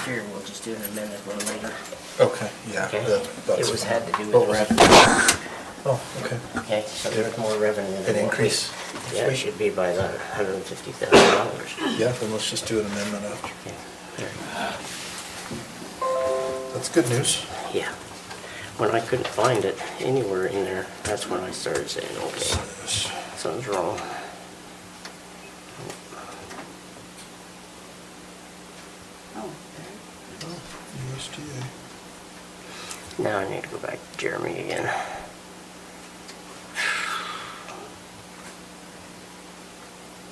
figured we'll just do an amended one later. Okay, yeah. Okay. That's It was fine. had to do What with was- revenue. Oh, okay. Okay, so there's more revenue than An what we- increase? Yeah, it should be by about $150,000. Yeah, then let's just do an amendment after. Okay, there. That's good news. Yeah. When I couldn't find it anywhere in there, that's when I started saying, okay, something's wrong. USDA. Now I need to go back to Jeremy again.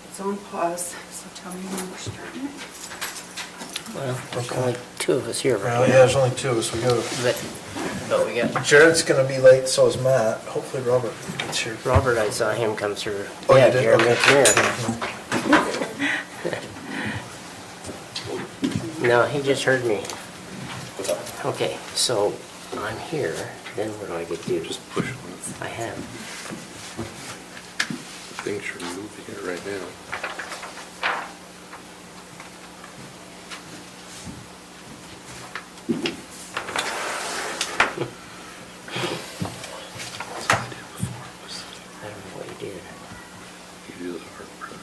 It's on pause, so tell me when we're starting it. Well, there's Okay. only two of us here. Well, yeah, there's only two of us. We go. But we got Jared's gonna be late, so is Matt. Hopefully Robert gets here. Robert, I saw him come through. Oh, Yeah, you did? Jeremy, Okay. come here. No, he just heard me. Okay, so I'm here, then what do I get to do? Just push on it. I have. Things are moving it right now. That's what I did before. I don't know what you did. You do the hard part.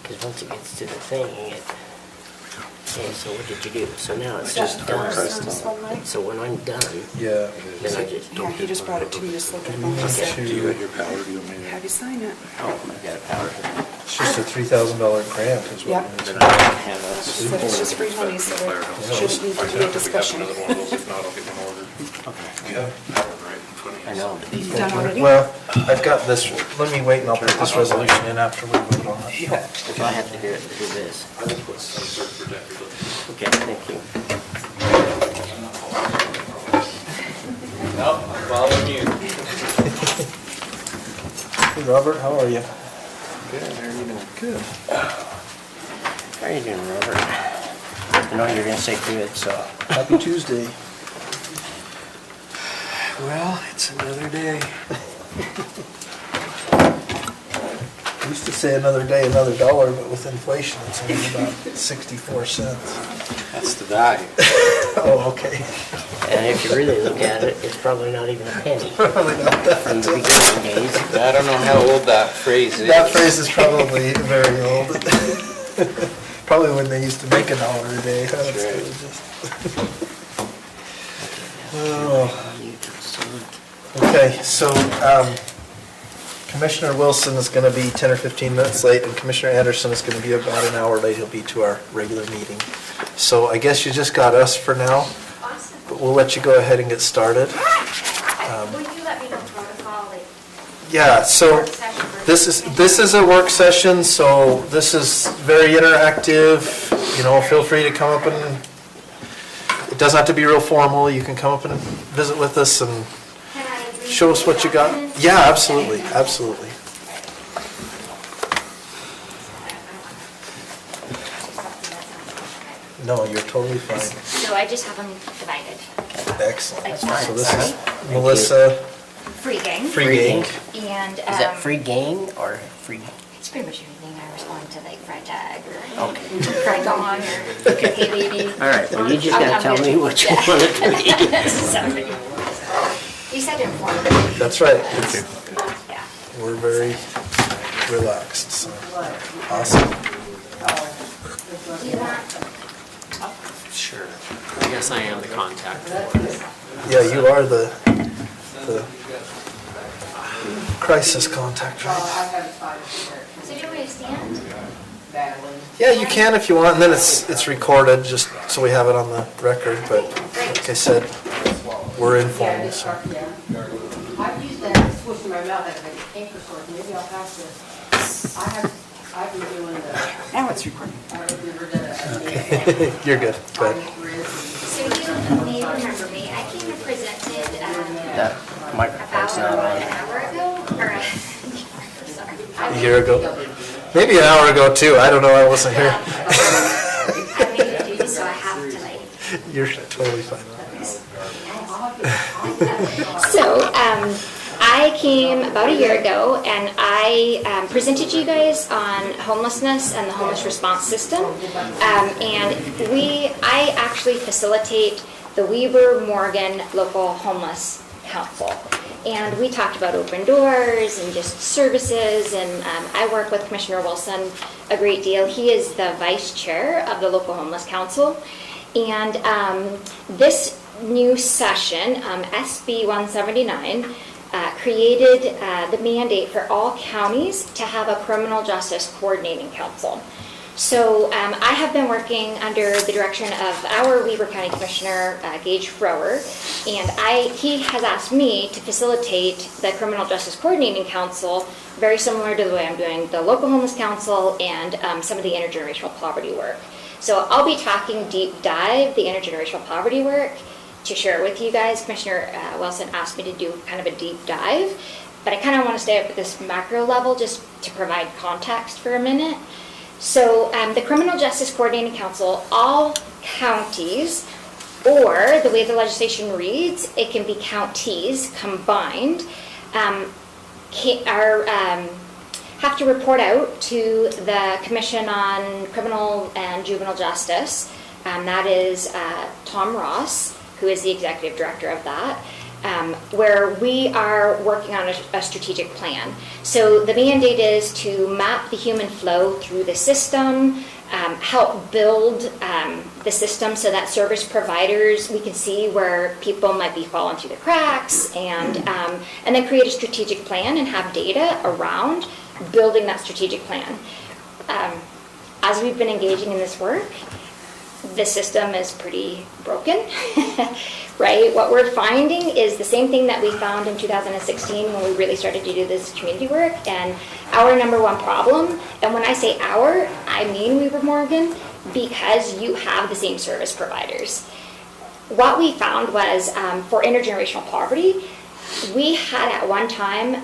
Because once it gets to the thing, okay, so what did you do? So now it's Is that just the done. service one, Mike? So when I'm done, Yeah. then I just Yeah, he just brought it to me, just look at it. Okay. Do you got your power? Do you want me to? Have you sign it? Oh, I've got a power here. It's just a $3,000 grant is what Yep. it is. But I don't have It a... said it's just free money, so there shouldn't need to be a discussion. If not, I'll get one ordered. Okay. Yeah. Power right in front of you. I know, but these Done already? Well, I've got this, let me wait and I'll put this resolution in after we vote on it. if I have to do it, do this. I will put some sort of protector. Okay, thank you. Nope, following you. Hey, Robert, how are you? Good, how are you doing? Good. How are you doing, Robert? I know you're gonna say good, so... Happy Tuesday. Well, it's another day. We used to say another day, another dollar, but with inflation, it's only about 64 cents. That's the die. Oh, okay. And if you really look at it, it's probably not even a penny Probably not that. from the beginning days. I don't know how old that phrase is. That phrase is probably very old. Probably when they used to make $1 a day. Huh? That's Instead right. of just- Oh. Okay, so Commissioner Wilson is going to be 10 or 15 minutes late, and Commissioner Anderson is going to be about an hour late. He'll be to our regular meeting. So I guess you just got us for now, Awesome. but we'll let you go ahead and get started. Will you let me know protocol, like, Yeah, so work session versus- this is a work session, so this is very interactive. You know, feel free to come up and, it doesn't have to be real formal. You can come up and visit with us and Can I read show us what you got. documents? Yeah, absolutely, absolutely. No, you're totally fine. So I just have them divided. Excellent. That's fine. So this is Thank Melissa Free gang. Freegang. And, Is that free game or free? It's pretty much everything. I respond to like fried tag or Okay. fried gone or hey baby. All right, well, you just I'm gotta tell good. me what you want it to be. Sorry. You said informative. That's right. Yeah. We're very relaxed, so awesome. Do you want, Sure. I guess I am the contact for it. Yeah, you are the crisis contact, right? so do you want me to stand? Yeah, you can if you want, and then it's recorded, just so we have it on the record, but like I said, we're informal, so. I've used that switch in my mouth as an anchor source, maybe I'll have to, I've been doing the, Now it's recording. You're good, good. So you may remember me. I came and presented That microphone's not about on. an hour ago, or sorry. A year ago, maybe an hour ago too, I don't know, I wasn't here. I made it duty, so I have to like. You're totally fine. So I came about a year ago and I presented you guys on homelessness and the homeless response system. I actually facilitate the Weber Morgan Local Homeless Council. And we talked about open doors and just services, and I work with Commissioner Wilson a great deal. He is the vice chair of the Local Homeless Council. And this new session, SB 179, created the mandate for all counties to have a criminal justice coordinating council. So I have been working under the direction of our Weber County Commissioner, Gage Frower, and he has asked me to facilitate the Criminal Justice Coordinating Council, very similar to the way I'm doing the Local Homeless Council and some of the intergenerational poverty work. So I'll be talking deep dive the intergenerational poverty work to share with you guys. Commissioner Wilson asked me to do kind of a deep dive, but I kind of want to stay up at this macro level just to provide context for a minute. So the Criminal Justice Coordinating Council, all counties, or the way the legislation reads, it can be counties combined, have to report out to the Commission on Criminal and Juvenile Justice. That is Tom Ross, who is the executive director of that. Where we are working on a strategic plan. So the mandate is to map the human flow through the system, help build the system so that service providers, we can see where people might be falling through the cracks, and then create a strategic plan and have data around building that strategic plan. As we've been engaging in this work, the system is pretty broken, right? What we're finding is the same thing that we found in 2016 when we really started to do this community work, and our number one problem, and when I say our, I mean Weber Morgan, because you have the same service providers. What we found was for intergenerational poverty, we had at one time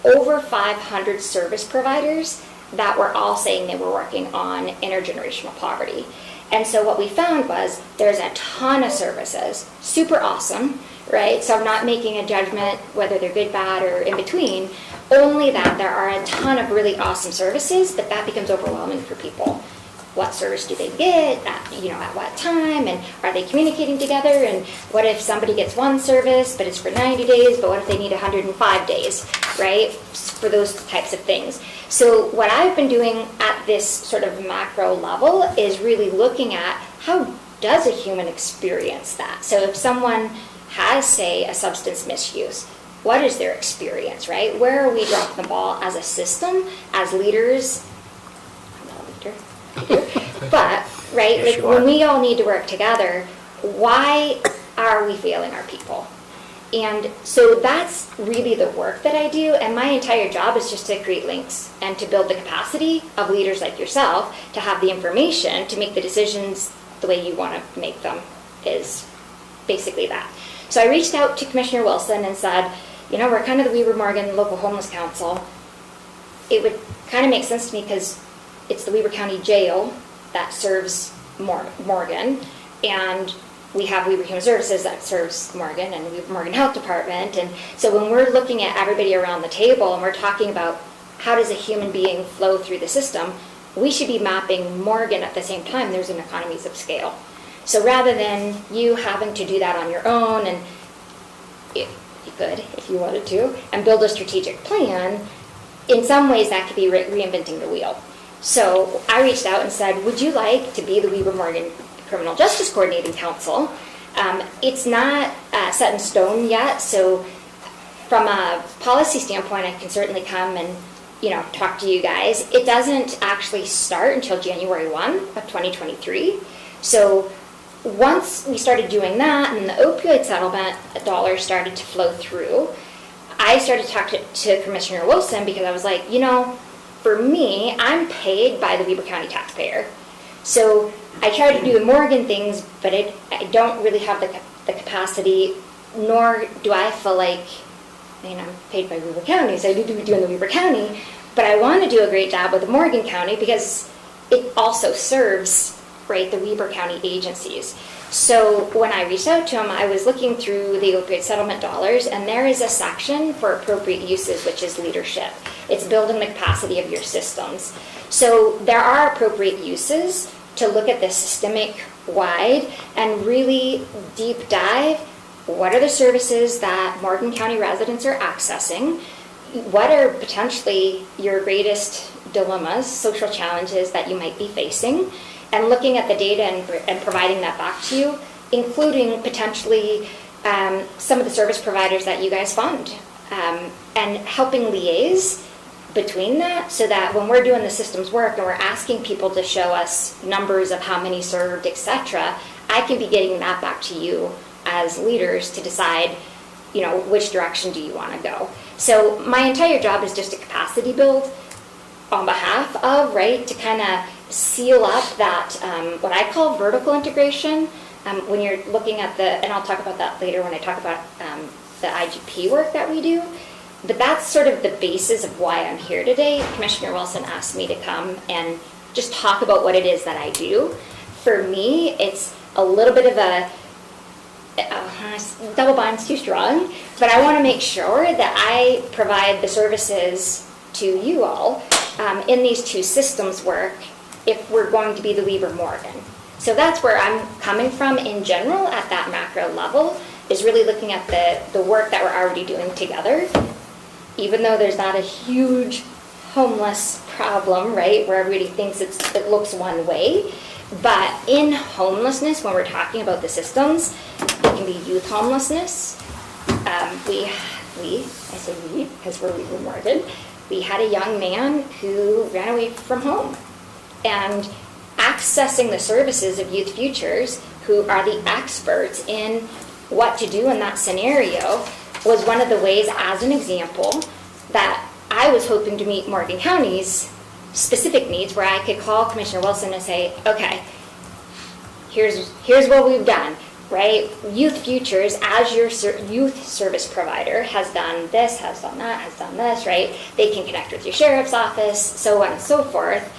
over 500 service providers that were all saying they were working on intergenerational poverty. And so what we found was there's a ton of services, super awesome, right? So I'm not making a judgment whether they're good, bad, or in between, only that there are a ton of really awesome services, but that becomes overwhelming for people. What service do they get, at what time, and are they communicating together, and what if somebody gets one service, but it's for 90 days, but what if they need 105 days, right, for those types of things. So what I've been doing at this sort of macro level is really looking at how does a human experience that. So if someone has, say, a substance misuse, what is their experience, right? Where are we dropping the ball as a system, as leaders? I'm not a leader, but, right, Yes, like you when are. we all need to work together, why are we failing our people? And so that's really the work that I do, and my entire job is just to create links and to build the capacity of leaders like yourself to have the information to make the decisions the way you want to make them, is basically that. So I reached out to Commissioner Wilson and said, we're kind of the Weber Morgan Local Homeless Council. It would kind of make sense to me because it's the Weber County Jail that serves Morgan, and we have Weber Human Services that serves Morgan, and Weber Morgan Health Department. And so when we're looking at everybody around the table and we're talking about how does a human being flow through the system, we should be mapping Morgan at the same time. There's an economies of scale. So rather than you having to do that on your own, and you could if you wanted to, and build a strategic plan, in some ways that could be reinventing the wheel. So I reached out and said, would you like to be the Weber Morgan Criminal Justice Coordinating Council? It's not set in stone yet, so from a policy standpoint, I can certainly come and talk to you guys. It doesn't actually start until January 1 of 2023. So once we started doing that and the opioid settlement dollars started to flow through, I started to talk to Commissioner Wilson because I was like, for me, I'm paid by the Weber County taxpayer. So I try to do the Morgan things, but I don't really have the capacity, nor do I feel like, I'm paid by Weber County, so I need to be doing the Weber County, but I want to do a great job with the Morgan County because it also serves, right, the Weber County agencies. So when I reached out to him, I was looking through the opioid settlement dollars, and there is a section for appropriate uses, which is leadership. It's building the capacity of your systems. So there are appropriate uses to look at this systemic wide and really deep dive. What are the services that Morgan County residents are accessing? What are potentially your greatest dilemmas, social challenges that you might be facing? And looking at the data and providing that back to you, including potentially some of the service providers that you guys fund, and helping liaise between that so that when we're doing the systems work and we're asking people to show us numbers of how many served, etc., I can be getting that back to you as leaders to decide, you know, which direction do you want to go. So my entire job is just a capacity build on behalf of, right, to kind of seal up that, what I call vertical integration, when you're looking at the, and I'll talk about that later when I talk about the IGP work that we do, but that's sort of the basis of why I'm here today. Commissioner Wilson asked me to come and just talk about what it is that I do. For me, it's a little bit of a, double bind's too strong, but I want to make sure that I provide the services to you all in these two systems work if we're going to be the Weber Morgan. So that's where I'm coming from in general at that macro level, is really looking at the work that we're already doing together. Even though there's not a huge homeless problem, right, where everybody thinks it looks one way, but in homelessness, when we're talking about the systems, it can be youth homelessness. I say we, because we're Weber Morgan. We had a young man who ran away from home, and accessing the services of Youth Futures, who are the experts in what to do in that scenario, was one of the ways, as an example, that I was hoping to meet Morgan County's specific needs, where I could call Commissioner Wilson and say, okay, here's what we've done, right? Youth Futures, as your youth service provider, has done this, has done that, has done this, right? They can connect with your sheriff's office, so on and so forth.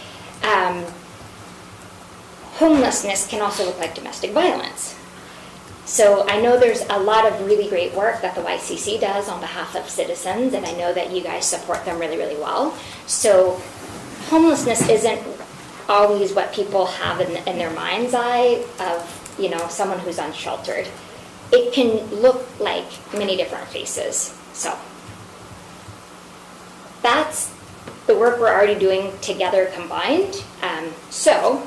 Homelessness can also look like domestic violence. So I know there's a lot of really great work that the YCC does on behalf of citizens, and I know that you guys support them really, really well. So homelessness isn't always what people have in their mind's eye of, you know, someone who's unsheltered. It can look like many different faces. So that's the work we're already doing together combined. So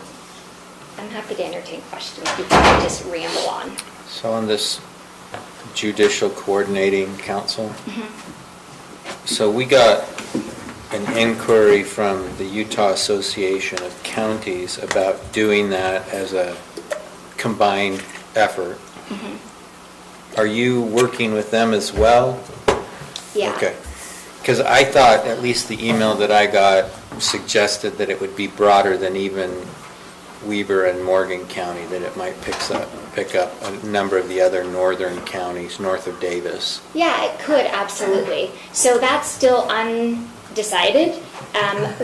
I'm happy to entertain questions before I just ramble on. So on this Judicial Coordinating Council, so we got an inquiry from the Utah Association of Counties about doing that as a combined effort. Are you working with them as well? Yeah. Okay. Because I thought, at least the email that I got suggested that it would be broader than even Weber and Morgan County, that it might pick up a number of the other northern counties north of Davis. Yeah, it could, absolutely. So that's still undecided.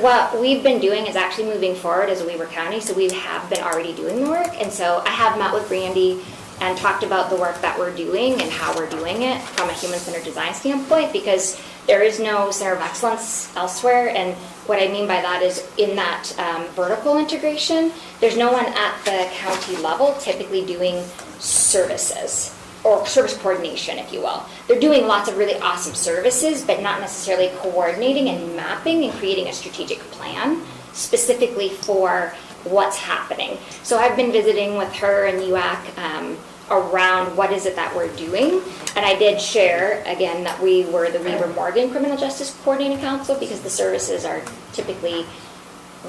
What we've been doing is actually moving forward as a Weber County, so we have been already doing the work. And so I have met with Brandy and talked about the work that we're doing and how we're doing it from a human-centered design standpoint, because there is no center of excellence elsewhere. And what I mean by that is in that vertical integration, there's no one at the county level typically doing services or service coordination, if you will. They're doing lots of really awesome services, but not necessarily coordinating and mapping and creating a strategic plan specifically for what's happening. So I've been visiting with her and UAC around what is it that we're doing. And I did share, again, that we were the Weber Morgan Criminal Justice Coordinating Council, because the services are typically,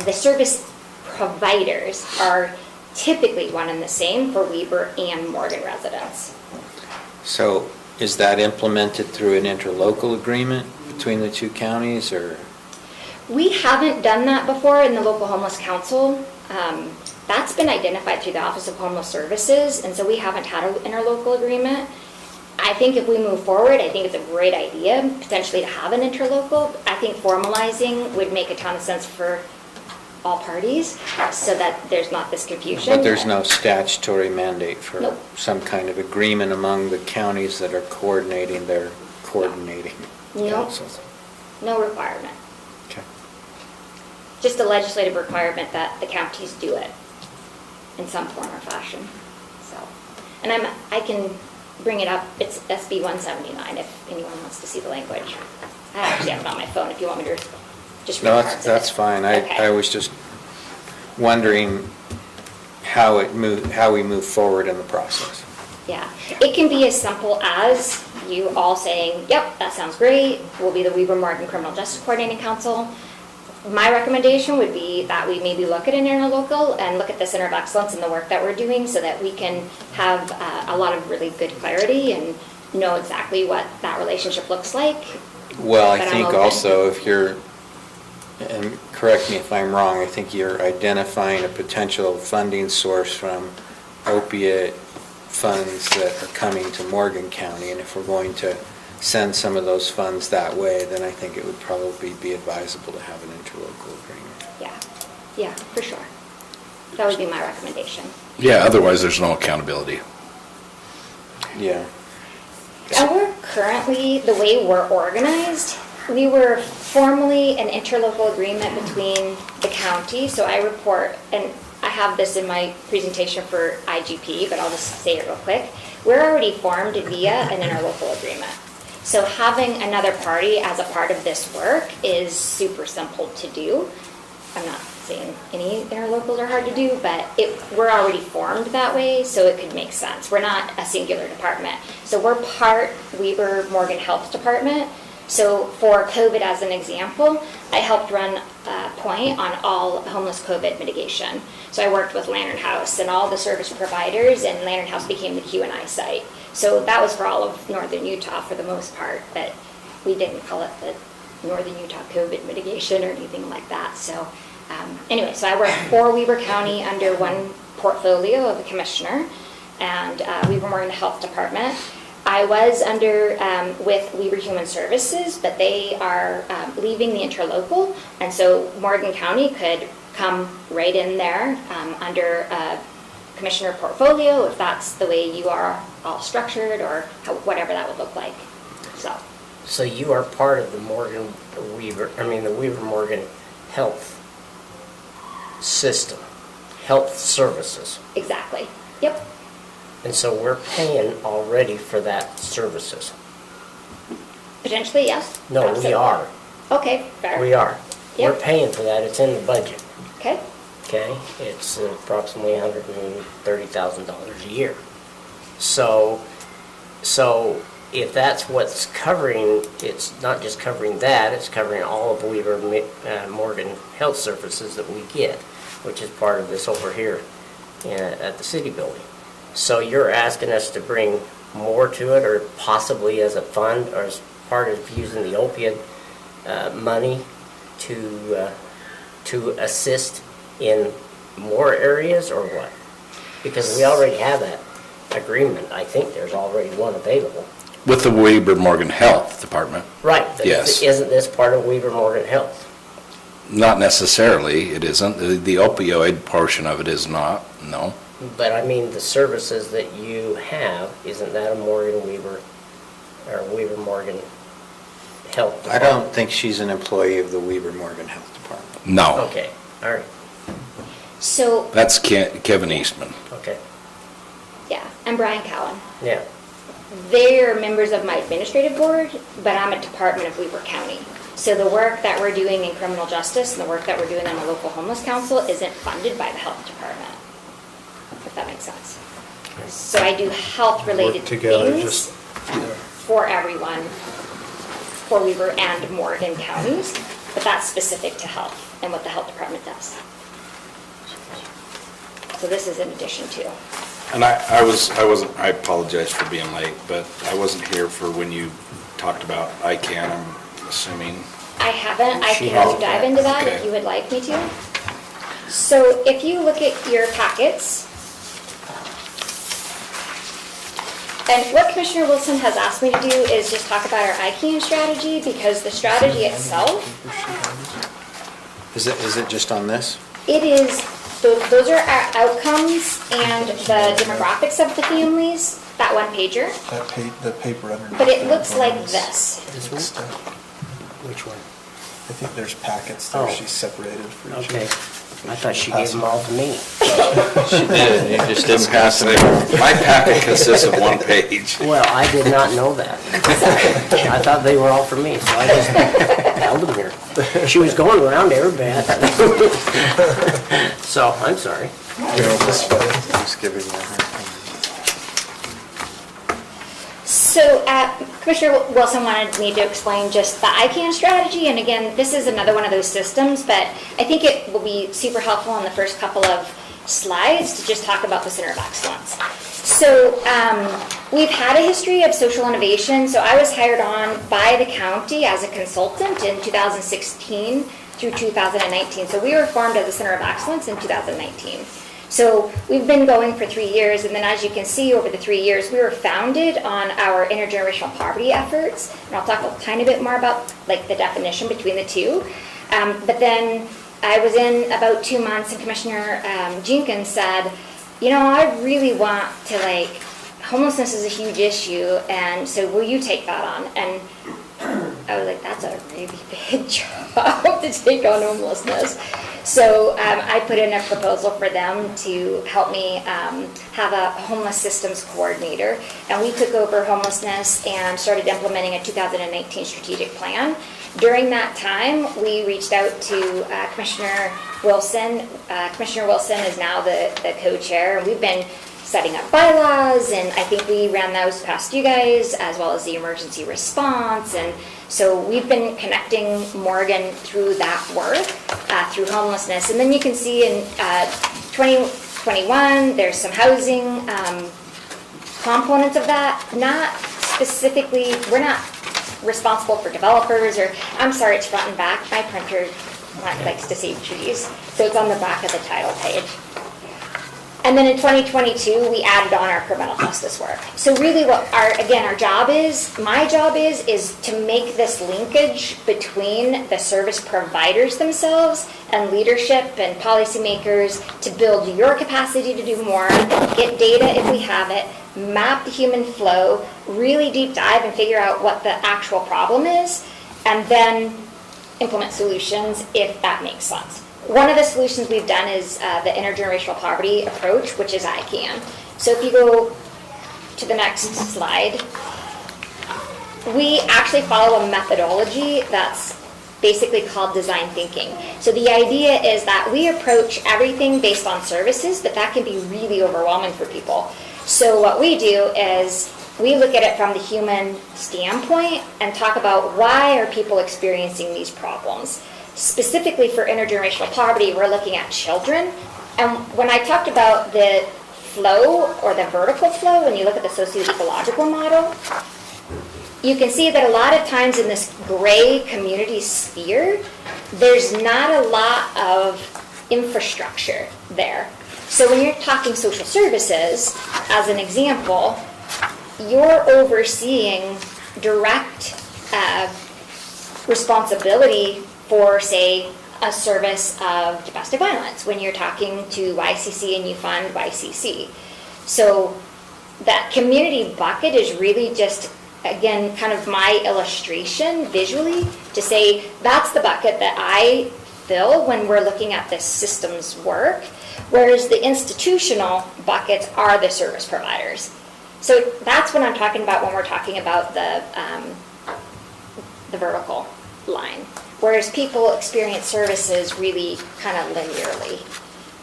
the service providers are typically one and the same for Weber and Morgan residents. So is that implemented through an interlocal agreement between the two counties, or? We haven't done that before in the local homeless council. That's been identified through the Office of Homeless Services, and so we haven't had an interlocal agreement. I think if we move forward, I think it's a great idea potentially to have an interlocal. I think formalizing would make a ton of sense for all parties, so that there's not this confusion. But there's no statutory mandate for Nope. some kind of agreement among the counties that are coordinating their coordinating No. councils? No requirement. Okay. Just a legislative requirement that the counties do it in some form or fashion, so. And I can bring it up, it's SB 179 if anyone wants to see the language. I actually have it on my phone if you want me to just read No, parts of that's it. fine. Okay. I was just wondering how we move forward in the process. Yeah, it can be as simple as you all saying, yep, that sounds great, we'll be the Weber Morgan Criminal Justice Coordinating Council. My recommendation would be that we maybe look at an interlocal and look at the Center of Excellence and the work that we're doing so that we can have a lot of really good clarity and know exactly what that relationship looks like. Well, I But I'm think open. also if you're, and correct me if I'm wrong, I think you're identifying a potential funding source from opiate funds that are coming to Morgan County, and if we're going to send some of those funds that way, then I think it would probably be advisable to have an interlocal agreement. Yeah, for sure. That would be my recommendation. Yeah, otherwise there's no accountability. Yeah. And we're currently, the way we're organized, we were formally an interlocal agreement between the county, so I report, and I have this in my presentation for IGP, but I'll just say it real quick. We're already formed via an interlocal agreement. So having another party as a part of this work is super simple to do. I'm not saying any interlocals are hard to do, but we're already formed that way, so it could make sense. We're not a singular department. So we're part Weber Morgan Health Department. So for COVID as an example, I helped run a point on all homeless COVID mitigation. So I worked with Lantern House and all the service providers, and Lantern House became the Q&I site. So that was for all of northern Utah for the most part, but we didn't call it the Northern Utah COVID mitigation or anything like that. So anyway, so I work for Weber County under one portfolio of the commissioner and Weber Morgan Health Department. I was under with Weber Human Services, but they are leaving the interlocal, and so Morgan County could come right in there under commissioner portfolio if that's the way you are all structured, or whatever that would look like. So you are part of the Weber Morgan Health system, health services. Exactly. Yep. And so we're paying already for that services. Potentially, yes. No, we Absolutely. are. Okay, fair. We are. Yep. We're paying for that. It's in the budget. Okay. Okay? It's approximately $130,000 a year. So if that's what's covering, it's not just covering that, it's covering all of Weber Morgan Health Services that we get, which is part of this over here at the city building. So you're asking us to bring more to it, or possibly as a fund, or as part of using the opiate money to assist in more areas, or what? Because we already have that agreement. I think there's already one available. With the Weber Morgan Health Department. Right. But Yes. Isn't this part of Weber Morgan Health? Not necessarily, it isn't. The opioid portion of it is not, no. But I mean, the services that you have, isn't that a Morgan Weber, or Weber Morgan Health I Department? don't think she's an employee of the Weber Morgan Health Department. No. Okay, all right, So, That's Kevin Eastman. okay, yeah, I'm Brian Cowan. yeah. They're members of my administrative board, but I'm a department of Weber County. So the work that we're doing in criminal justice and the work that we're doing on the local homeless council isn't funded by the health department, if that makes sense. So I do health-related Work together, things just- for everyone, for Weber and Morgan counties, but that's specific to health and what the health department does. So this is in addition to. And I apologize for being late, but I wasn't here for when you talked about ICANN, I'm assuming. I haven't. I She can hasn't. dive into that if Okay. you would like me to. So if you look at your packets, and what Commissioner Wilson has asked me to do is just talk about our ICANN strategy, because the strategy itself, Is it just on this? It is, those are our outcomes and the demographics of the families, that one pager. The paper underneath. But it that looks like is this. mixed up. Which one? I think there's packets there Oh. she's separated for each. Okay. I thought she gave them all to me. She did, you just didn't pass them. My packet consists of one page. Well, I did not know that. I thought they were all for me, so I just held them here. She was going around to everybody. So, I'm sorry. Just giving you a hard time. So Commissioner Wilson wanted me to explain just the ICANN strategy, and again, this is another one of those systems, but I think it will be super helpful in the first couple of slides to just talk about the Center of Excellence. So we've had a history of social innovation, so I was hired on by the county as a consultant in 2016 through 2019. So we were formed as a Center of Excellence in 2019. So we've been going for 3 years, and then as you can see over the 3 years, we were founded on our intergenerational poverty efforts, and I'll talk a tiny bit more about like the definition between the two. But then I was in about 2 months, and Commissioner Jenkins said, you know, I really want to homelessness is a huge issue, and so will you take that on? And I was like, that's a really big job to take on homelessness. So I put in a proposal for them to help me have a homeless systems coordinator. And we took over homelessness and started implementing a 2019 strategic plan. During that time, we reached out to Commissioner Wilson. Commissioner Wilson is now the co-chair, and we've been setting up bylaws, and I think we ran those past you guys, as well as the emergency response. And so we've been connecting Morgan through that work, through homelessness. And then you can see in 2021, there's some housing components of that. Not specifically, we're not responsible for developers, or, I'm sorry, it's front and back. My printer likes to save trees, so it's on the back of the title page. And then in 2022, we added on our criminal justice work. So really what our job is, my job is to make this linkage between the service providers themselves and leadership and policymakers to build your capacity to do more, get data if we have it, map the human flow, really deep dive and figure out what the actual problem is, and then implement solutions if that makes sense. One of the solutions we've done is the intergenerational poverty approach, which is ICANN. So if you go to the next slide, we actually follow a methodology that's basically called design thinking. So the idea is that we approach everything based on services, but that can be really overwhelming for people. So what we do is we look at it from the human standpoint and talk about why are people experiencing these problems. Specifically for intergenerational poverty, we're looking at children. And when I talked about the flow or the vertical flow, when you look at the socio-ecological model, you can see that a lot of times in this gray community sphere, there's not a lot of infrastructure there. So when you're talking social services, as an example, you're overseeing direct responsibility for, say, a service of domestic violence when you're talking to YCC and you fund YCC. So that community bucket is really just, again, kind of my illustration visually to say that's the bucket that I fill when we're looking at this systems work, whereas the institutional buckets are the service providers. So that's what I'm talking about when we're talking about the vertical line. Whereas people experience services really kind of linearly.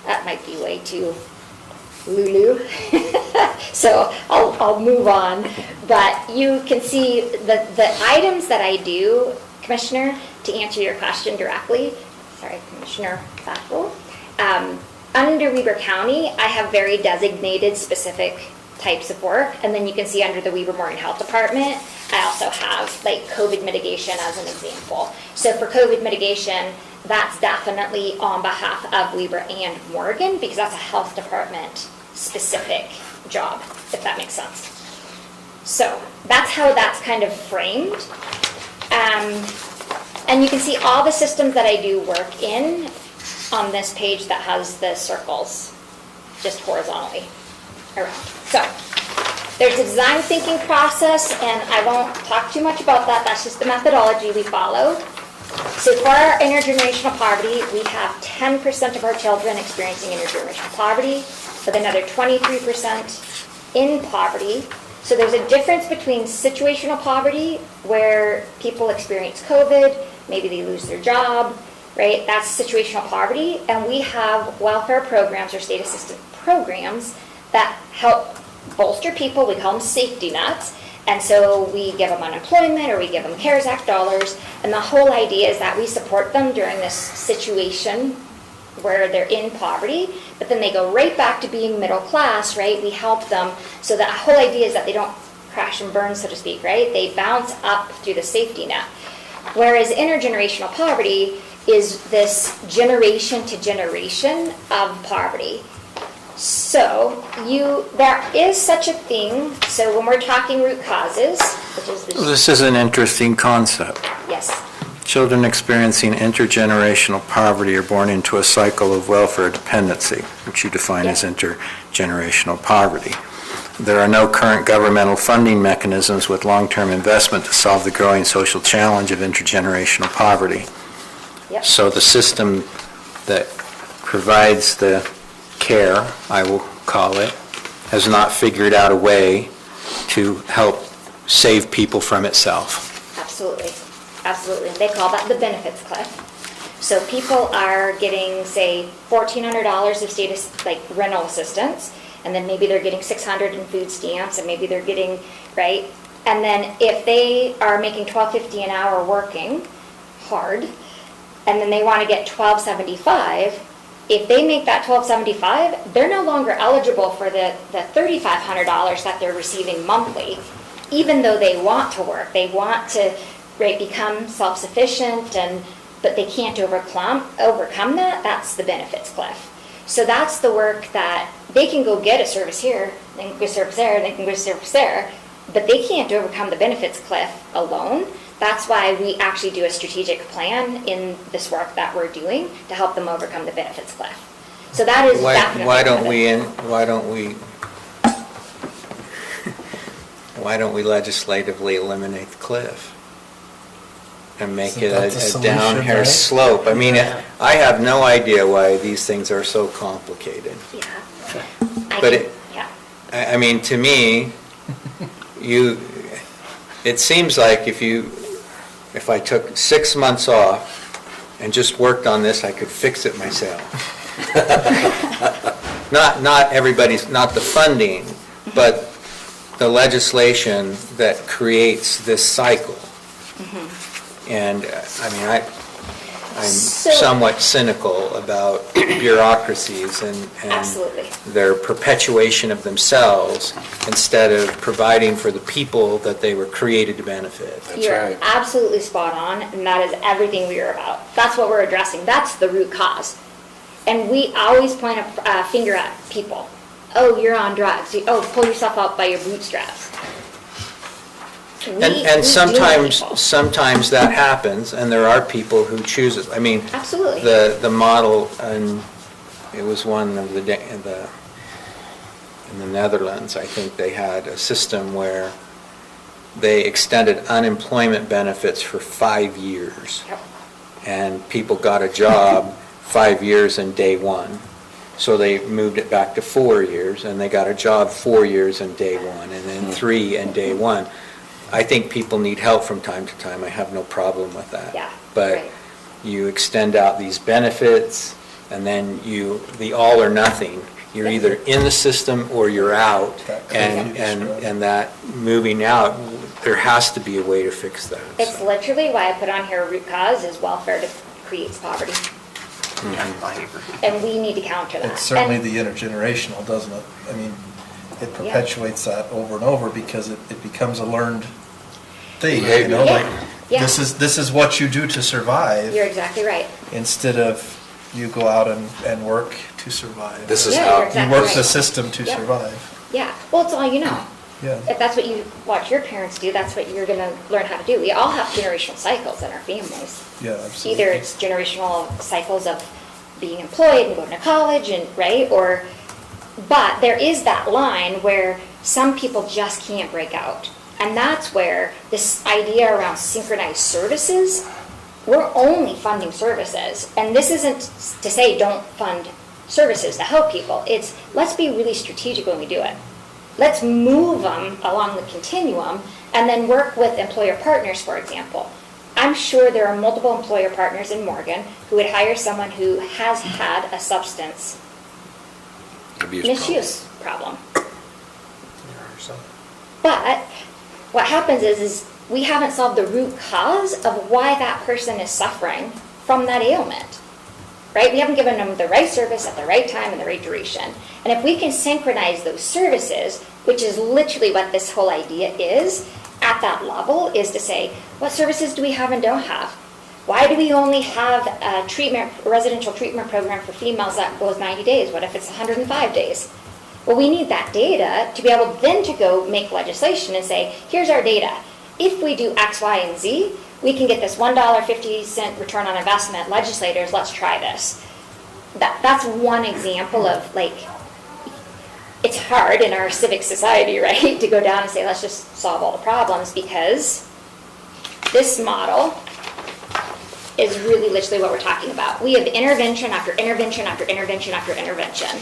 That might be way too lulu. So I'll move on. But you can see the items that I do, Commissioner, to answer your question directly. Sorry, Commissioner Fackrell. Under Weber County, I have very designated specific types of work. And then you can see under the Weber Morgan Health Department, I also have like COVID mitigation as an example. So for COVID mitigation, that's definitely on behalf of Weber and Morgan because that's a health department specific job, if that makes sense. So that's how that's kind of framed. And you can see all the systems that I do work in on this page that has the circles just horizontally around. So there's a design thinking process, and I won't talk too much about that. That's just the methodology we follow. So for our intergenerational poverty, we have 10% of our children experiencing intergenerational poverty, with another 23% in poverty. So there's a difference between situational poverty, where people experience COVID, maybe they lose their job, right? That's situational poverty. And we have welfare programs or state assistance programs that help bolster people. We call them safety nets. And so we give them unemployment, or we give them CARES Act dollars. And the whole idea is that we support them during this situation where they're in poverty, but then they go right back to being middle class, right? We help them. So the whole idea is that they don't crash and burn, so to speak, right? They bounce up through the safety net. Whereas intergenerational poverty is this generation to generation of poverty. So there is such a thing. So when we're talking root causes, which is This is an interesting concept. yes, Children experiencing intergenerational poverty are born into a cycle of welfare dependency, which you define as intergenerational poverty. There are no current governmental funding mechanisms with long-term investment to solve the growing social challenge of intergenerational poverty. yep, So the system that provides the care, I will call it, has not figured out a way to help save people from itself. absolutely, absolutely. They call that the benefits cliff. So people are getting, say, $1,400 of like rental assistance, and then maybe they're getting $600 in food stamps, and maybe they're getting, right? And then if they are making $12.50 an hour working hard, and then they want to get $12.75, if they make that $12.75, they're no longer eligible for the $3,500 that they're receiving monthly, even though they want to work. They want to, right, become self-sufficient, but they can't overcome that. That's the benefits cliff. So that's the work that they can go get a service here, they can go service there, they can go service there, but they can't overcome the benefits cliff alone. That's why we actually do a strategic plan in this work that we're doing to help them overcome the benefits cliff. So that is definitely Why don't we legislatively eliminate the cliff and make Isn't it that the a solution, downhill right? slope? I mean, I have no idea why these things are so complicated. Yeah. But Yeah. I mean, to me, it seems like if I took 6 months off and just worked on this, I could fix it myself. Not everybody's, not the funding, but the legislation that creates this cycle. And, I mean, I'm somewhat cynical about bureaucracies and Absolutely. their perpetuation of themselves instead of providing for the people that they were created to benefit. You're absolutely spot on, and that is everything we are about. That's what we're addressing. That's the root cause. And we always point a finger at people. Oh, you're on drugs. Oh, pull yourself up by your bootstraps. And sometimes that happens, and there are people who choose it. I mean, Absolutely. the model, and it was one of in the Netherlands, I think they had a system where they extended unemployment benefits for 5 years. Yep. And people got a job 5 years in day one. So they moved it back to 4 years, and they got a job 4 years in day one, and then 3 in day one. I think people need help from time to time. I have no problem with that. Yeah, But right. you extend out these benefits, and then the all or nothing. You're either in the system or you're out, and that moving out, there has to be a way to fix that. It's literally why I put on here root cause is welfare creates poverty. And we need to counter that. It's certainly And- the intergenerational, doesn't it? I mean, it perpetuates that over and over because it becomes a learned thing, you know, Yeah, like, yeah. this is what you do to survive, You're exactly right. instead of you go out and work to survive. This is Yeah, how- you're exactly You work right. the system to Yep. survive, Yeah, well, it's all you know. yeah. If that's what you watch your parents do, that's what you're going to learn how to do. We all have generational cycles in our families. Yeah, absolutely. Either it's generational cycles of being employed and going to college and, right? But there is that line where some people just can't break out. And that's where this idea around synchronized services, we're only funding services. And this isn't to say don't fund services to help people. It's let's be really strategic when we do it. Let's move them along the continuum and then work with employer partners, for example. I'm sure there are multiple employer partners in Morgan who would hire someone who has had a substance Abuse misuse problem. There are some. But what happens is we haven't solved the root cause of why that person is suffering from that ailment, right? We haven't given them the right service at the right time and the right duration. And if we can synchronize those services, which is literally what this whole idea is, at that level, is to say, what services do we have and don't have? Why do we only have a residential treatment program for females that goes 90 days? What if it's 105 days? Well, we need that data to be able then to go make legislation and say, here's our data. If we do X, Y, and Z, we can get this $1.50 return on investment. Legislators, let's try this. That's one example of, like, it's hard in our civic society, right, to go down and say, let's just solve all the problems, because this model is really literally what we're talking about. We have intervention after intervention after intervention after intervention.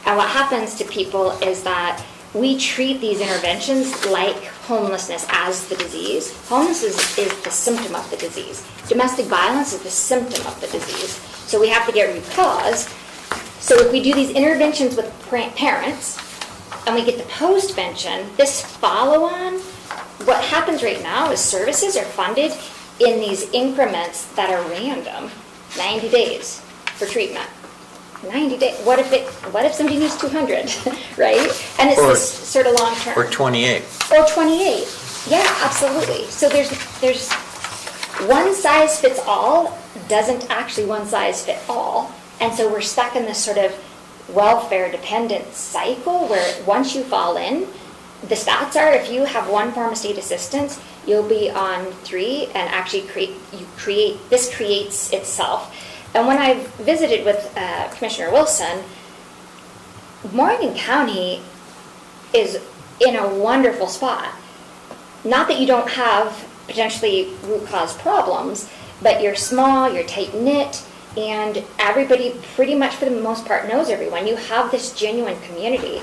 And what happens to people is that we treat these interventions like homelessness as the disease. Homelessness is the symptom of the disease. Domestic violence is the symptom of the disease. So we have to get root cause. So if we do these interventions with parents, and we get the postvention, this follow-on, what happens right now is services are funded in these increments that are random. 90 days for treatment. 90 days. What if somebody needs 200, right? And it's this sort of long term. Or 28. Or 28. Yeah, absolutely. So there's one size fits all doesn't actually one size fit all. And so we're stuck in this sort of welfare dependent cycle where once you fall in, the stats are if you have one form of state assistance, you'll be on 3 and actually this creates itself. And when I visited with Commissioner Wilson, Morgan County is in a wonderful spot. Not that you don't have potentially root cause problems, but you're small, you're tight-knit, and everybody pretty much for the most part knows everyone. You have this genuine community,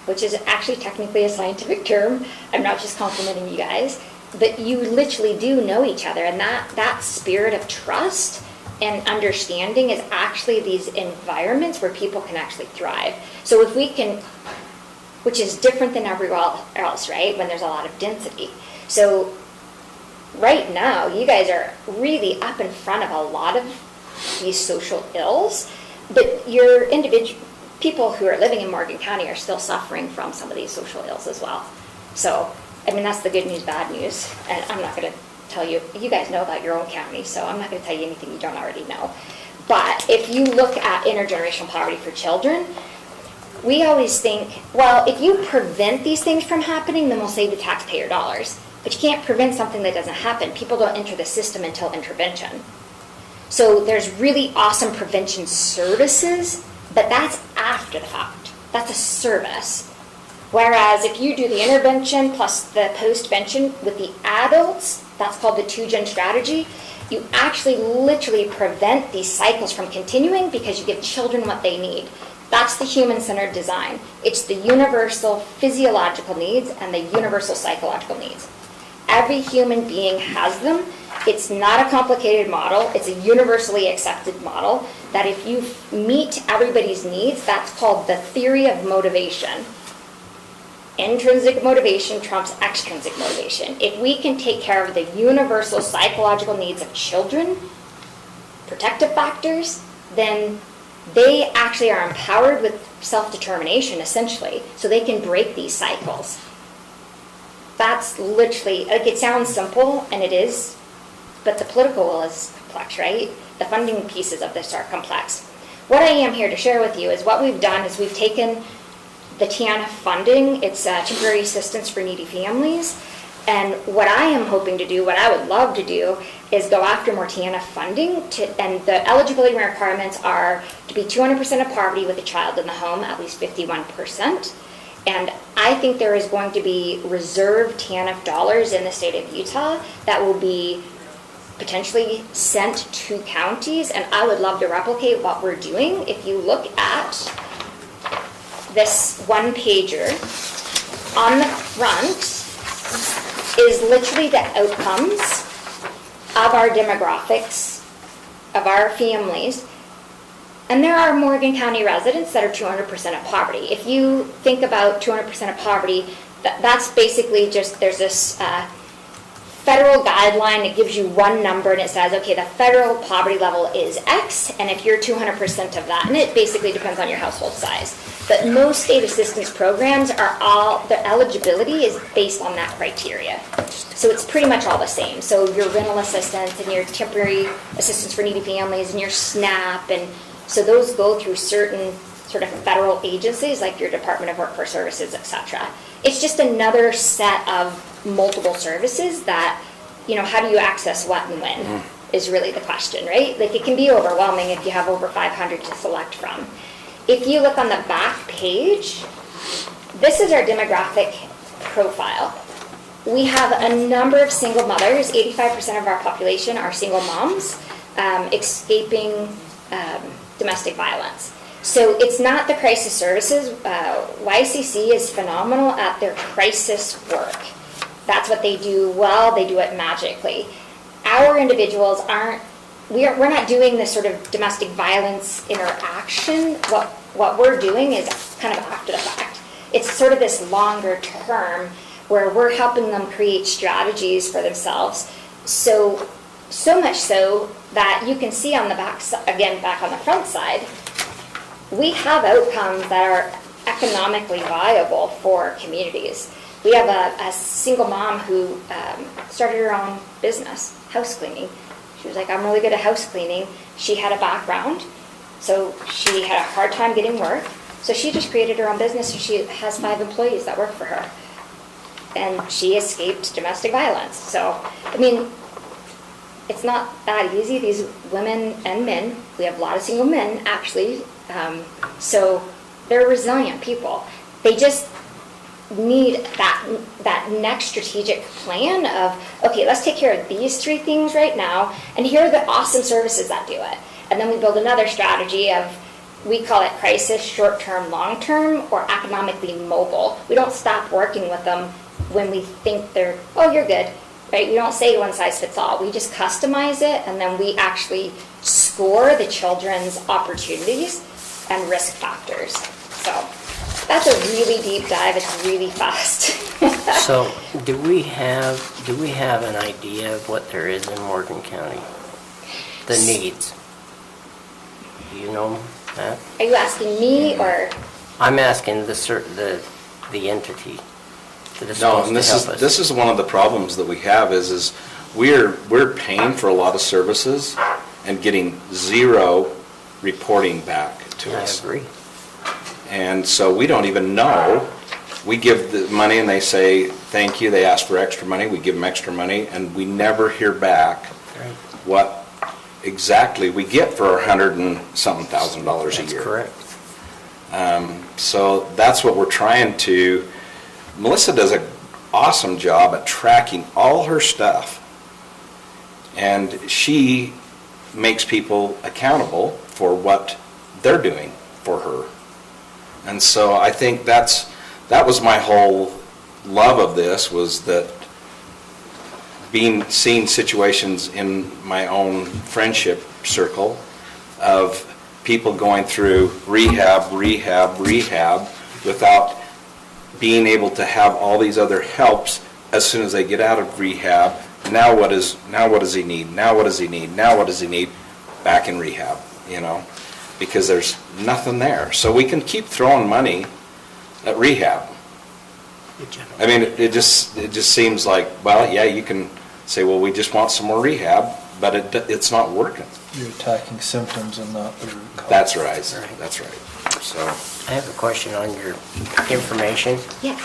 which is actually technically a scientific term. I'm not just complimenting you guys, but you literally do know each other, and that spirit of trust and understanding is actually these environments where people can actually thrive. So if we can, which is different than everywhere else, right, when there's a lot of density. So right now, you guys are really up in front of a lot of these social ills, but your individual people who are living in Morgan County are still suffering from some of these social ills as well. So, I mean, that's the good news, bad news, and I'm not going to tell you, you guys know about your own county, so I'm not going to tell you anything you don't already know. But if you look at intergenerational poverty for children, we always think, well, if you prevent these things from happening, then we'll save the taxpayer dollars. But you can't prevent something that doesn't happen. People don't enter the system until intervention. So there's really awesome prevention services, but that's after the fact. That's a service. Whereas if you do the intervention plus the postvention with the adults, that's called the 2-gen strategy, you actually literally prevent these cycles from continuing because you give children what they need. That's the human-centered design. It's the universal physiological needs and the universal psychological needs. Every human being has them. It's not a complicated model. It's a universally accepted model that if you meet everybody's needs, that's called the theory of motivation. Intrinsic motivation trumps extrinsic motivation. If we can take care of the universal psychological needs of children, protective factors, then they actually are empowered with self-determination, essentially, so they can break these cycles. That's literally, like, it sounds simple, and it is, but the political will is complex, right? The funding pieces of this are complex. What I am here to share with you is what we've done is we've taken the TANF funding, it's temporary assistance for needy families, And what I am hoping to do, what I would love to do, is go after more TANF funding, and the eligibility requirements are to be 200% of poverty with a child in the home, at least 51%. And I think there is going to be reserved TANF dollars in the state of Utah that will be potentially sent to counties, and I would love to replicate what we're doing. If you look at this one pager, on the front is literally the outcomes of our demographics, of our families. And there are Morgan County residents that are 200% of poverty. If you think about 200% of poverty, that's basically just, there's this federal guideline that gives you one number and it says, okay, the federal poverty level is X, and if you're 200% of that, and it basically depends on your household size. But most state assistance programs are all, the eligibility is based on that criteria. So it's pretty much all the same. So your rental assistance and your temporary assistance for needy families and your SNAP, and so those go through certain sort of federal agencies like your Department of Workforce Services, etc. It's just another set of multiple services that, you know, how do you access what and when is really the question, right? Like, it can be overwhelming if you have over 500 to select from. If you look on the back page, this is our demographic profile. We have a number of single mothers. 85% of our population are single moms escaping domestic violence. So it's not the crisis services. YCC is phenomenal at their crisis work. That's what they do well. They do it magically. Our individuals aren't, we're not doing this sort of domestic violence interaction. What we're doing is kind of after the fact. It's sort of this longer term where we're helping them create strategies for themselves. So much so that you can see on the back, again, back on the front side, we have outcomes that are economically viable for communities. We have a single mom who started her own business, house cleaning. She was like, I'm really good at house cleaning. She had a background, so she had a hard time getting work. So she just created her own business, and she has 5 employees that work for her. And she escaped domestic violence. So, I mean, it's not that easy. These women and men, we have a lot of single men, actually, so they're resilient people. They just need that next strategic plan of, okay, let's take care of these 3 things right now, and here are the awesome services that do it. And then we build another strategy of, we call it crisis, short-term, long-term, or economically mobile. We don't stop working with them when we think they're, oh, you're good, right? We don't say one size fits all. We just customize it, and then we actually score the children's opportunities and risk factors. So that's a really deep dive. It's really fast. So do we have an idea of what there is in Morgan County? The needs? Do you know that? Are you asking me or? I'm asking the entity that is No, supposed and to help us. this is one of the problems that we have is we're paying for a lot of services and getting 0 reporting back to us. I agree. And so we don't even know. We give the money and they say, thank you, they ask for extra money, we give them extra money, and we never hear back Right. what exactly we get for our $100 and something thousand a year. That's correct. So that's what we're trying to, Melissa does an awesome job at tracking all her stuff. And she makes people accountable for what they're doing for her. And so I think that was my whole love of this, was that seeing situations in my own friendship circle of people going through rehab without being able to have all these other helps as soon as they get out of rehab. Now what does he need? Now what does he need? Now what does he need? Back in rehab, you know, because there's nothing there. So we can keep throwing money at rehab. I mean, it just seems like, well, yeah, you can say, well, we just want some more rehab, but it's not working. You're attacking symptoms and not the root cause. That's right. That's right. So I have a question on your information. Yeah.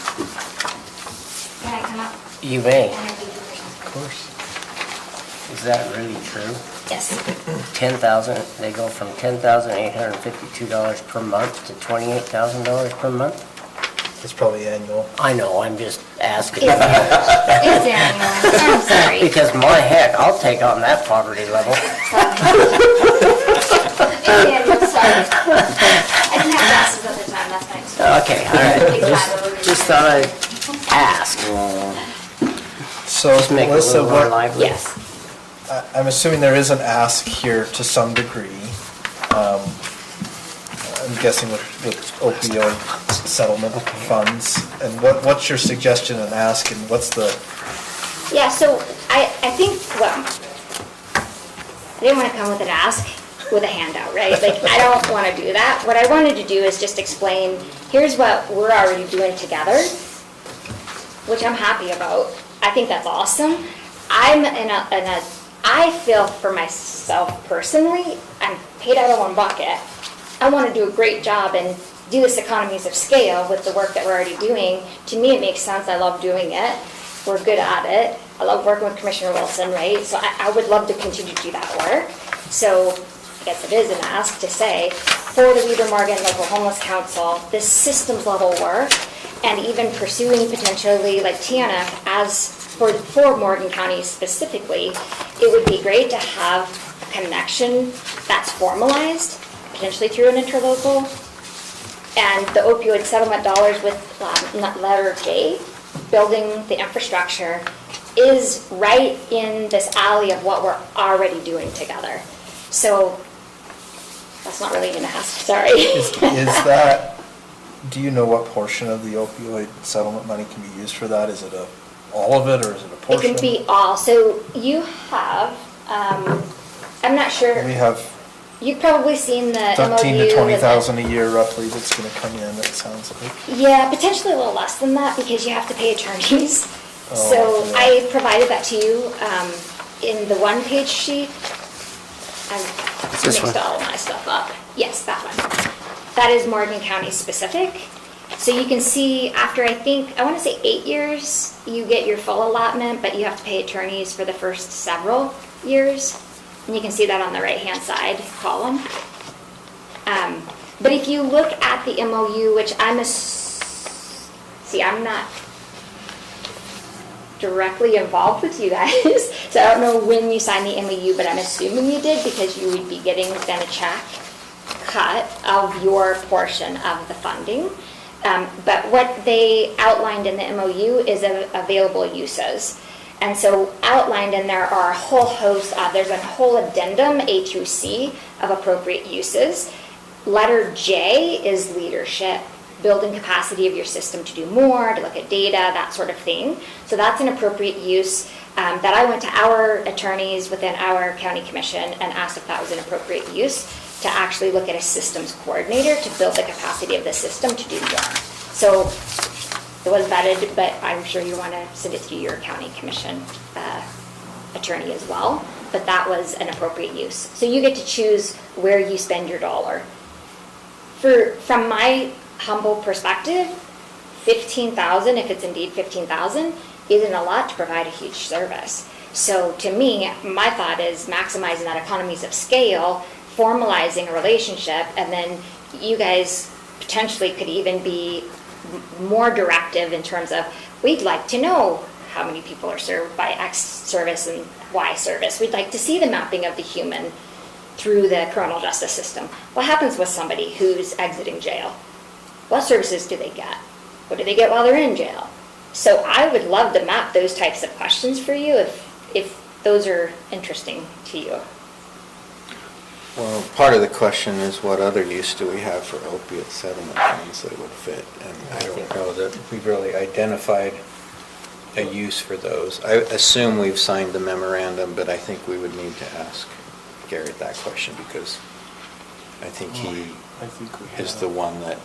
Can I come up? You may. Of course. Is that really true? Yes. 10,000, they go from $10,852 per month to $28,000 per month? It's probably annual. I know, I'm just asking. It's annual. I'm sorry. Because my heck, I'll take on that poverty level. It's annual, sorry. I didn't have glasses at the time, that's my excuse. Okay, all right, just thought I'd ask. So Just make it a Melissa, little more what, lively. Yes. I'm assuming there is an ask here to some degree. I'm guessing with opioid settlement funds. And what's your suggestion and ask, and what's the, Yeah, so I think, well, I didn't want to come with an ask with a handout, right? Like, I don't want to do that. What I wanted to do is just explain, here's what we're already doing together, which I'm happy about. I think that's awesome. I'm I feel for myself personally, I'm paid out of one bucket. I want to do a great job and do this economies of scale with the work that we're already doing. To me, it makes sense. I love doing it. We're good at it. I love working with Commissioner Wilson, right? So I would love to continue to do that work. So I guess it is an ask to say, for the Weber Morgan Local Homeless Council, this systems level work, and even pursuing potentially like TNF as for Morgan County specifically, it would be great to have a connection that's formalized, potentially through an interlocal, and the opioid settlement dollars with letter J, building the infrastructure, is right in this alley of what we're already doing together. So that's not really an ask, sorry. is that, do you know what portion of the opioid settlement money can be used for that? Is it all of it, or is it a It portion? can be all. So you have, I'm not sure, We have you've probably seen the 13 MOU. to 20,000 with a year roughly that's gonna come in, it sounds like. Yeah, potentially a little less than that because you have to pay attorneys. Oh, So yeah. I provided that to you in the one-page sheet. I This mixed one? all of my stuff up. Yes, that one. That is Morgan County specific. So you can see after, I want to say 8 years, you get your full allotment, but you have to pay attorneys for the first several years. And you can see that on the right-hand side column. But if you look at the MOU, which I'm not directly involved with you guys, so I don't know when you signed the MOU, but I'm assuming you did because you would be getting then a check cut of your portion of the funding. But what they outlined in the MOU is available uses. And so outlined in there are a whole host of, there's a whole addendum, A through C, of appropriate uses. Letter J is leadership, building capacity of your system to do more, to look at data, that sort of thing. So that's an appropriate use that I went to our attorneys within our county commission and asked if that was an appropriate use to actually look at a systems coordinator to build the capacity of the system to do more. So it was vetted, but I'm sure you want to send it through your county commission attorney as well. But that was an appropriate use. So you get to choose where you spend your dollar. From my humble perspective, 15,000, if it's indeed 15,000, isn't a lot to provide a huge service. So to me, my thought is maximizing that economies of scale, formalizing a relationship, and then you guys potentially could even be more directive in terms of, we'd like to know how many people are served by X service and Y service. We'd like to see the mapping of the human through the criminal justice system. What happens with somebody who's exiting jail? What services do they get? What do they get while they're in jail? So I would love to map those types of questions for you if those are interesting to you. Well, part of the question is what other use do we have for opiate settlement funds that would fit? And I don't know that we've really identified a use for those. I assume we've signed the memorandum, but I think we would need to ask Garrett that question because I think he is the one that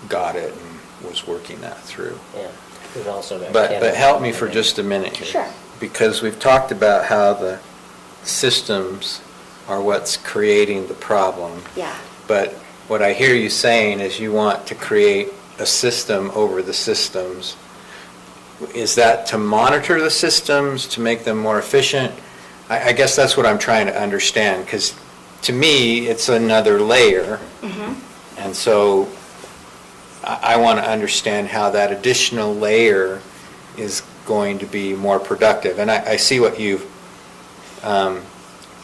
got it and was working that through. Yeah. We've also got But Kevin. help me for just a minute here. Sure. Because we've talked about how the systems are what's creating the problem. Yeah. But what I hear you saying is you want to create a system over the systems is that to monitor the systems, to make them more efficient? I guess that's what I'm trying to understand, because to me, it's another layer. And so I want to understand how that additional layer is going to be more productive. And I see what you've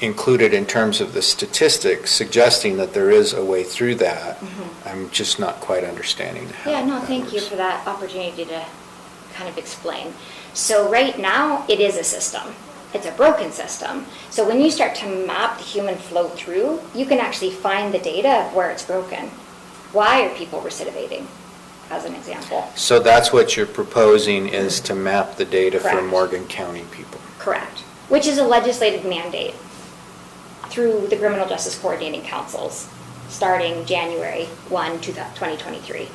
included in terms of the statistics, suggesting that there is a way through that. I'm just not quite understanding how. Yeah, no, that thank you works. for that opportunity to kind of explain. So right now, it is a system. It's a broken system. So when you start to map the human flow through, you can actually find the data of where it's broken. Why are people recidivating, as an example? So that's what you're proposing, is to map the data for Correct. Morgan County people? Correct. Which is a legislative mandate through the Criminal Justice Coordinating Councils, starting January 1, 2023.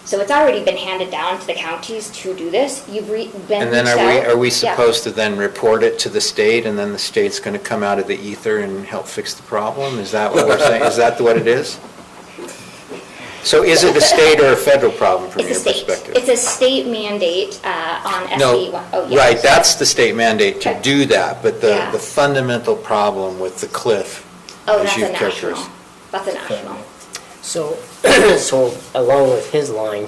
So it's already been handed down to the counties to do this. You've been And then reached out. are we Yeah. supposed to then report it to the state, and then the state's going to come out of the ether and help fix the problem? Is that what we're saying? Is that what it is? So is it a state or a federal problem from It's a your state. perspective? It's a state mandate on SB No, 1. Oh, yes. right, that's the state mandate to Okay. do that, but Yeah. the fundamental problem with the cliff, Oh, as that's a you've national. characterized. That's a national. So, so along with his line,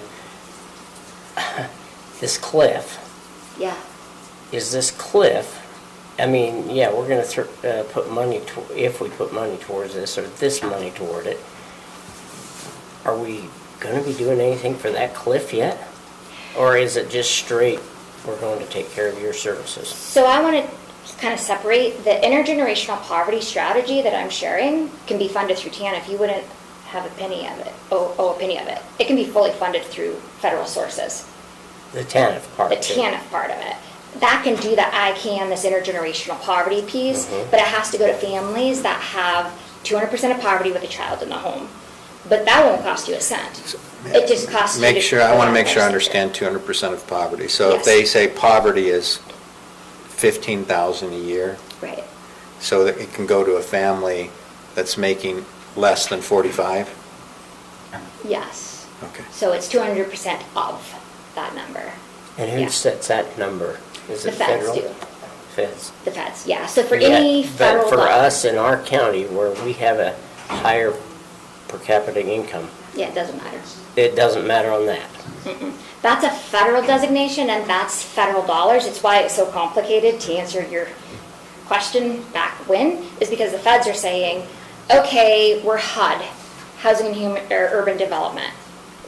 this cliff, Yeah. is this cliff, I mean, yeah, we're gonna put money, if we put money towards this, or this money toward it, are we gonna be doing anything for that cliff yet? Or is it just straight, we're going to take care of your services? So I want to kind of separate the intergenerational poverty strategy that I'm sharing can be funded through TANF. If you wouldn't have a penny of it, owe a penny of it. It can be fully funded through federal sources. The TANF part. The too. TANF part of it. That can do the ICANN, this intergenerational poverty piece, Mhm. but it has to go to families that have 200% of poverty with a child in the home. But that won't cost you a cent. It just costs you to. Make sure, I want to make sure I go understand 200% of poverty. So if Yes. they say poverty is 15,000 a year, Right. so that it can go to a family that's making less than 45? Yes. Okay. So it's 200% of that number. And Yeah. who sets that number? Is The it feds federal? do. Feds. The feds, yeah. So for Yeah, any federal. But for law- us in our county, where we have a higher per capita income, Yeah, it doesn't matter. it doesn't matter on that. That's a federal designation and that's federal dollars. It's why it's so complicated to answer your question back when, is because the feds are saying, okay, we're HUD, Housing and Human, or Urban Development.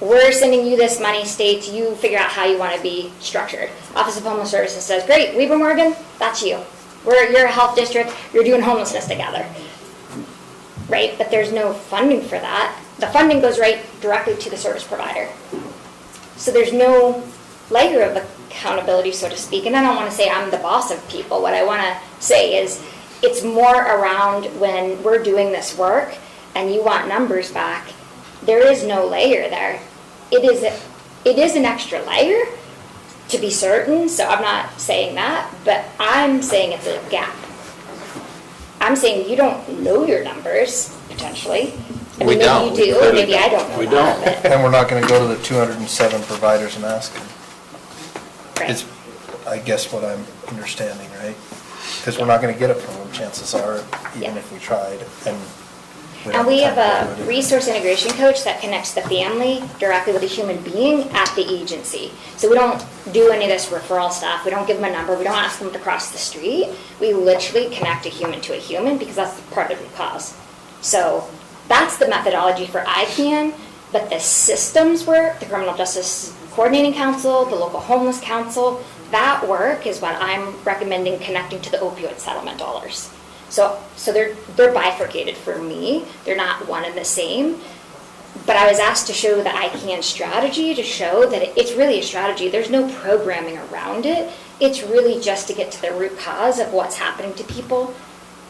We're sending you this money, states, you figure out how you want to be structured. Office of Homeless Services says, great, Weber Morgan, that's you. You're a health district, you're doing homelessness together. Right, but there's no funding for that. The funding goes right directly to the service provider. So there's no layer of accountability, so to speak. And I don't want to say I'm the boss of people. What I want to say is it's more around when we're doing this work and you want numbers back, there is no layer there. It is an extra layer, to be certain, so I'm not saying that, but I'm saying it's a gap. I'm saying you don't know your numbers, potentially. I We mean, don't. maybe you do, or maybe I don't know We that, but- And we're not gonna go to the 207 providers and ask them. Right. It's, I guess what I'm understanding, right? Because we're not gonna get it from them, chances are, even Yeah. if we tried, and. And we have time a to do it. resource integration coach that connects the family directly with a human being at the agency. So we don't do any of this referral stuff. We don't give them a number. We don't ask them to cross the street. We literally connect a human to a human because that's part of the cause. So that's the methodology for ICANN, but the systems work, the Criminal Justice Coordinating Council, the local homeless council, that work is what I'm recommending connecting to the opioid settlement dollars. So they're bifurcated for me. They're not one and the same. But I was asked to show the ICANN strategy to show that it's really a strategy. There's no programming around it. It's really just to get to the root cause of what's happening to people.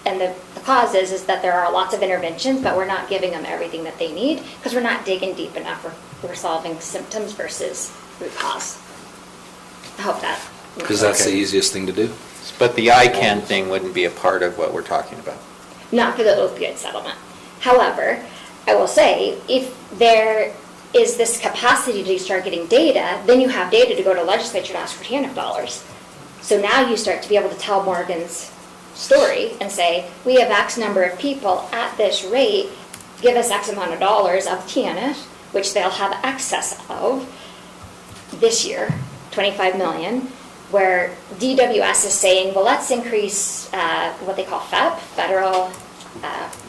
And the cause is that there are lots of interventions, but we're not giving them everything that they need because we're not digging deep enough. We're solving symptoms versus root cause. I hope that. Because that's the Okay. easiest thing to do. But the ICANN thing wouldn't be a part of what we're talking about. Not for the opioid settlement. However, I will say, if there is this capacity to start getting data, then you have data to go to legislature to ask for TANF dollars. So now you start to be able to tell Morgan's story and say, we have X number of people at this rate, give us X amount of dollars of TANF, which they'll have excess of this year, 25 million, where DWS is saying, well, let's increase what they call FEP, Federal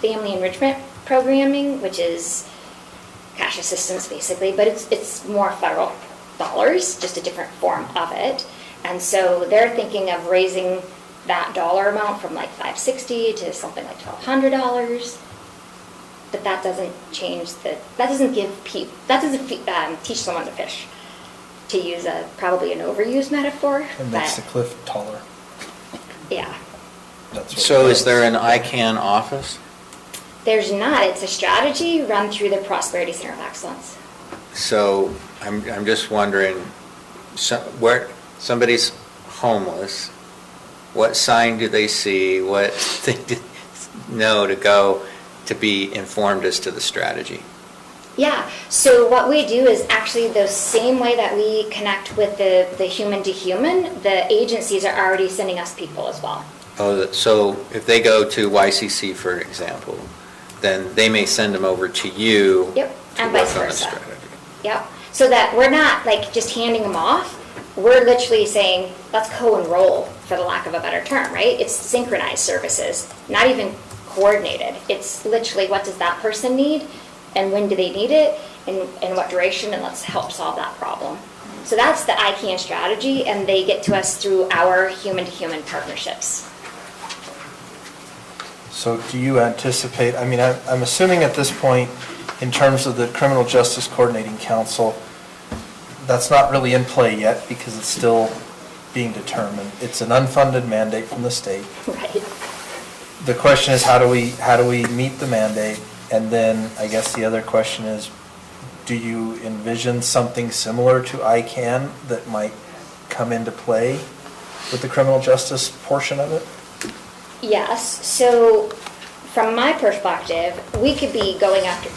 Family Enrichment Programming, which is cash assistance basically, but it's more federal dollars, just a different form of it. And so they're thinking of raising that dollar amount from like $560 to something like $1,200. But that doesn't change that doesn't teach someone to fish, to use probably an overused metaphor. It makes the but, cliff taller. yeah. That's what So it is does. there an ICANN office? There's not. It's a strategy run through the Prosperity Center of Excellence. So I'm just wondering, where somebody's homeless, what sign do they see? What thing do they know to go to be informed as to the strategy? Yeah, so what we do is actually the same way that we connect with the human to human, the agencies are already sending us people as well. Oh, so if they go to YCC, for example, then they may send them over to you. Yep, to and work vice on the versa. strategy. Yep, so that we're not like just handing them off. We're literally saying, let's co-enroll, for the lack of a better term, right? It's synchronized services, not even coordinated. It's literally, what does that person need? And when do they need it? And what duration? And let's help solve that problem. So that's the ICANN strategy, and they get to us through our human-to-human partnerships. So do you anticipate, I mean, I'm assuming at this point, in terms of the Criminal Justice Coordinating Council, that's not really in play yet because it's still being determined. It's an unfunded mandate from the state. Right. The question is, how do we meet the mandate? And then I guess the other question is, do you envision something similar to ICANN that might come into play with the criminal justice portion of it? Yes, so from my perspective, we could be going after,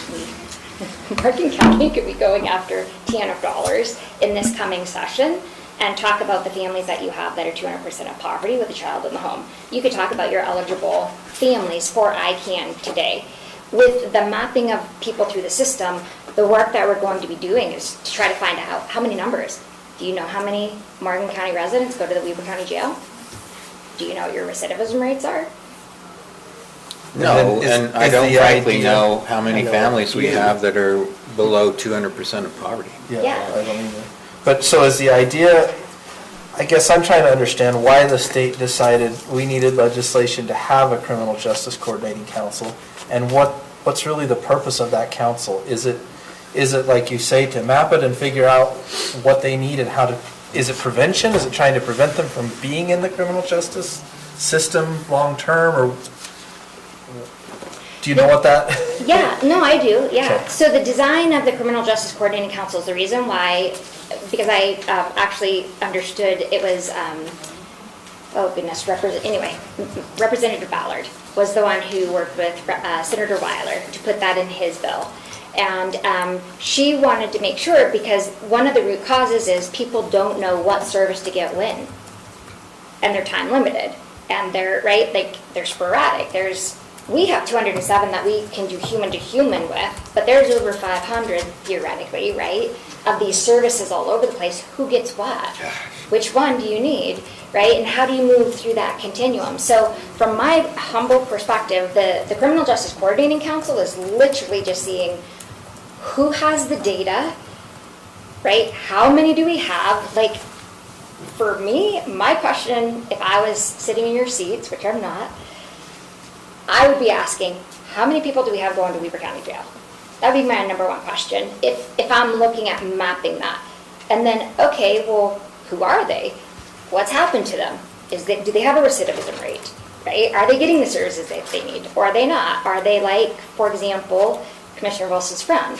Martin County could be going after TANF dollars in this coming session and talk about the families that you have that are 200% of poverty with a child in the home. You could talk about your eligible families for ICANN today. With the mapping of people through the system, the work that we're going to be doing is to try to find out how many numbers. Do you know how many Morgan County residents go to the Weber County Jail? Do you know what your recidivism rates are? No, Is- and I is don't the frankly idea- know how many I know. families we have that are below 200% of poverty. Yeah. I don't either. But so is the idea, I guess I'm trying to understand why the state decided we needed legislation to have a Criminal Justice Coordinating Council, and what's really the purpose of that council? Is it like you say, to map it and figure out what they need and how to, is it prevention? Is it trying to prevent them from being in the criminal justice system long-term, or do you know what that? Yeah, no, I do, yeah. Okay. So the design of the Criminal Justice Coordinating Council is the reason why, because I actually understood it was, oh goodness, Representative Ballard was the one who worked with Senator Weiler to put that in his bill. And she wanted to make sure, because one of the root causes is people don't know what service to get when. And they're time limited. And they're, right, like, they're sporadic. We have 207 that we can do human to human with, but there's over 500 theoretically, right, of these services all over the place. Who gets what? Which one do you need, right? And how do you move through that continuum? So from my humble perspective, the Criminal Justice Coordinating Council is literally just seeing who has the data, right? How many do we have? Like, for me, my question, if I was sitting in your seats, which I'm not, I would be asking, how many people do we have going to Weber County Jail? That would be my number one question, if I'm looking at mapping that. And then, okay, well, who are they? What's happened to them? Do they have a recidivism rate, right? Are they getting the services that they need, or are they not? Are they like, for example, Commissioner Wilson's friend,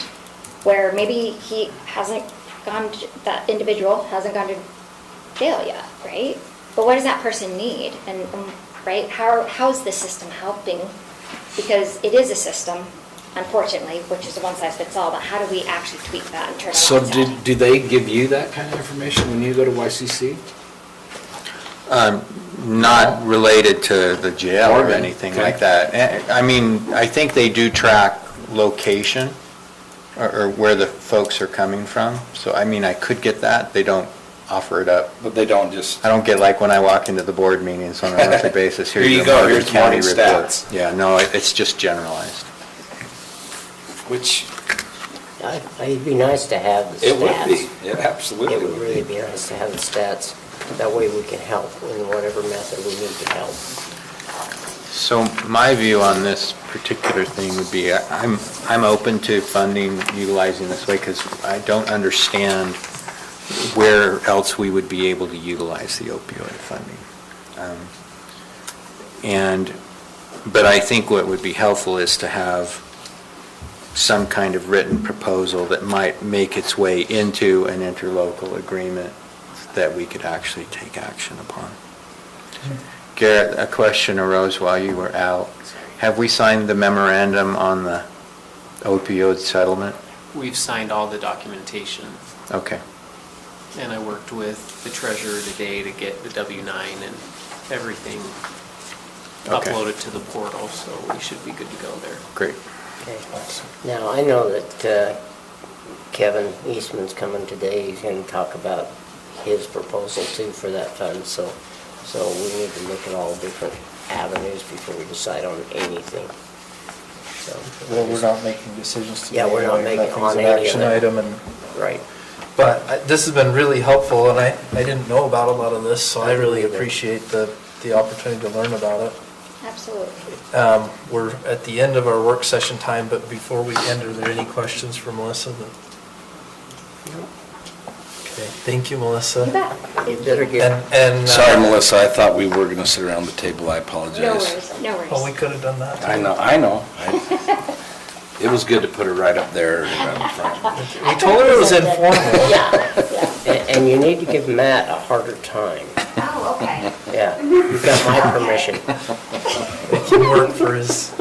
where maybe that individual hasn't gone to jail yet, right? But what does that person need? And right, how's the system helping? Because it is a system, unfortunately, which is a one-size-fits-all, but how do we actually tweak that and turn it So on its head? do they give you that kind of information when you go to YCC? Not related to the jail or Oregon, anything okay. like that. I mean, I think they do track location or where the folks are coming from. So, I mean, I could get that. They don't offer it up. But they don't just, I don't get like when I walk into the board meetings on a monthly basis, Here here's you your go, Morgan here's County morning report. stats. Yeah, no, it's just generalized. which It'd be nice to have the stats. it would be, it absolutely It would would really be. be nice to have the stats. That way we can help in whatever method we need to help. So my view on this particular thing would be, I'm open to funding, utilizing this way, because I don't understand where else we would be able to utilize the opioid funding. But I think what would be helpful is to have some kind of written proposal that might make its way into an interlocal agreement that we could actually take action upon. Garrett, a question arose while you were out. Have we signed the memorandum on the opioid settlement? We've signed all the documentation, Okay. and I worked with the treasurer today to get the W-9 and everything Okay. uploaded to the portal, so we should be good to go there. Great. Okay. Now, I know that Kevin Eastman's coming today. He's going to talk about his proposal too for that fund, so we need to look at all different avenues before we decide on anything. So, Well, we're not making decisions today. Yeah, we're not anyway. making Nothing's on an any of action it. item, and Right. but this has been really helpful, and I didn't know about a lot of this, so I really Either. appreciate the opportunity to learn about it. Absolutely. We're at the end of our work session time, but before we end, are there any questions for Melissa? Okay, thank you, Melissa. You bet. You better get, And Sorry, Melissa, I thought we were gonna sit around the table, I apologize. No worries, no worries. Oh, we could have done that. I know. It was good to put her right up there in front. We told her it was informal. Yeah, yeah. and you need to give Matt a harder time. Oh, okay. Yeah, you've got my permission. Make him work for his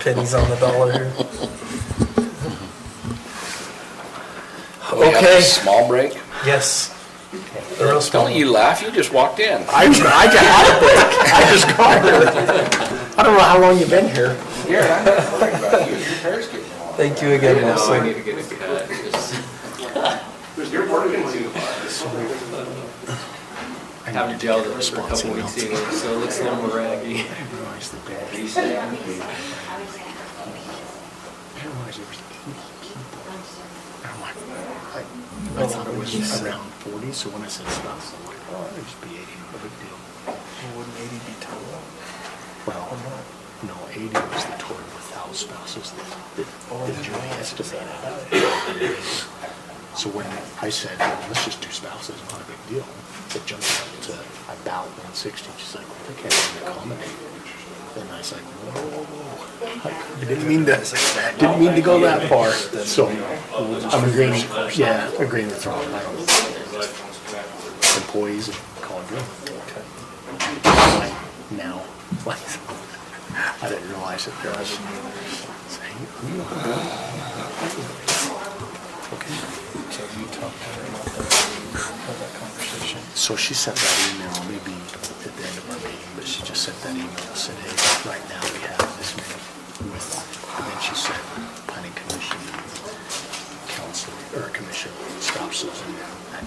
pennies on the dollar here. We have a Okay, small break? yes. A real small. Don't you laugh, you just walked in. I just had a break. I just got here. I don't know how long you've been here. Here, I'm not worried about you, your hair's getting long. Thank you again, Melissa. to get a cut, just You're working too I haven't gelled it for a couple weeks either, so it looks a little more raggy. I thought it was around 40, so when I said spouse, I'm like, oh, it'd just be 80, no big deal. Wouldn't 80 be total? Well, no, 80 was the total without spouses that the jury estimated. So when I said, well, let's just do spouses, not a big deal, it jumped up to about 160. She's like, well, they can't even accommodate. And I was like, whoa. I didn't mean to go that far. So I'm agreeing, yeah, agreeing with Ron. I don't know. Employees and call it good. Now, like, I didn't realize that there was. Okay. So you talked to her about that conversation. So she sent that email maybe at the end of our meeting, but she just sent that email and said, hey, right now we have this many with, and then she said, planning commission, council, or commission spouses, and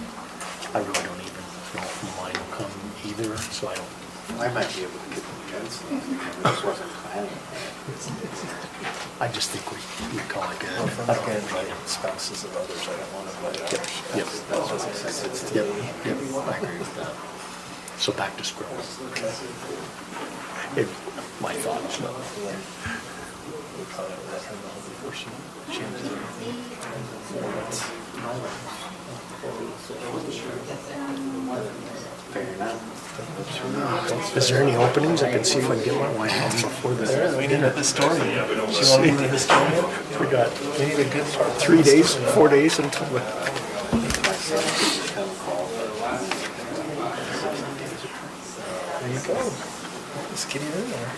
I really don't even know if mine will come either, so I don't. I might be able to get them against them. This wasn't planning. I just think we call it good. Well, if I'm not going to invite spouses of others, I don't want to invite others. Yep. That doesn't make sense to Yep, me. yep, I agree with that. So back to square one. My thoughts, no. We'll probably let her know before she changes Fair enough. Is there any openings? I can see if I can get my wife out before the. We need a historian. She want to be the historian? We need a good part. 3 days, 4 days until the. There you go. Let's get you in there.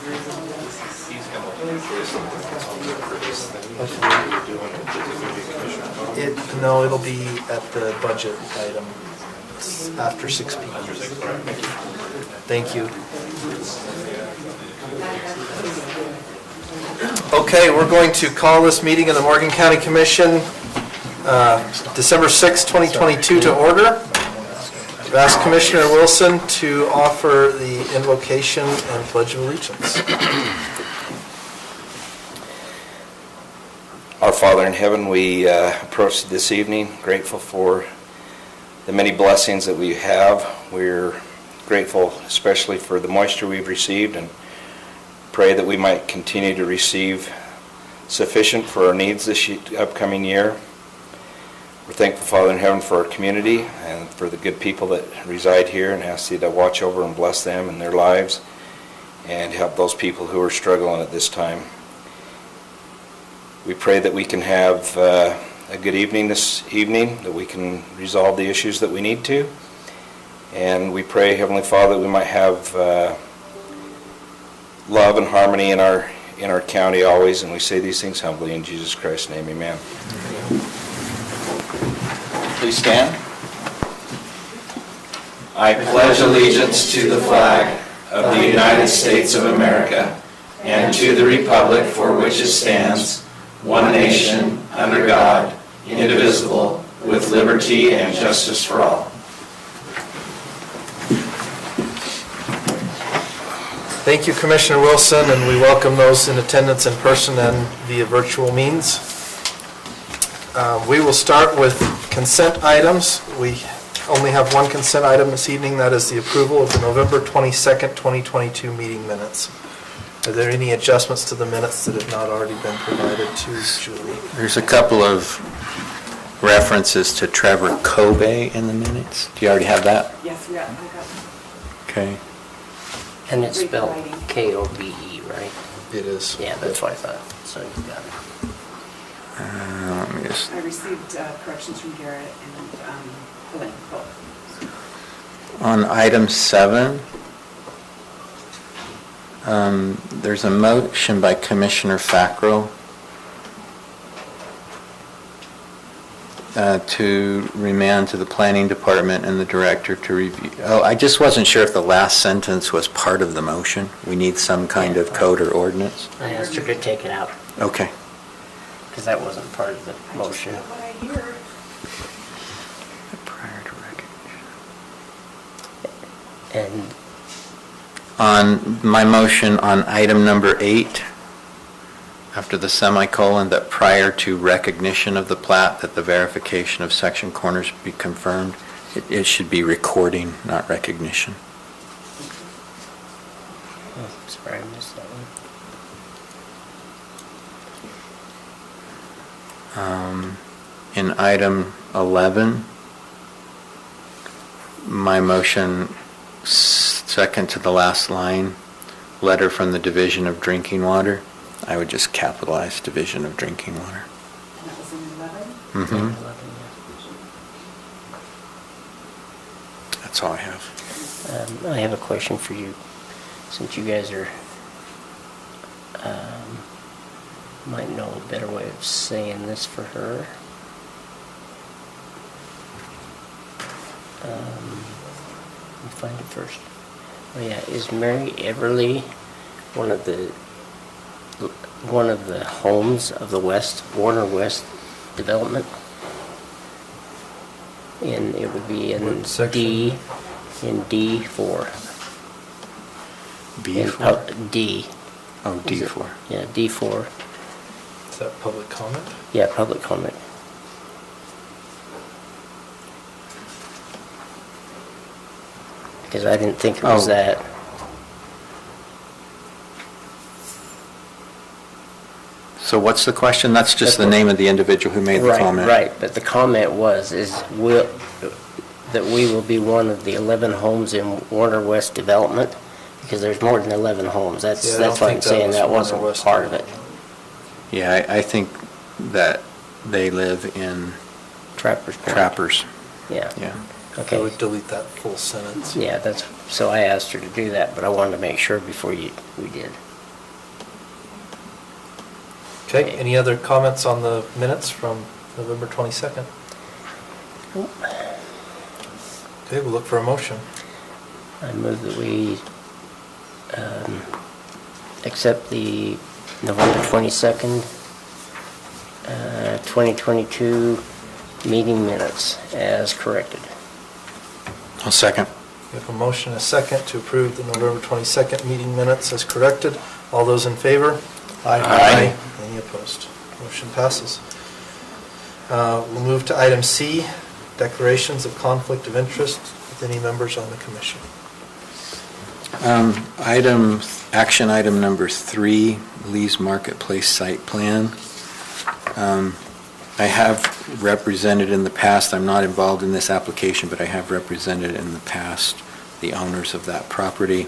No, it'll be at the budget item. It's after 6 p.m. Thank you. Okay, we're going to call this meeting of the Morgan County Commission, December 6, 2022 to order. I've asked Commissioner Wilson to offer the invocation and pledge of allegiance. Our Father in heaven, we approach this evening grateful for the many blessings that we have. We're grateful especially for the moisture we've received, and pray that we might continue to receive sufficient for our needs this upcoming year. We're thankful, Father in heaven, for our community and for the good people that reside here, and ask you to watch over and bless them and their lives and help those people who are struggling at this time. We pray that we can have a good evening this evening, that we can resolve the issues that we need to. And we pray, Heavenly Father, that we might have love and harmony in our county always. And we say these things humbly in Jesus Christ's name, amen. Please stand. I pledge allegiance to the flag of the United States of America and to the republic for which it stands, one nation, under God, indivisible, with liberty and justice for all. Thank you, Commissioner Wilson, and we welcome those in attendance in person and via virtual means. We will start with consent items. We only have one consent item this evening, that is the approval of the November 22nd, 2022 meeting minutes. Are there any adjustments to the minutes that have not already been provided to Julie? There's a couple of references to Trevor Kobe in the minutes. Do you already have that? Yes, I got Okay. And it's spelled K-O-B-E, right? It is. Yeah, that's what I thought. So you got it. Let me just... I received corrections from Garrett and Elaine, both. On item 7, there's a motion by Commissioner Fackrell to remand to the planning department and the director to review. Oh, I just wasn't sure if the last sentence was part of the motion. We need some kind of code or ordinance. I asked her to take it out Okay. because that wasn't part of the motion. What I hear. Prior to recognition. And On my motion on item number 8, after the semicolon, that prior to recognition of the plat, that the verification of section corners be confirmed, it should be recording, not recognition. oh, sorry, I missed that one. In item 11, my motion, second to the last line, letter from the Division of Drinking Water, I would just capitalize Division of Drinking Water. And that was in 11? Mm-hmm. 11, That's all I have. yeah. I have a question for you, since you guys are, might know a better way of saying this for her. Let me find it first. Oh yeah, is Mary Everly one of the homes of the Warner West development? And it would be in What section? D, in D4. B4? D. Oh, D4. Yeah, D4. Is that public comment? Yeah, public comment. Because I didn't think it was Oh. that. So what's the question? That's just the name of the individual who made the comment? Right, but the comment was, that we will be one of the 11 homes in Warner West development, because there's more than 11 homes. Yeah, I That's don't why I'm think that saying was that Warner wasn't West part of it. Yeah, I think that they live in Trappers Point. Trappers. Yeah. Yeah. I Okay. would delete that full sentence. Yeah, so I asked her to do that, but I wanted to make sure before we did. Okay, any other comments on the minutes from November 22nd? Okay, we'll look for a motion. I move that we accept the November 22nd, 2022 meeting minutes as corrected. I'll second. We have a motion and a second to approve the November 22nd meeting minutes as corrected. All those in favor? Aye. Any opposed? Motion passes. We'll move to item C, declarations of conflict of interest with any members on the commission. Action item number 3, Lee's Marketplace Site Plan. I have represented in the past, I'm not involved in this application, but I have represented in the past the owners of that property.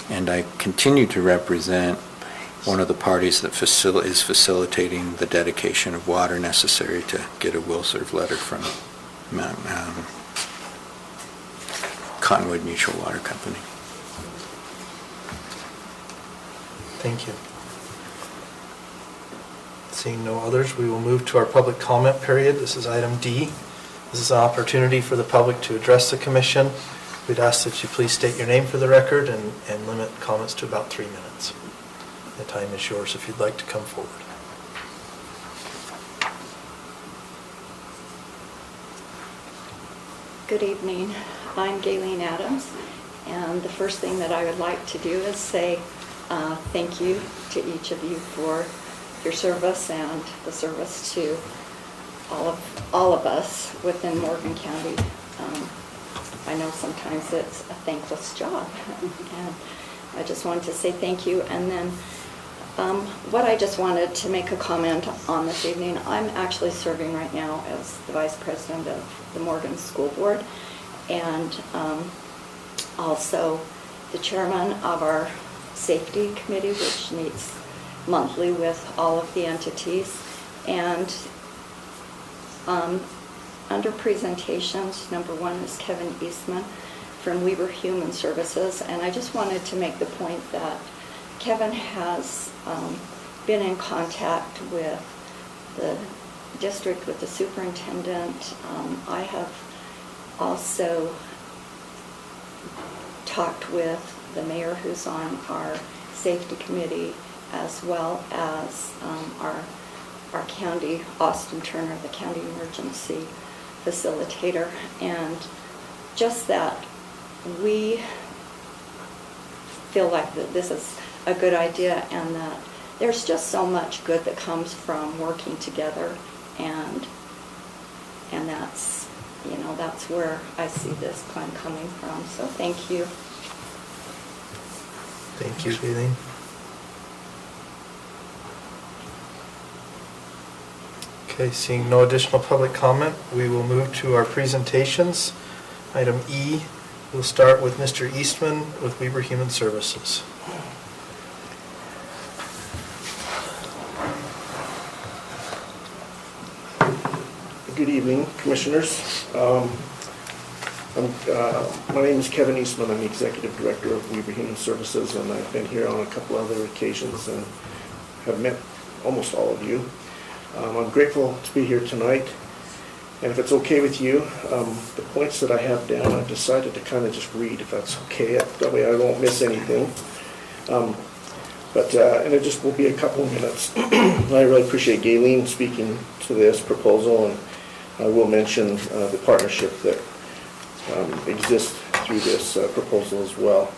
And I continue to represent one of the parties that is facilitating the dedication of water necessary to get a will serve letter from Cottonwood Mutual Water Company. Thank you. Seeing no others, we will move to our public comment period. This is item D. This is an opportunity for the public to address the commission. We'd ask that you please state your name for the record and limit comments to about 3 minutes. The time is yours if you'd like to come forward. Good evening. I'm Gayleen Adams, and the first thing that I would like to do is say thank you to each of you for your service and the service to all of us within Morgan County. I know sometimes it's a thankless job, and I just wanted to say thank you. And then what I just wanted to make a comment on this evening, I'm actually serving right now as the Vice President of the Morgan School Board, and also the Chairman of our Safety Committee, which meets monthly with all of the entities. And under presentations, number 1 is Kevin Eastman from Weber Human Services, and I just wanted to make the point that Kevin has been in contact with the district, with the superintendent. I have also talked with the mayor, who's on our safety committee, as well as our county, Austin Turner, the county emergency facilitator, and just that we feel like that this is a good idea, and that there's just so much good that comes from working together, and that's, you know, that's where I see this plan coming from. So thank you. Thank you, Gayleen. Okay, seeing no additional public comment, we will move to our presentations. Item E, we'll start with Mr. Eastman with Weber Human Services. Good evening, Commissioners. My name is Kevin Eastman. I'm the Executive Director of Weber Human Services, and I've been here on a couple other occasions and have met almost all of you. I'm grateful to be here tonight, and if it's okay with you, the points that I have down, I've decided to kind of just read, if that's okay. That way I won't miss anything. And it just will be a couple of minutes. I really appreciate Gayleen speaking to this proposal, and I will mention the partnership that exists through this proposal as well.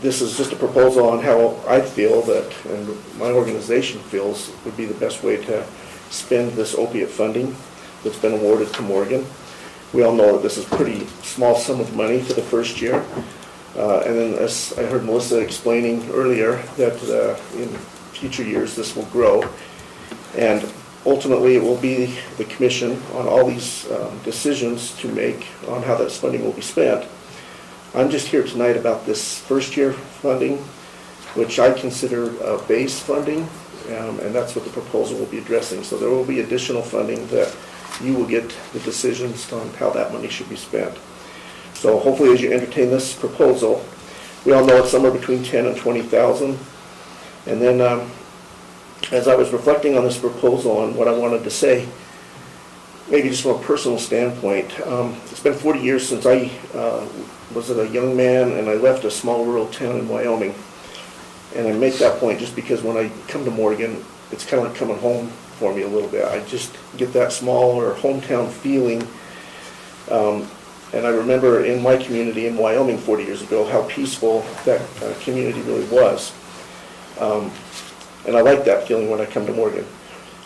This is just a proposal on how I feel that, and my organization feels, would be the best way to spend this opiate funding that's been awarded to Morgan. We all know that this is a pretty small sum of money for the first year. And then, as I heard Melissa explaining earlier, that in future years this will grow. And ultimately, it will be the commission on all these decisions to make on how that funding will be spent. I'm just here tonight about this first year funding, which I consider base funding, and that's what the proposal will be addressing. So there will be additional funding that you will get the decisions on how that money should be spent. So hopefully, as you entertain this proposal, we all know it's somewhere between $10,000 and $20,000. And then as I was reflecting on this proposal and what I wanted to say, maybe just from a personal standpoint, it's been 40 years since I was a young man and I left a small rural town in Wyoming. And I make that point just because when I come to Morgan, it's kind of like coming home for me a little bit. I just get that small or hometown feeling. And I remember in my community in Wyoming 40 years ago how peaceful that community really was. And I like that feeling when I come to Morgan.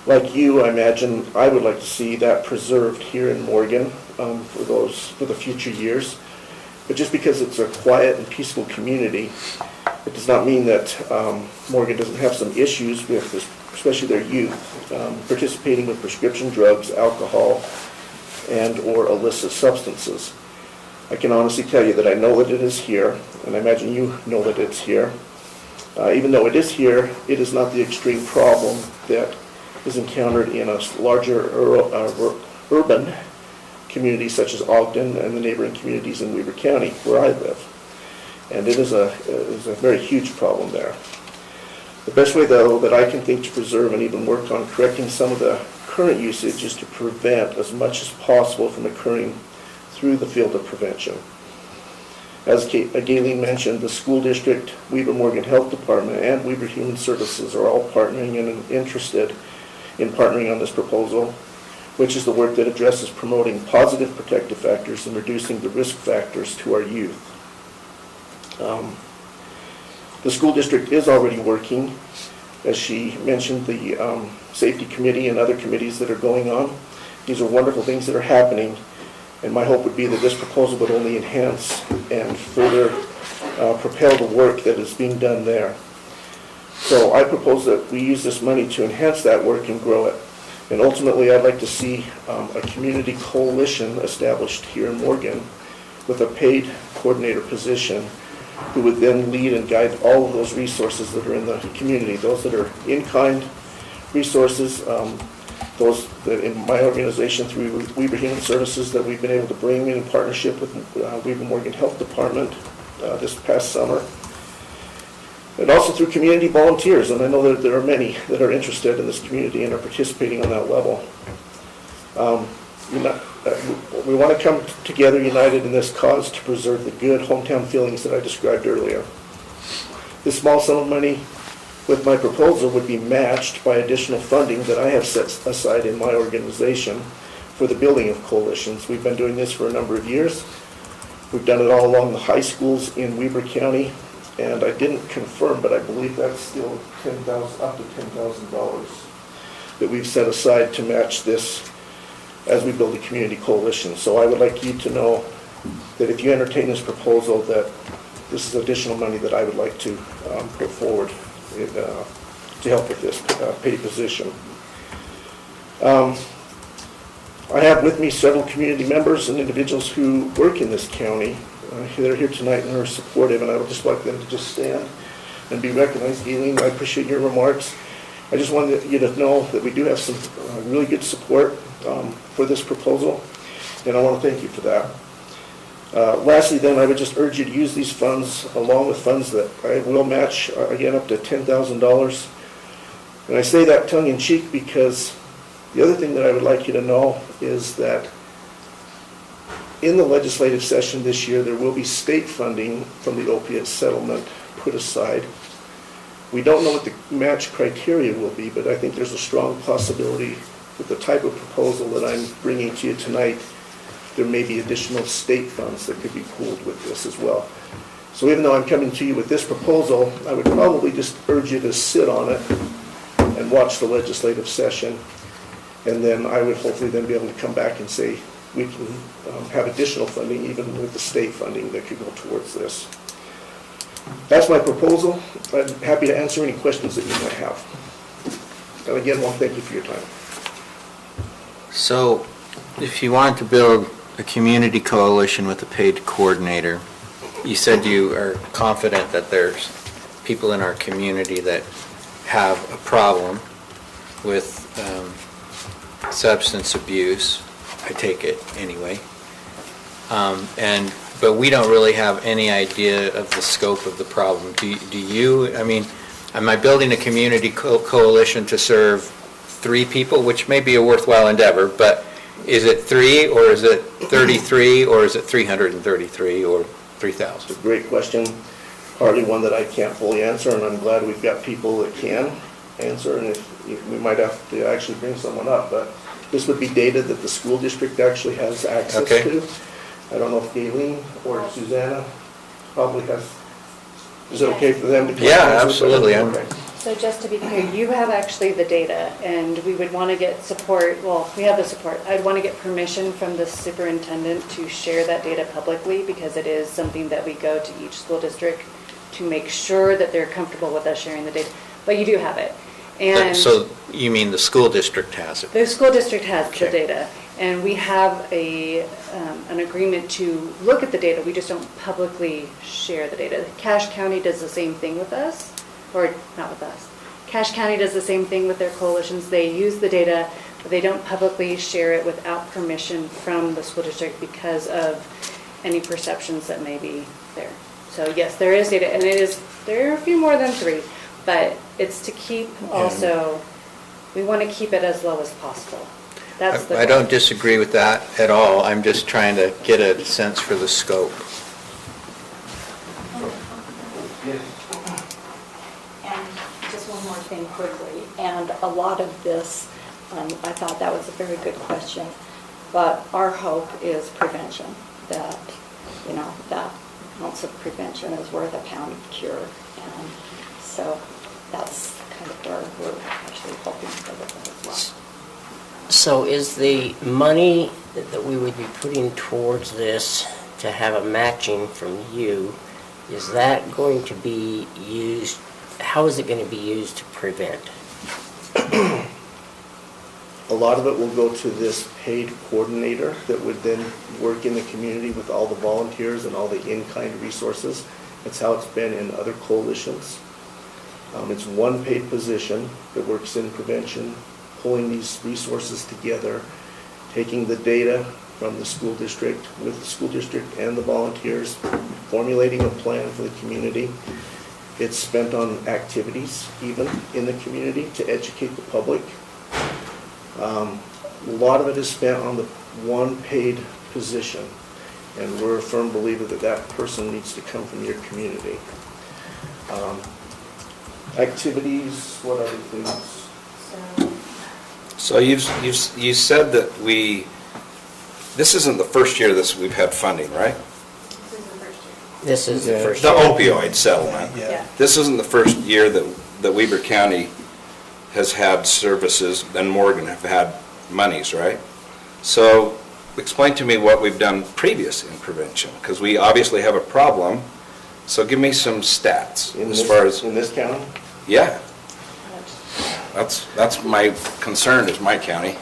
Like you, I imagine I would like to see that preserved here in Morgan for the future years. But just because it's a quiet and peaceful community, it does not mean that Morgan doesn't have some issues with, especially their youth, participating with prescription drugs, alcohol, and or illicit substances. I can honestly tell you that I know that it is here, and I imagine you know that it's here. Even though it is here, it is not the extreme problem that is encountered in a larger urban communities such as Ogden and the neighboring communities in Weber County, where I live. And it is a very huge problem there. The best way, though, that I can think to preserve and even work on correcting some of the current usage is to prevent as much as possible from occurring through the field of prevention. As Gayleen mentioned, the school district, Weber Morgan Health Department, and Weber Human Services are all partnering and interested in partnering on this proposal, which is the work that addresses promoting positive protective factors and reducing the risk factors to our youth. The school district is already working, as she mentioned, the safety committee and other committees that are going on. These are wonderful things that are happening, and my hope would be that this proposal would only enhance and further propel the work that is being done there. So I propose that we use this money to enhance that work and grow it. And ultimately, I'd like to see a community coalition established here in Morgan with a paid coordinator position who would then lead and guide all of those resources that are in the community, those that are in-kind resources, those that in my organization through Weber Human Services that we've been able to bring in partnership with Weber Morgan Health Department this past summer, and also through community volunteers, and I know that there are many that are interested in this community and are participating on that level. We want to come together united in this cause to preserve the good hometown feelings that I described earlier. This small sum of money with my proposal would be matched by additional funding that I have set aside in my organization for the building of coalitions. We've been doing this for a number of years. We've done it all along the high schools in Weber County, and I didn't confirm, but I believe that's still up to $10,000 that we've set aside to match this as we build a community coalition. So I would like you to know that if you entertain this proposal, that this is additional money that I would like to put forward to help with this paid position. I have with me several community members and individuals who work in this county. They're here tonight and are supportive, and I would just like them to just stand and be recognized. Gayleen, I appreciate your remarks. I just wanted you to know that we do have some really good support for this proposal, and I want to thank you for that. Lastly, then, I would just urge you to use these funds along with funds that I will match, again, up to $10,000. And I say that tongue-in-cheek because the other thing that I would like you to know is that in the legislative session this year, there will be state funding from the opiate settlement put aside. We don't know what the match criteria will be, but I think there's a strong possibility with the type of proposal that I'm bringing to you tonight, there may be additional state funds that could be pooled with this as well. So even though I'm coming to you with this proposal, I would probably just urge you to sit on it and watch the legislative session, and then I would hopefully then be able to come back and say we can have additional funding even with the state funding that could go towards this. That's my proposal. I'm happy to answer any questions that you might have. And again, well, thank you for your time. So, if you want to build a community coalition with a paid coordinator, you said you are confident that there's people in our community that have a problem with substance abuse, I take it anyway, but we don't really have any idea of the scope of the problem. Do you? I mean, am I building a community coalition to serve 3 people, which may be a worthwhile endeavor, but is it 3, or is it 33, or is it 333, or 3,000? Great question. Partly one that I can't fully answer, and I'm glad we've got people that can answer, and if we might have to actually bring someone up, but this would be data that the school district actually has access Okay. to. I don't know if Galen or Susanna probably has, is it okay for them to come? Yeah, answer? absolutely. Okay. So just to be clear, you have actually the data, and we would want to get support, well, we have the support. I'd want to get permission from the superintendent to share that data publicly, because it is something that we go to each school district to make sure that they're comfortable with us sharing the data. But you do have it. And So you mean the school district has it? the school district has the Okay. data, and we have an agreement to look at the data. We just don't publicly share the data. Cache County does the same thing with us, or not with us. Cache County does the same thing with their coalitions. They use the data, but they don't publicly share it without permission from the school district because of any perceptions that may be there. So yes, there is data, and there are a few more than 3, but it's to keep also, we want to keep it as low as possible. That's the I goal. don't disagree with that at all. I'm just trying to get a sense for the scope. And just one more thing quickly, and a lot of this, I thought that was a very good question, but our hope is prevention, that, that ounce of prevention is worth a pound of cure. And so that's kind of where we're actually hoping for that as well. So is the money that we would be putting towards this to have a matching from you, is that going to be used, how is it going to be used to prevent? A lot of it will go to this paid coordinator that would then work in the community with all the volunteers and all the in-kind resources. That's how it's been in other coalitions. It's one paid position that works in prevention, pulling these resources together, taking the data from the school district with the school district and the volunteers, formulating a plan for the community. It's spent on activities even in the community to educate the public. A lot of it is spent on the one paid position, and we're a firm believer that that person needs to come from your community. Activities, what other things? So you said that this isn't the first year we've had funding, right? This is the first The year. opioid settlement. Yeah. This isn't the first year that Weber County has had services, and Morgan have had monies, right? So explain to me what we've done previous in prevention, because we obviously have a problem. So give me some stats as far as... In this county? Yeah. That's my concern, is my county.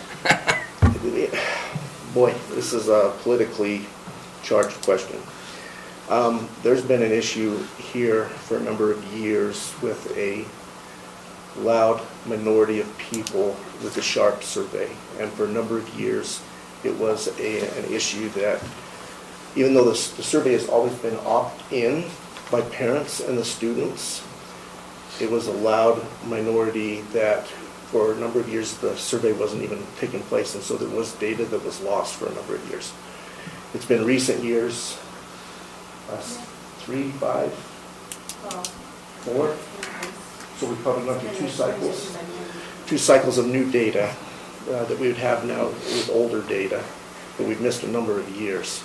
Boy, this is a politically charged question. There's been an issue here for a number of years with a loud minority of people with the SHARP survey. And for a number of years, it was an issue that, even though the survey has always been opt-in by parents and the students, it was a loud minority that for a number of years the survey wasn't even taking place, and so there was data that was lost for a number of years. It's been recent years, 3, 5, 4, so we've probably gone through 2 cycles of new data that we would have now with older data, but we've missed a number of years.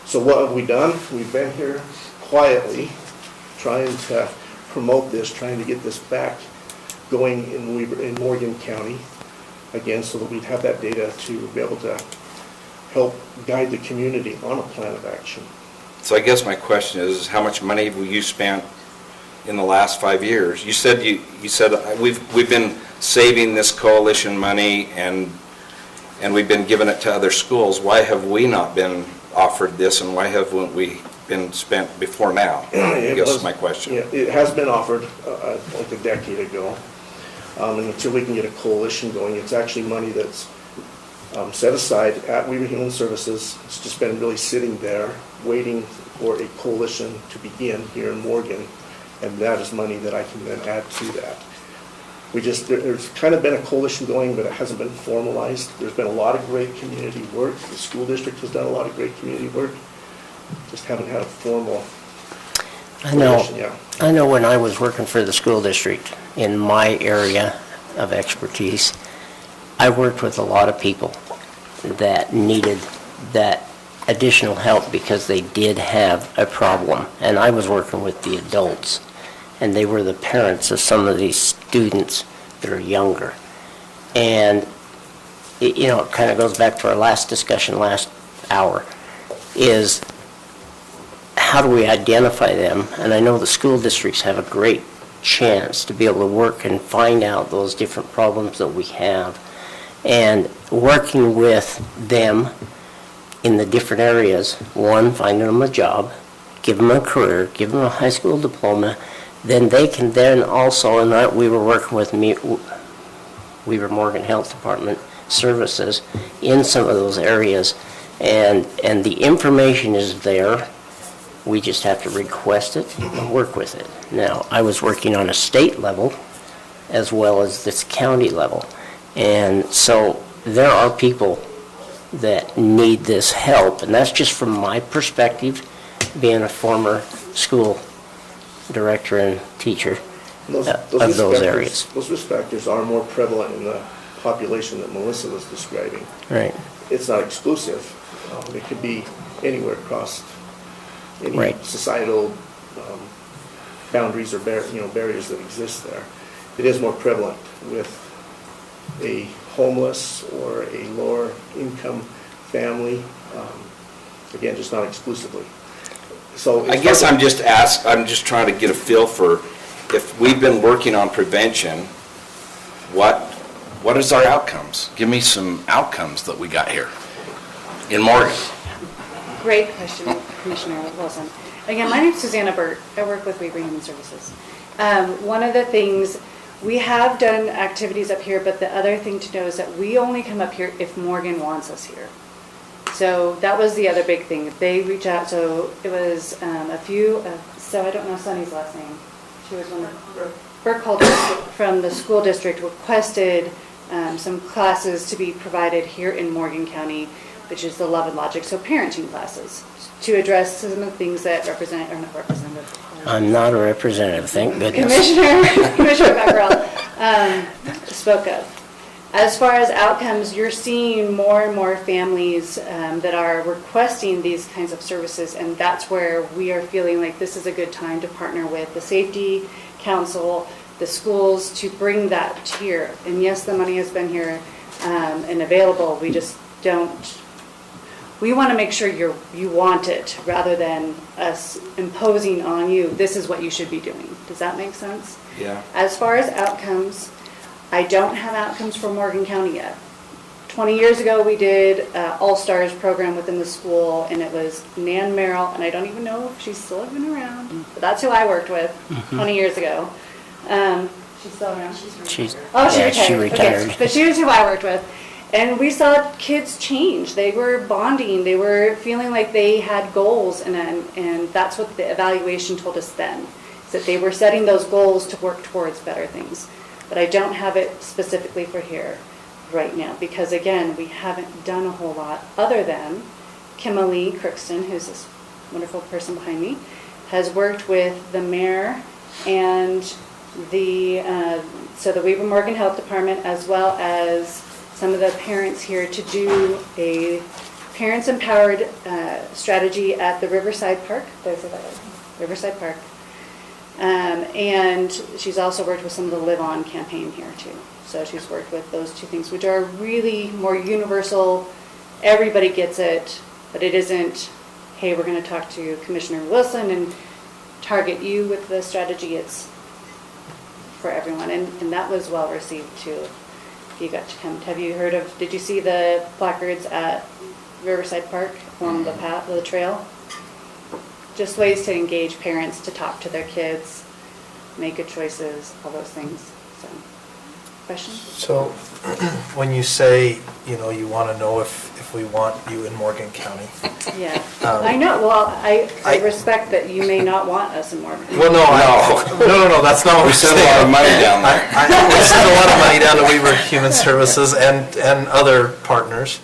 So what have we done? We've been here quietly trying to promote this, trying to get this back going in Morgan County again, so that we'd have that data to be able to help guide the community on a plan of action. So I guess my question is how much money have you spent in the last 5 years? You said we've been saving this coalition money and we've been giving it to other schools. Why have we not been offered this, and why haven't we been spent before now? I guess is my question. Yeah, it has been offered like a decade ago. And until we can get a coalition going, it's actually money that's set aside at Weber Human Services. It's just been really sitting there, waiting for a coalition to begin here in Morgan. and that is money that I can then add to that. There's kind of been a coalition going, but it hasn't been formalized. There's been a lot of great community work. The school district has done a lot of great community work. Just haven't had a formal coalition yet. I know when I was working for the school district in my area of expertise, I worked with a lot of people that needed that additional help because they did have a problem. And I was working with the adults, and they were the parents of some of these students that are younger. And, it kind of goes back to our last discussion last hour, is how do we identify them? And I know the school districts have a great chance to be able to work and find out those different problems that we have. And working with them in the different areas, one, finding them a job, give them a career, give them a high school diploma, then they can then also, and we were working with Weaver Morgan Health Department services in some of those areas, and the information is there. We just have to request it and work with it. Now, I was working on a state level as well as this county level, and so there are people that need this help, and that's just from my perspective, being a former school director and teacher of those areas. Those risk factors are more prevalent in the population that Melissa was describing. Right. It's not exclusive. It could be anywhere across any societal boundaries or barriers that exist there. It is more prevalent with a homeless or a lower income family. Again, just not exclusively. So I guess I'm just trying to get a feel for, if we've been working on prevention, what is our outcomes? Give me some outcomes that we got here in Morgan. Great question, Commissioner Wilson. Again, my name is Susanna Burt. I work with Weaver Human Services. One of the things, we have done activities up here, but the other thing to know is that we only come up here if Morgan wants us here. So that was the other big thing. They reach out, so it was so I don't know Sunny's last name. She was one of Burke Holder from the school district requested some classes to be provided here in Morgan County, which is the Love and Logic, so parenting classes, to address some of the things that I'm not a representative, thank goodness. Commissioner Becquerel spoke of. As far as outcomes, you're seeing more and more families that are requesting these kinds of services, and that's where we are feeling like this is a good time to partner with the Safety Council, the schools, to bring that here. And yes, the money has been here and available. We just don't. We want to make sure you want it rather than us imposing on you, this is what you should be doing. Does that make sense? Yeah. As far as outcomes, I don't have outcomes for Morgan County yet. 20 years ago, we did All-Stars program within the school, and it was Nan Merrill, and I don't even know if she's still even around, but that's who I worked with 20 years ago. She's still around? She retired. Okay. But she was who I worked with. And we saw kids change. They were bonding. They were feeling like they had goals, and that's what the evaluation told us then, is that they were setting those goals to work towards better things. But I don't have it specifically for here right now, because again, we haven't done a whole lot other than Kimberly Crookston, who's this wonderful person behind me, has worked with the mayor and the Weaver Morgan Health Department, as well as some of the parents here, to do a parents empowered strategy at the Riverside Park. Did I say that right? Riverside Park. And she's also worked with some of the Live On campaign here too. So she's worked with those two things, which are really more universal. Everybody gets it, but it isn't, hey, we're going to talk to Commissioner Wilson and target you with the strategy. It's for everyone, and that was well received too. You got to come. Did you see the placards at Riverside Park along the path, the trail? Just ways to engage parents to talk to their kids, make good choices, all those things. So, question? So, when you say, you know, you want to know if we want you in Morgan County. Yeah, I know, well, I respect that you may not want us in Morgan. Well, no, that's not what We we're sent saying. a lot of money down there. We send a lot of money down to Weber Human Services and other partners.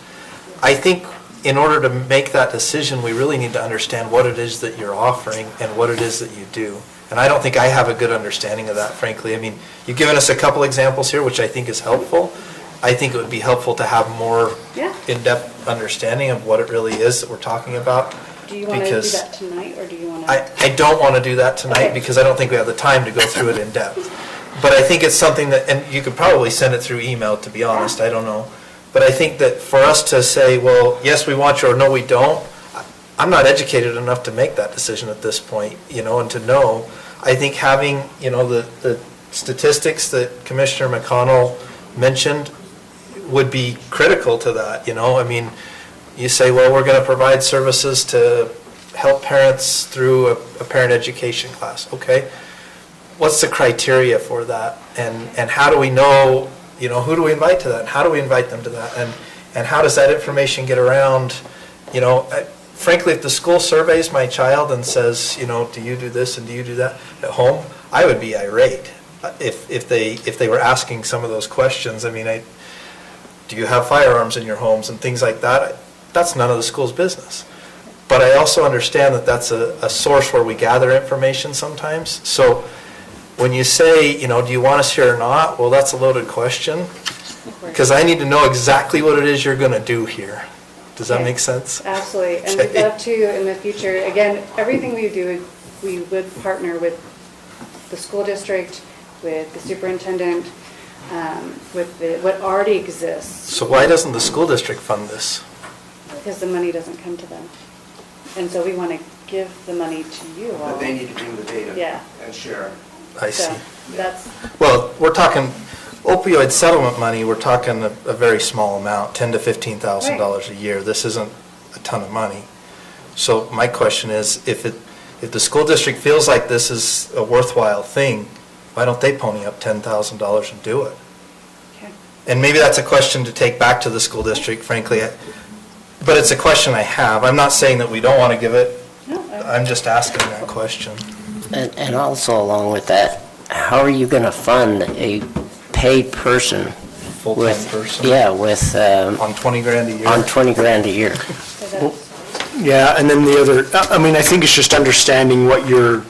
I think in order to make that decision, we really need to understand what it is that you're offering and what it is that you do. And I don't think I have a good understanding of that, frankly. I mean, you've given us a couple examples here, which I think is helpful. I think it would be helpful to have more in-depth understanding of what it really is that we're talking about. Do you want to do that tonight, or do you want to? I don't want to do that tonight because I don't think we have the time to go through it in depth. But I think it's something that, and you could probably send it through email, to be honest, I don't know. But I think that for us to say, well, yes, we want you, or no, we don't, I'm not educated enough to make that decision at this point, you know, and to know. I think having, you know, the statistics that Commissioner McConnell mentioned would be critical to that, you know. I mean, you say, well, we're going to provide services to help parents through a parent education class. Okay, what's the criteria for that? And how do we know, you know, who do we invite to that? And how do we invite them to that? And how does that information get around? You know, frankly, if the school surveys my child and says, you know, do you do this and do you do that at home, I would be irate if they were asking some of those questions. I mean, do you have firearms in your homes and things like that? That's none of the school's business. But I also understand that that's a source where we gather information sometimes. So when you say, you know, do you want us here or not? Well, that's a loaded question because I need to know exactly what it is you're going to do here. Does that make sense? Absolutely. And we'd love to in the future. Again, everything we do, we would partner with the school district, with the superintendent, with what already exists. So why doesn't the school district fund this? Because the money doesn't come to them. And so we want to give the money to you all. But they need to bring the data and share it. I see. So that's, Well, we're talking opioid settlement money, we're talking a very small amount, $10,000 to $15,000 a year. This isn't a ton of money. So my question is, if the school district feels like this is a worthwhile thing, why don't they pony up $10,000 and do it? okay. And maybe that's a question to take back to the school district, frankly. But it's a question I have. I'm not saying that we don't want to give it. No, I'm just asking that question. And also along with that, how are you going to fund a paid person? Full-time person? Yeah, with... On 20 grand a year? On 20 grand a year. So that's, Yeah, and then the other, I mean, I think it's just understanding what you're,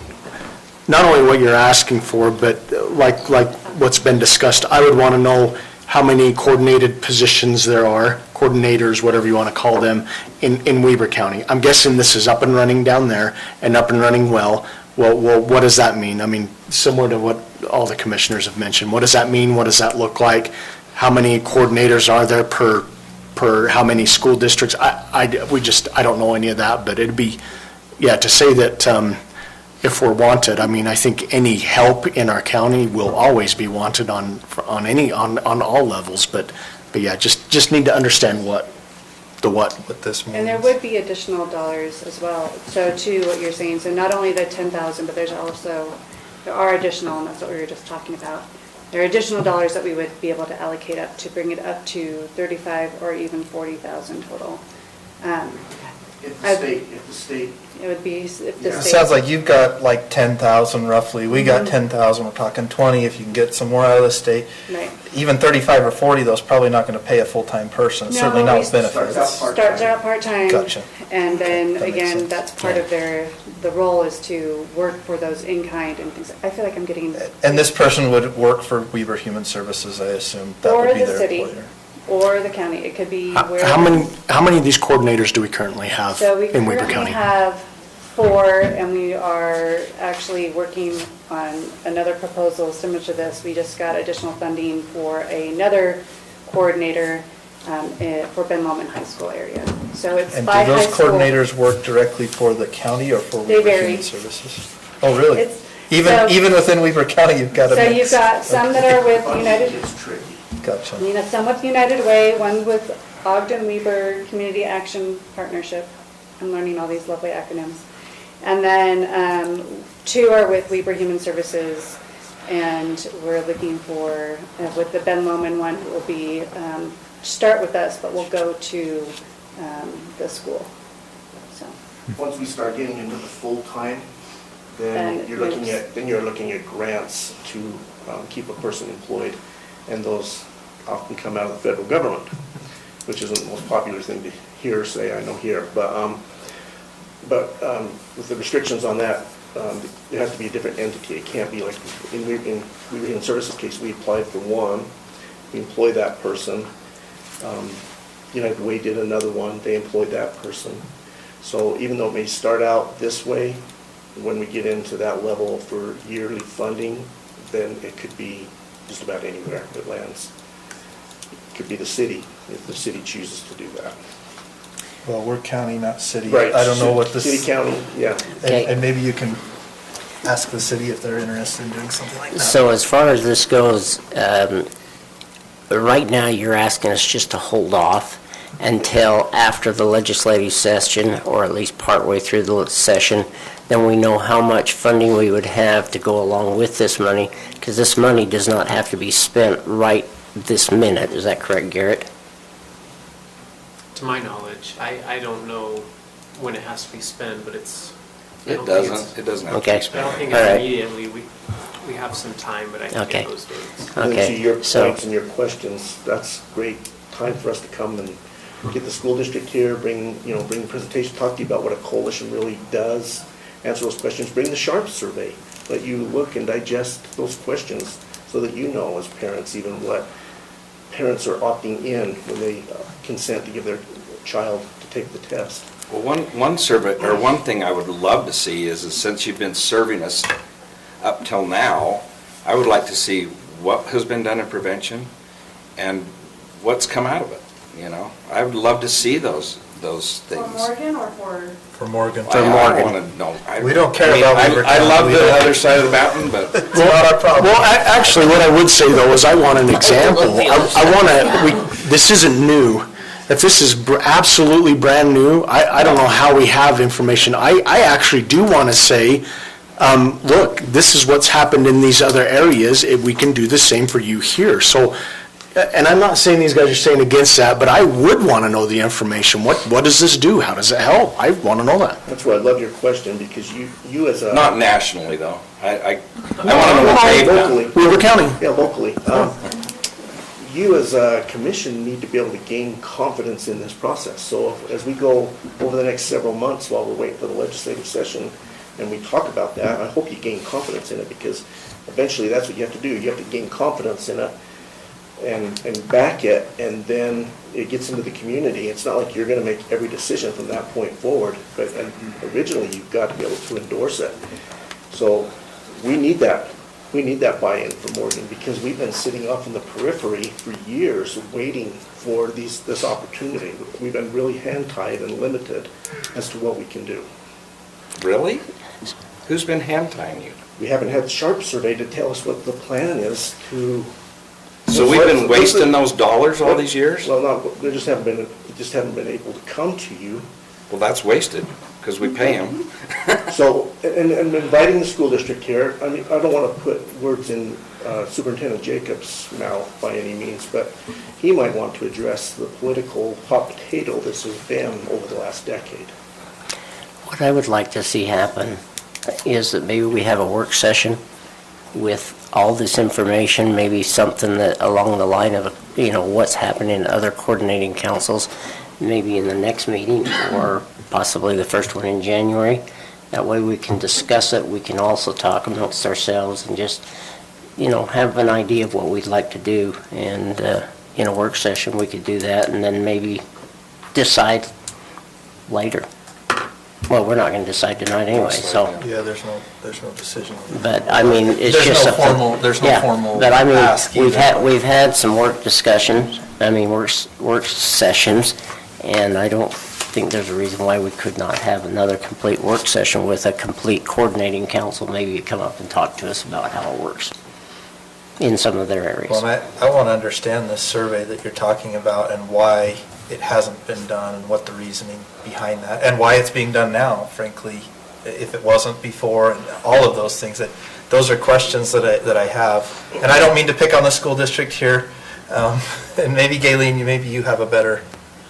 not only what you're asking for, but like what's been discussed, I would want to know how many coordinated positions there are, coordinators, whatever you want to call them, in Weber County. I'm guessing this is up and running down there and up and running well. Well, what does that mean? I mean, similar to what all the commissioners have mentioned, what does that mean? What does that look like? How many coordinators are there per how many school districts? I don't know any of that, but it'd be, yeah, to say that if we're wanted, I mean, I think any help in our county will always be wanted on all levels, but yeah, just need to understand what this means. and there would be additional dollars as well. So to what you're saying, so not only the 10,000, but there are additional, and that's what we were just talking about. There are additional dollars that we would be able to allocate up to bring it up to 35 or even 40,000 total. If the state, It would be if the It state. sounds like you've got like 10,000 roughly. We got 10,000, we're talking 20 if you can get some more out of the state. Right. Even 35 or 40, though, is probably not going to pay a full-time person, No, certainly not with we benefits. Starts out part-time. Gotcha. And then, That makes again, sense. that's part of the role is to work for those in-kind and things. I feel like I'm getting. And this person would work for Weber Human Services, I assume. That Or would be the their city, employer. or the county. It could be where. How many of these coordinators do we currently have So we in Weber currently County? have 4, and we are actually working on another proposal similar to this. We just got additional funding for another coordinator for Ben Lomond High School area. So it's And by do high those school. coordinators work directly for the county or for They Weber vary. Human Services? Oh, really? It's- so- Even within Weber County, you've got a So mix? you've got some that are with United, it's tricky. Gotcha. some with United Way, one with Ogden Weber Community Action Partnership. I'm learning all these lovely acronyms. And then 2 are with Weber Human Services. And we're looking for, with the Ben Lomond one, it will be, start with us, but we'll go to the school, so. Once we start getting into the full-time, Then then you're looking at grants to keep a person employed, and those often come out of the federal government, which isn't the most popular thing to hear, say, I know here, but with the restrictions on that, it has to be a different entity. It can't be like, in Services case, we applied for one, we employ that person. United Way did another one, they employed that person. So even though it may start out this way, when we get into that level for yearly funding, then it could be just about anywhere it lands. It could be the city, if the city chooses to do that. Well, we're county, not city. Right. I don't know what this. City, county, yeah. And maybe you can ask the city if they're interested in doing something like that. So as far as this goes, right now you're asking us just to hold off until after the legislative session, or at least partway through the session, then we know how much funding we would have to go along with this money, because this money does not have to be spent right this minute. Is that correct, Garrett? To my knowledge, I don't know when it has to be spent, but it's. I It don't think it's- doesn't, it doesn't have to Okay. be I spent. don't think All it's right. immediately. We have some time, but I can Okay. get those dates. And then Okay, to your so- points and your questions, that's great time for us to come and get the school district here, bring the presentation, talk to you about what a coalition really does, answer those questions, bring the SHARP survey, let you look and digest those questions so that you know as parents even what parents are opting in when they consent to give their child to take the test. Well, one survey, or one thing I would love to see is since you've been serving us up till now, I would like to see what has been done in prevention and what's come out of it, you know? I would love to see those things. For Morgan or for? For Morgan. For I Morgan. want to know. We don't care about Weaver I County. love We the don't. other side of the mountain, but It's not our problem. Well, actually, what I would say, though, is I want an example. I want to, this isn't new. If this is absolutely brand new, I don't know how we have information. I actually do want to say, look, this is what's happened in these other areas. If we can do the same for you here. So, and I'm not saying these guys are saying against that, but I would want to know the information. What does this do? How does it help? I want to know that. That's why I love your question, because you as a... not nationally, though. I want to know what they've done. Locally. Weaver County. Yeah, locally. You as a commission need to be able to gain confidence in this process. So as we go over the next several months while we're waiting for the legislative session and we talk about that, I hope you gain confidence in it, because eventually that's what you have to do. You have to gain confidence in it and back it, and then it gets into the community. It's not like you're going to make every decision from that point forward, but originally you've got to be able to endorse it. So we need that. We need that buy-in from Morgan, because we've been sitting off in the periphery for years waiting for this opportunity. We've been really hand-tied and limited as to what we can do. Really? Who's been hand-tying you? We haven't had the SHARP survey to tell us what the plan is to... So we've been wasting those dollars all these years? Well, not, they just haven't been able to come to you. Well, that's wasted, because we pay them. So, and inviting the school district here, I mean, I don't want to put words in Superintendent Jacobs' mouth by any means, but he might want to address the political hot potato this has been over the last decade. What I would like to see happen is that maybe we have a work session with all this information, maybe something that along the line of, what's happening in other coordinating councils, maybe in the next meeting or possibly the first one in January. That way we can discuss it. We can also talk amongst ourselves and just, have an idea of what we'd like to do. And in a work session, we could do that and then maybe decide later. Well, we're not going to decide tonight anyway, so. Yeah, there's no decision. But, I mean, it's There's just no something. formal- there's no Yeah, formal but I mean, ask either. we've had some work discussions, work sessions, and I don't think there's a reason why we could not have another complete work session with a complete coordinating council. Maybe you come up and talk to us about how it works in some of their areas. Well, and I want to understand this survey that you're talking about and why it hasn't been done and what the reasoning behind that and why it's being done now, frankly, if it wasn't before, and all of those things. those are questions that I have. And I don't mean to pick on the school district here, and maybe Gayleen, maybe you have a better.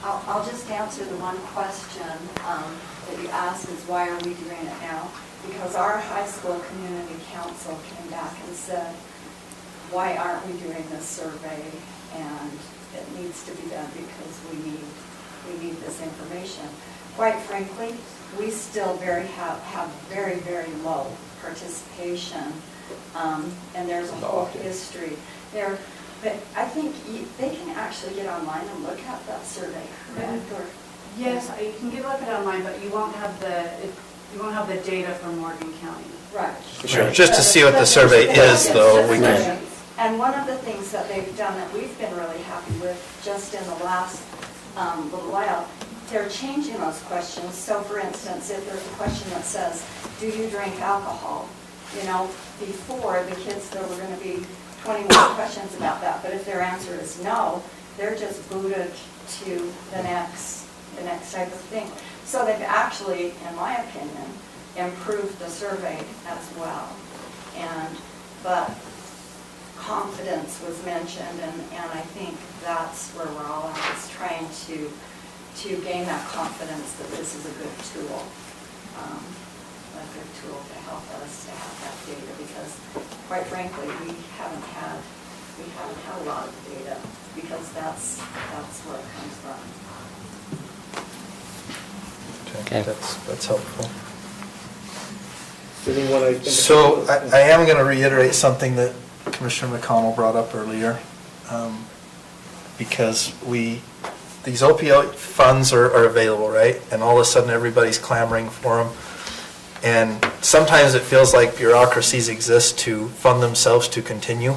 I'll just answer the one question that you asked is why are we doing it now? Because our high school community council came back and said, why aren't we doing this survey? And it needs to be done because we need this information. Quite frankly, we still have very, very low participation, and there's a whole history there. But I think they can actually get online and look at that survey, correct? Or Yes, you can get look at it online, but you won't have the data from Morgan County. right. Sure. Just to see what the survey is, though, we can. And one of the things that they've done that we've been really happy with just in the last little while, they're changing those questions. So for instance, if there's a question that says, do you drink alcohol? You know, before the kids, there were going to be 21 questions about that, but if their answer is no, they're just booted to the next type of thing. So they've actually, in my opinion, improved the survey as well. But confidence was mentioned, and I think that's where we're all at, is trying to gain that confidence that this is a good tool to help us to have that data, because quite frankly, we haven't had a lot of data, because that's where it comes from. Okay, that's helpful. Does anyone? So I am going to reiterate something that Commissioner McConnell brought up earlier, because these opioid funds are available, right? And all of a sudden everybody's clamoring for them. And sometimes it feels like bureaucracies exist to fund themselves to continue.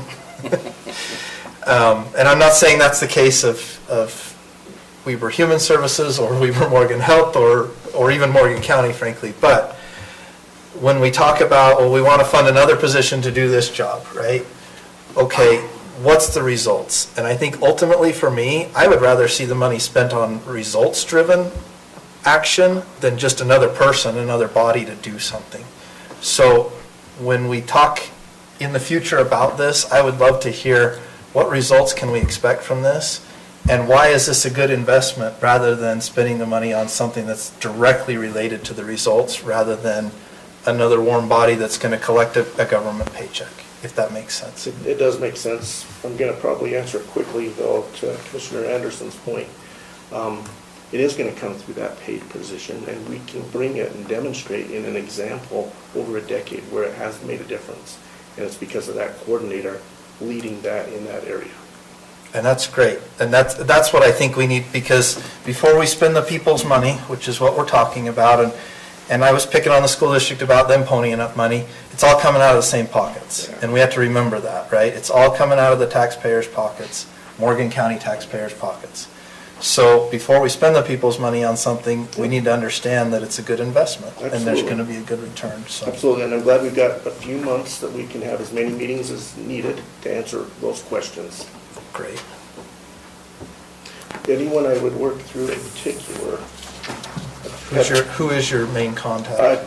And I'm not saying that's the case of Weber Human Services or Weber Morgan Health or even Morgan County, frankly. But when we talk about, well, we want to fund another position to do this job, right? Okay, what's the results? And I think ultimately for me, I would rather see the money spent on results-driven action than just another person, another body to do something. So when we talk in the future about this, I would love to hear what results can we expect from this, and why is this a good investment rather than spending the money on something that's directly related to the results rather than another warm body that's going to collect a government paycheck, if that makes sense. It does make sense. I'm going to probably answer it quickly, though, to Commissioner Anderson's point. It is going to come through that paid position, and we can bring it and demonstrate in an example over a decade where it has made a difference. And it's because of that coordinator leading that in that area. And that's great. And that's what I think we need, because before we spend the people's money, which is what we're talking about, and I was picking on the school district about them ponying up money, it's all coming out of the same pockets. Yeah. And we have to remember that, right? It's all coming out of the taxpayers' pockets, Morgan County taxpayers' pockets. So before we spend the people's money on something, we need to understand that it's a good investment. Absolutely. And there's going to be a good return. So. Absolutely, and I'm glad we've got a few months that we can have as many meetings as needed to answer those questions. Great. Anyone I would work through in particular? Who is your main contact?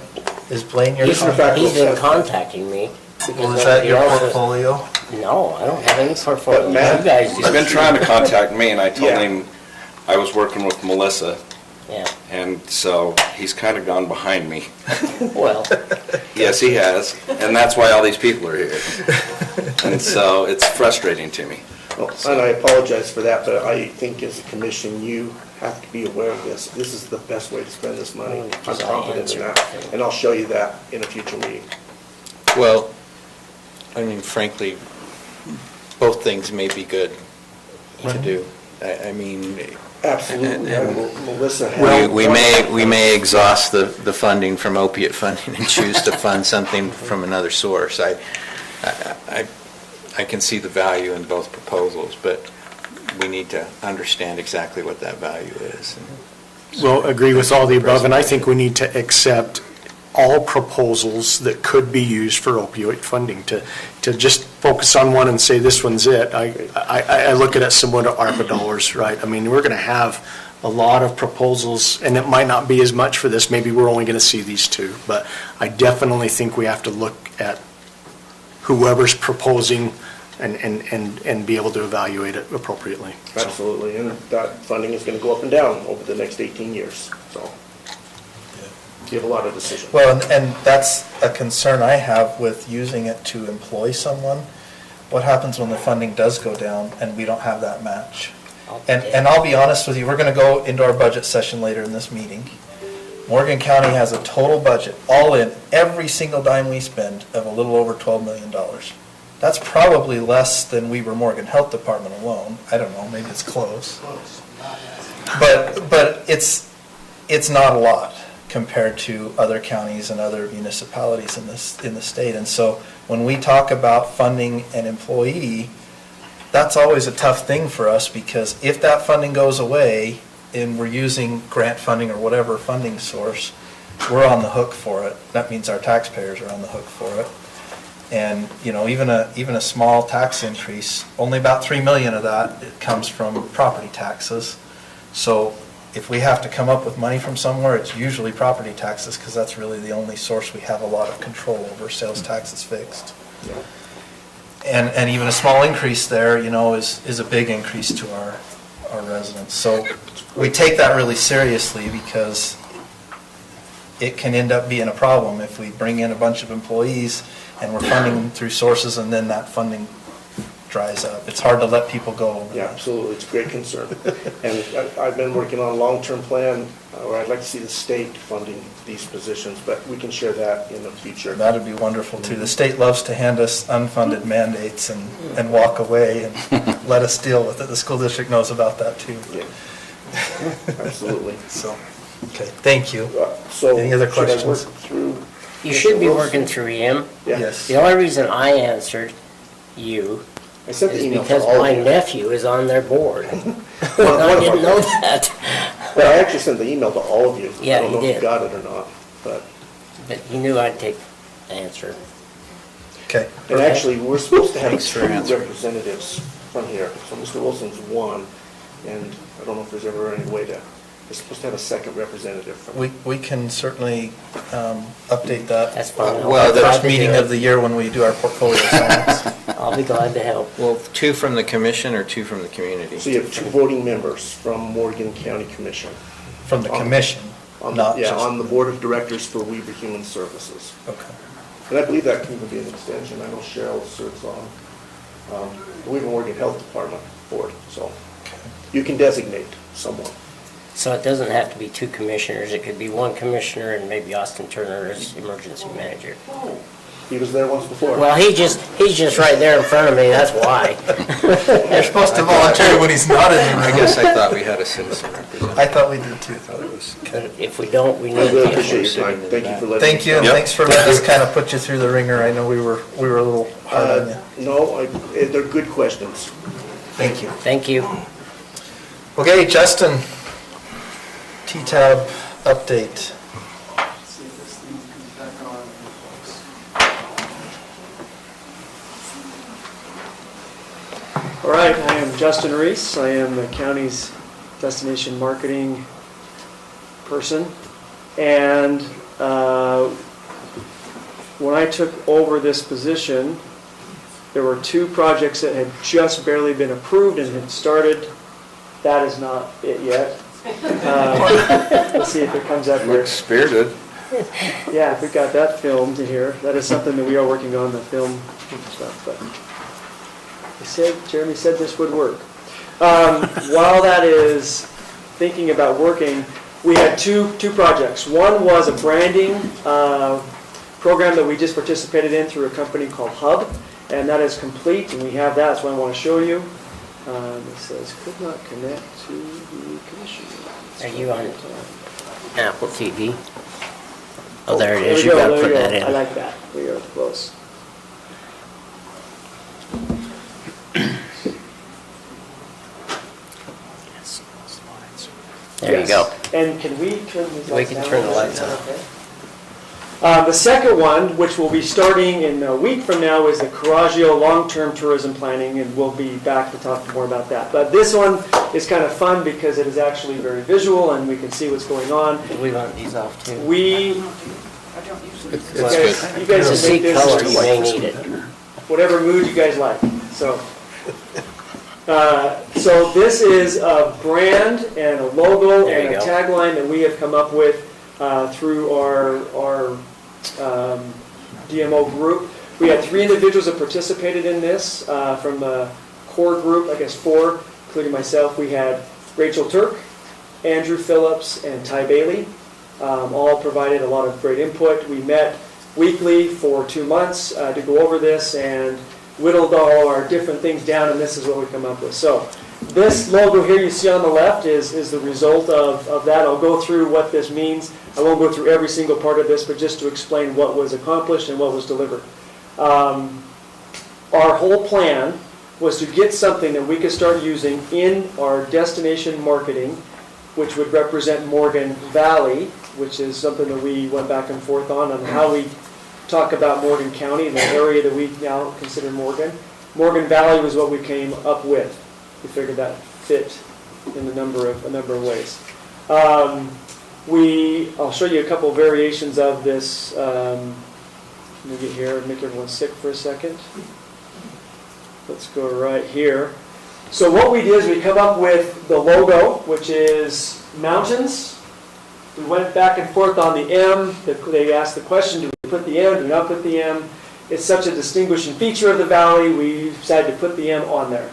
Is Blaine your He's in contact? fact- He's been contacting me. Well, is that your portfolio? No, I don't have any portfolio. But Matt- You guys He's do. been trying to contact me, and I told Yeah. him I was working with Melissa, Yeah, and so he's kind of gone behind me. well, Yes, he has, and that's why all these people are here. And so it's frustrating to me. Well, and I apologize for that, but I think as a commission, you have to be aware of this. This is the best way to spend this money. I'm Just confident in answer. that, and I'll show you that in a future meeting. Well, I mean, frankly, both things may be good to do. I mean, Absolutely, And- Melissa has. we may exhaust the funding from opiate funding and choose to fund something from another source. I can see the value in both proposals, but we need to understand exactly what that value is. Well, agree with all the above, and I think we need to accept all proposals that could be used for opioid funding. To just focus on one and say this one's it, I look at it similar to ARPA dollars, right? I mean, we're going to have a lot of proposals, and it might not be as much for this. Maybe we're only going to see these two, but I definitely think we have to look at whoever's proposing and be able to evaluate it appropriately. So, Absolutely, and that funding is going to go up and down over the next 18 years, so you have a lot of decisions. Well, and that's a concern I have with using it to employ someone. What happens when the funding does go down and we don't have that match? And I'll be honest with you, we're going to go into our budget session later in this meeting. Morgan County has a total budget, all in, every single dime we spend, of a little over $12 million. That's probably less than Weber Morgan Health Department alone. I don't know, maybe it's close. But it's not a lot compared to other counties and other municipalities in the state. And so when we talk about funding an employee, that's always a tough thing for us, because if that funding goes away and we're using grant funding or whatever funding source, we're on the hook for it. That means our taxpayers are on the hook for it. And, you know, even a small tax increase, only about $3 million of that comes from property taxes. So if we have to come up with money from somewhere, it's usually property taxes, because that's really the only source we have a lot of control over. Sales tax is fixed. Yeah. And even a small increase there, you know, is a big increase to our residents. So we take that really seriously, because it can end up being a problem if we bring in a bunch of employees and we're funding them through sources and then that funding dries up. It's hard to let people go. Yeah, absolutely, it's a great concern. And I've been working on a long-term plan, where I'd like to see the state funding these positions, but we can share that in the future. That'd be wonderful too. The state loves to hand us unfunded mandates and walk away and let us deal with it. The school district knows about that too. Yeah. Absolutely. So, okay, thank you. So Any other should I work questions? through? You should be working through him. Yeah. Yes. The only reason I answered you I sent the is email to because all my of you. nephew is on their board. And Well, I didn't know that. Well, I actually sent the email to all of you. Yeah, I don't know you if did. you got it or not, but, But you knew I'd take the answer. Okay. and actually, we're supposed to have Thanks for two answering. representatives from here. So Mr. Wilson's one, and I don't know if there's ever any way to, we're supposed to have a second representative from. We can certainly update that. That's fine. Well, At the there's first meeting of the year when we do our portfolio assignments. I'll be glad to help. Well, 2 from the commission or 2 from the community? So you have 2 voting members from Morgan County Commission. From the commission, On not the, yeah, just. on the Board of Directors for Weber Human Services. Okay. And I believe that can even be an extension. I know Cheryl serves on the Weber Morgan Health Department Board, so you can designate someone. So it doesn't have to be 2 commissioners. It could be 1 commissioner and maybe Austin Turner as emergency manager. He was there once before. Well, he's just right there in front of me. That's why. You're supposed to volunteer when he's not in the I room. guess I thought we had a citizen representative. I thought we did too. But if we don't, we I need really to. appreciate your time. Thank you for letting me. Thank you, and thanks for letting us kind of put you through the ringer. I know we were a little hard on you. No, they're good questions. Thank you. Thank you. Okay, Justin, T-Tab update. See if this thing comes back on, folks. All right, I am Justin Reese. I am the county's destination marketing person. And when I took over this position, there were 2 projects that had just barely been approved and had started. That is not it yet. Let's see if it comes up here. Looks spirited. Yeah, if we got that filmed in here, that is something that we are working on, the film stuff, but Jeremy said this would work. While that is thinking about working, we had two projects. One was a branding program that we just participated in through a company called Hub, and that is complete, and we have that, that's what I want to show you. It says, could not connect to the commission. Are you on Apple TV? Oh, there it There is. we You go, gotta there put we that go. in. I like that. We are close. There you go. And can we turn these lights down? We can turn the lights on. Okay. The second one, which will be starting in a week from now, is the Coragio Long-Term Tourism Planning, and we'll be back to talk more about that. But this one is kind of fun because it is actually very visual and we can see what's going on. We want these off too. We, Well, you guys to see make this. color, you may need it. whatever mood you guys like. So this is a brand and a logo There and you a go. tagline that we have come up with through our DMO group. We had 3 individuals that participated in this from the core group, I guess 4, including myself. We had Rachel Turk, Andrew Phillips, and Ty Bailey. All provided a lot of great input. We met weekly for 2 months to go over this and whittled all our different things down, and this is what we come up with. So this logo here you see on the left is the result of that. I'll go through what this means. I won't go through every single part of this, but just to explain what was accomplished and what was delivered. Our whole plan was to get something that we could start using in our destination marketing, which would represent Morgan Valley, which is something that we went back and forth on how we talk about Morgan County, the area that we now consider Morgan. Morgan Valley was what we came up with. We figured that fit in a number of ways. I'll show you a couple of variations of this. Let me get here and make everyone sick for a second. Let's go right here. So what we did is we come up with the logo, which is mountains. We went back and forth on the M. They asked the question, do we put the M, do we not put the M? It's such a distinguishing feature of the valley, we decided to put the M on there.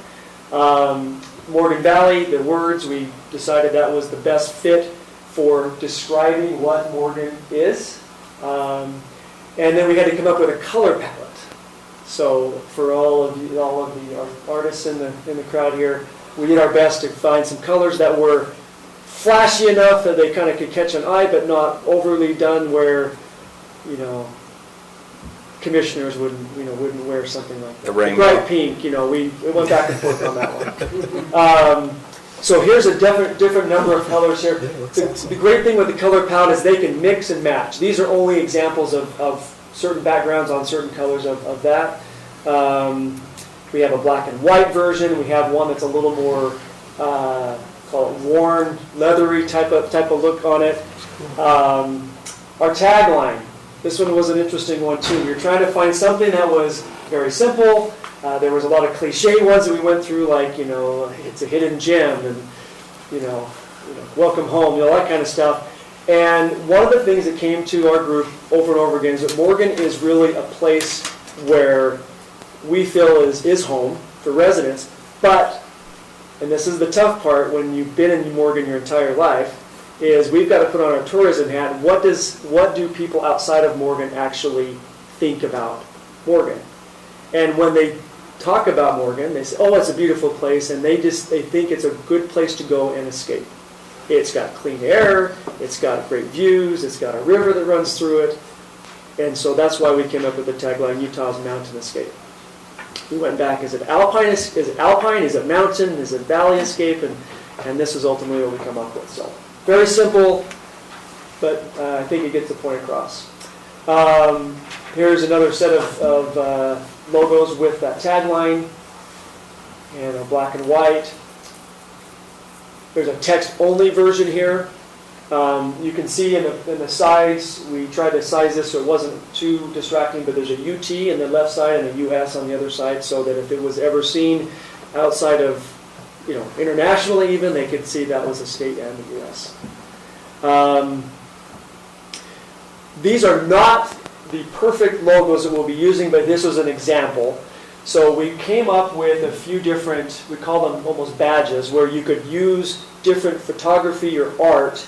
Morgan Valley, the words, we decided that was the best fit for describing what Morgan is. And then we had to come up with a color palette. So for all of the artists in the crowd here, we did our best to find some colors that were flashy enough that they kind of could catch an eye, but not overly done where, commissioners wouldn't wear something like that. The rainbow. Bright pink, we went back and forth on that one. So here's a different number of colors here. The great thing with the color palette is they can mix and match. These are only examples of certain backgrounds on certain colors of that. We have a black and white version. We have one that's a little more, call it worn, leathery type of look on it. Our tagline. This one was an interesting one too. We were trying to find something that was very simple. There was a lot of cliche ones that we went through, like, it's a hidden gem, and, welcome home, that kind of stuff. And one of the things that came to our group over and over again is that Morgan is really a place where we feel is home for residents. But, and this is the tough part when you've been in Morgan your entire life, is we've got to put on our tourism hat. What do people outside of Morgan actually think about Morgan? And when they talk about Morgan, they say, oh, it's a beautiful place, and they think it's a good place to go and escape. It's got clean air, it's got great views, it's got a river that runs through it, and so that's why we came up with the tagline, Utah's Mountain Escape. We went back, is it alpine, is it mountain, is it valley escape, and this is ultimately what we come up with. So very simple, but I think it gets the point across. Here's another set of logos with that tagline, and a black and white. There's a text-only version here. You can see in the sides, we tried to size this so it wasn't too distracting, but there's a UT on the left side and a US on the other side, so that if it was ever seen outside of, internationally even, they could see that was a state and the US. These are not the perfect logos that we'll be using, but this was an example. So we came up with a few different, we call them almost badges, where you could use different photography or art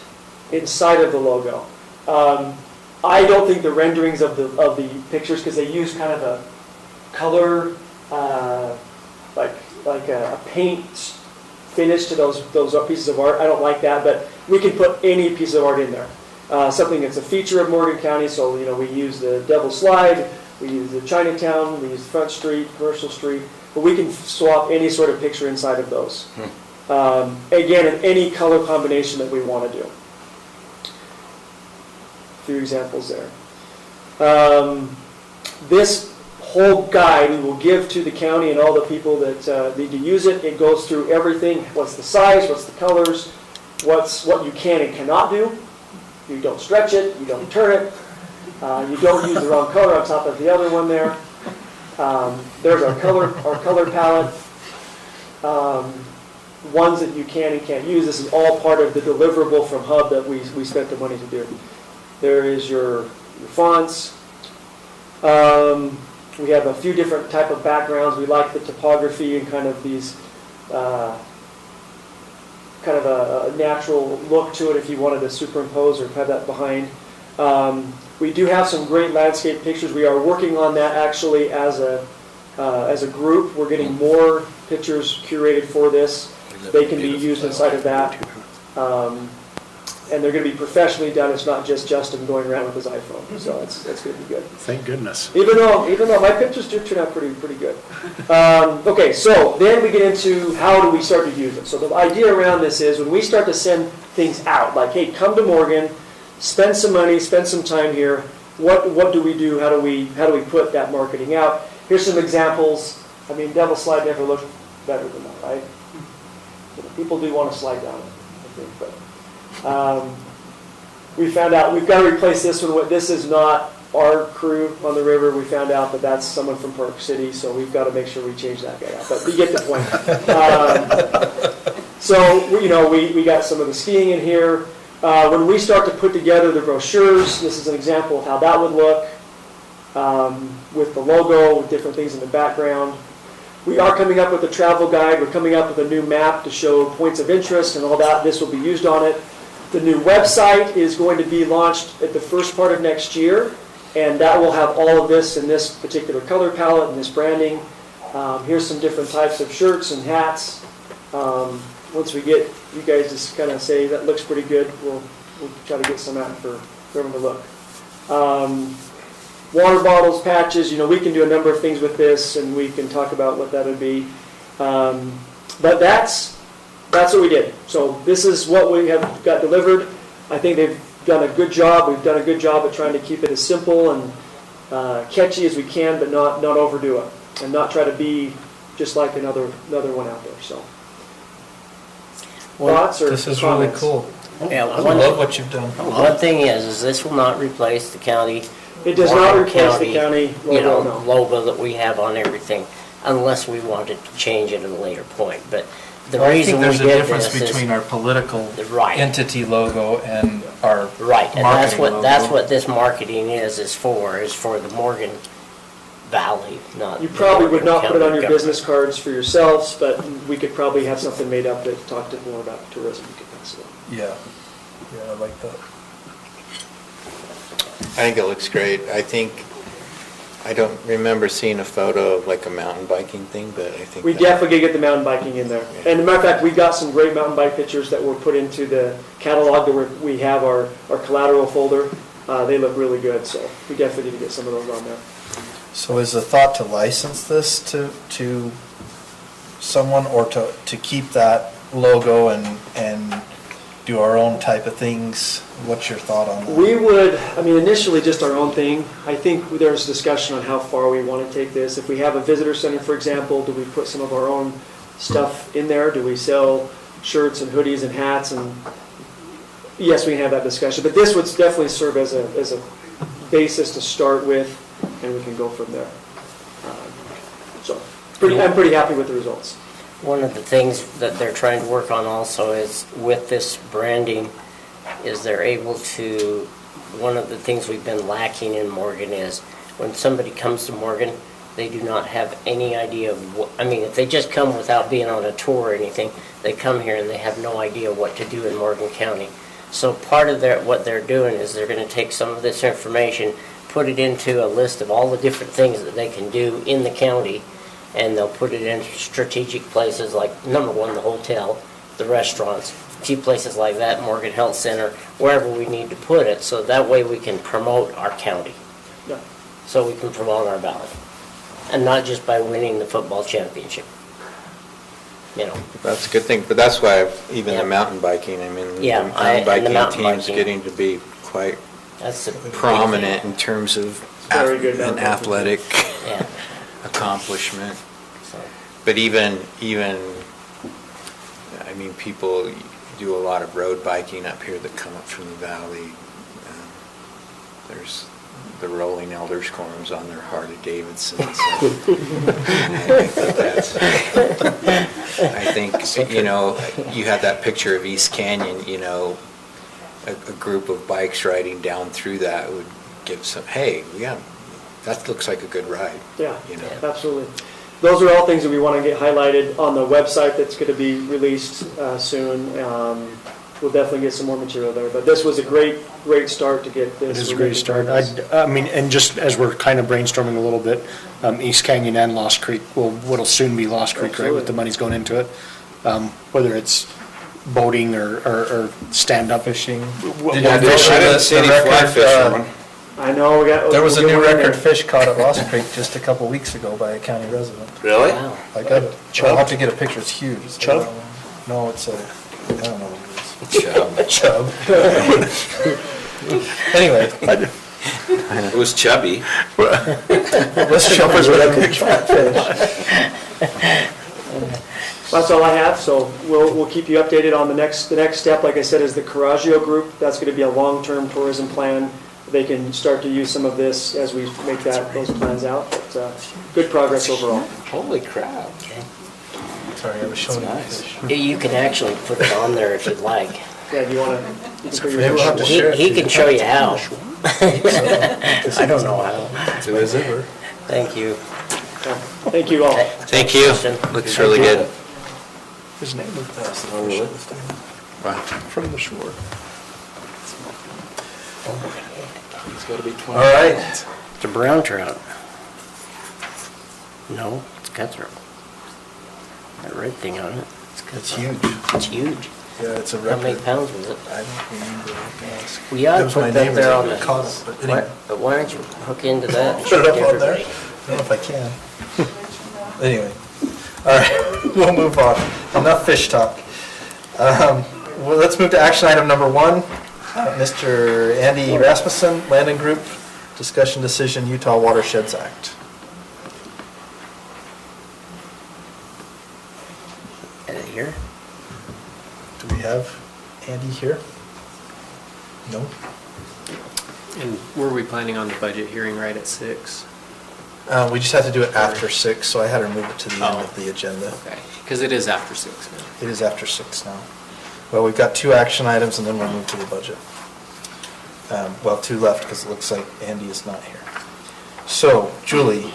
inside of the logo. I don't think the renderings of the pictures, because they use kind of a color, like a paint finish to those pieces of art. I don't like that, but we can put any piece of art in there. Something that's a feature of Morgan County, so we use the Devil's Slide, we use the Chinatown, we use Front Street, Commercial Street, but we can swap any sort of picture inside of those. Again, in any color combination that we want to do. A few examples there. This whole guide we will give to the county and all the people that need to use it. It goes through everything. What's the size, what's the colors, what you can and cannot do. You don't stretch it, you don't turn it, you don't use the wrong color on top of the other one there. There's our color palette, ones that you can and can't use. This is all part of the deliverable from Hub that we spent the money to do. There is your fonts. We have a few different type of backgrounds. We like the topography and kind of these, kind of a natural look to it if you wanted to superimpose or have that behind. We do have some great landscape pictures. We are working on that actually as a group. We're getting more pictures curated for this. They can be used inside of that. And they're going to be professionally done. It's not just Justin going around with his iPhone. So that's going to be good. Thank goodness. Even though my pictures do turn out pretty good. Okay, so then we get into how do we start to use it. So the idea around this is when we start to send things out, like, hey, come to Morgan, spend some money, spend some time here. What do we do? How do we put that marketing out? Here's some examples. I mean, Devil Slide never looked better than that, right? People do want to slide down it, I think, but. We found out we've got to replace this one. This is not our crew on the river. We found out that that's someone from Park City, so we've got to make sure we change that guy out. But you get the point. So we got some of the skiing in here. When we start to put together the brochures, this is an example of how that would look with the logo, with different things in the background. We are coming up with a travel guide. We're coming up with a new map to show points of interest and all that. This will be used on it. The new website is going to be launched at the first part of next year, and that will have all of this in this particular color palette and this branding. Here's some different types of shirts and hats. Once we get, you guys just kind of say that looks pretty good, we'll try to get some out for everyone to look. Water bottles, patches, we can do a number of things with this, and we can talk about what that would be. But that's what we did. So this is what we have got delivered. I think they've done a good job. We've done a good job at trying to keep it as simple and catchy as we can, but not overdo it, and not try to be just like another one out there. So, thoughts or this is comments? really cool. Yeah, I love what you've done. One thing is this will not replace the county. It does not replace the county logo, no. Logo that we have on everything, unless we wanted to change it at a later point. But the Well, reason we I think did there's a difference this between is our political right. entity logo and our right, and marketing that's logo. what this marketing is for the Morgan Valley, not. You probably would not put it on your government. business cards for yourselves, but we could probably have something made up that talked more about tourism. You could pass it on. Yeah, I like that. I think it looks great. I don't remember seeing a photo of like a mountain biking thing, but I think We definitely get the mountain biking in there. And as a matter of fact, we got some great mountain bike pictures that were put into the catalog that we have our collateral folder. They look really good, so we definitely need to get some of those on there. So is the thought to license this to someone, or to keep that logo and do our own type of things? What's your thought on that? We would, initially just our own thing. I think there's discussion on how far we want to take this. If we have a visitor center, for example, do we put some of our own stuff in there? Do we sell shirts and hoodies and hats? And yes, we can have that discussion. But this would definitely serve as a basis to start with, and we can go from there. So I'm pretty happy with the results. One of the things that they're trying to work on also is with this branding is they're able to, one of the things we've been lacking in Morgan is when somebody comes to Morgan, they do not have any idea of what, if they just come without being on a tour or anything, they come here and they have no idea what to do in Morgan County. So part of what they're doing is they're going to take some of this information, put it into a list of all the different things that they can do in the county, and they'll put it in strategic places like, number one, the hotel, the restaurants, a few places like that, Morgan Health Center, wherever we need to put it, so that way we can promote our county. Yeah. So we can promote our valley. And not just by winning the football championship. That's a good thing, but that's why even Yeah. the mountain biking, the and mountain the biking mountain team's biking. getting to be quite That's prominent in terms of Very good an mountain athletic Yeah. accomplishment. So, But even people do a lot of road biking up here that come up from the valley. the Rolling Elders Quorums on their Harley Davidsons. I think, you know, you had that picture of East Canyon, you know, a group of bikes riding down through that would give some, hey, yeah, that looks like a good ride. Yeah, you know. absolutely. Those are all things that we want to get highlighted on the website that's going to be released soon. We'll definitely get some more material there, but this was a great start to get this. It is a great start. I mean, and just as we're kind of brainstorming a little bit, East Canyon and Lost Creek, what'll soon be Lost Creek, right, with the money's going into it, whether it's boating or stand-up fishing. I didn't see any fly fishermen. I know, there was a new record fish caught at Lost Creek just a couple weeks ago by a county resident. Really? Wow. I got it. I'll have to get a picture. It's huge. Chub? No, it's a, I don't know what it is. Chub. Chub. Anyway. It was chubby. Let's jump into that big fat fish. That's all I have, so we'll keep you updated on the next step. Like I said, is the Coraggio Group. That's going to be a long-term tourism plan. They can start to use some of this as we make those plans out. But, good progress overall. Holy crap. Sorry, I was showing you nice. fish. You can actually put it on there if you'd like. Yeah, do you want to? Maybe we'll have to share it. He can show you how. I don't know how. Who is it? Thank you. Thank you all. Thank you. Looks really good. His name was Wow. from the shore. It's got to be 20. All right. It's a brown trout. No, it's cutthroat. That red thing on it. It's huge. It's huge. Yeah, it's a How record. many pounds was it? I don't remember. We ought to put that there on the. Caught it, but anyway. But why don't you hook into that and Put show it up on there? everybody? I don't know if I can. Anyway, all right, we'll move on. Enough fish talk. Well, let's move to action item number 1. Mr. Andy Rasmussen, Landon Group, discussion decision, Utah Watersheds Act. Edit here. Do we have Andy here? No? And were we planning on the budget hearing right at 6? We just have to do it after 6, so I had to move it to the end of the agenda. Okay, because it is after 6 now. It is after 6 now. Well, we've got 2 action items, and then we'll move to the budget. Well, 2 left, because it looks like Andy is not here. So, Julie.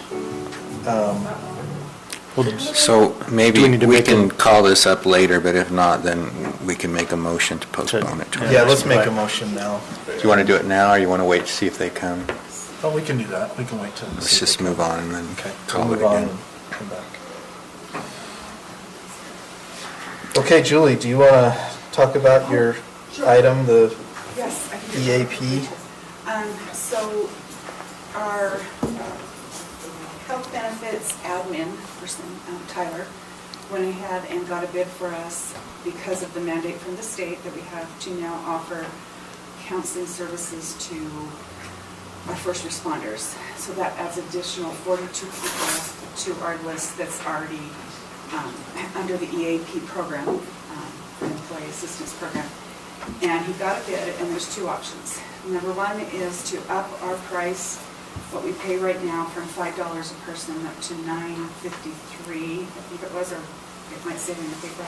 So maybe we can call this up later, but if not, then we can make a motion to postpone it. Yeah, let's make a motion now. Do you want to do it now, or you want to wait to see if they come? Oh, we can do that. We can wait till. Let's just move on and then call We'll it move on again. and come back. Okay, Julie, do you want to talk about your item, the Yes, I can do that. EAP? So our health benefits admin person, Tyler, went ahead and got a bid for us because of the mandate from the state that we have to now offer counseling services to our first responders. So that adds additional 42 people to our list that's already under the EAP program, Employee Assistance Program. And he got a bid, and there's 2 options. Number 1 is to up our price, what we pay right now, from $5 a person up to $9.53, I think it was, or it might say in the paper.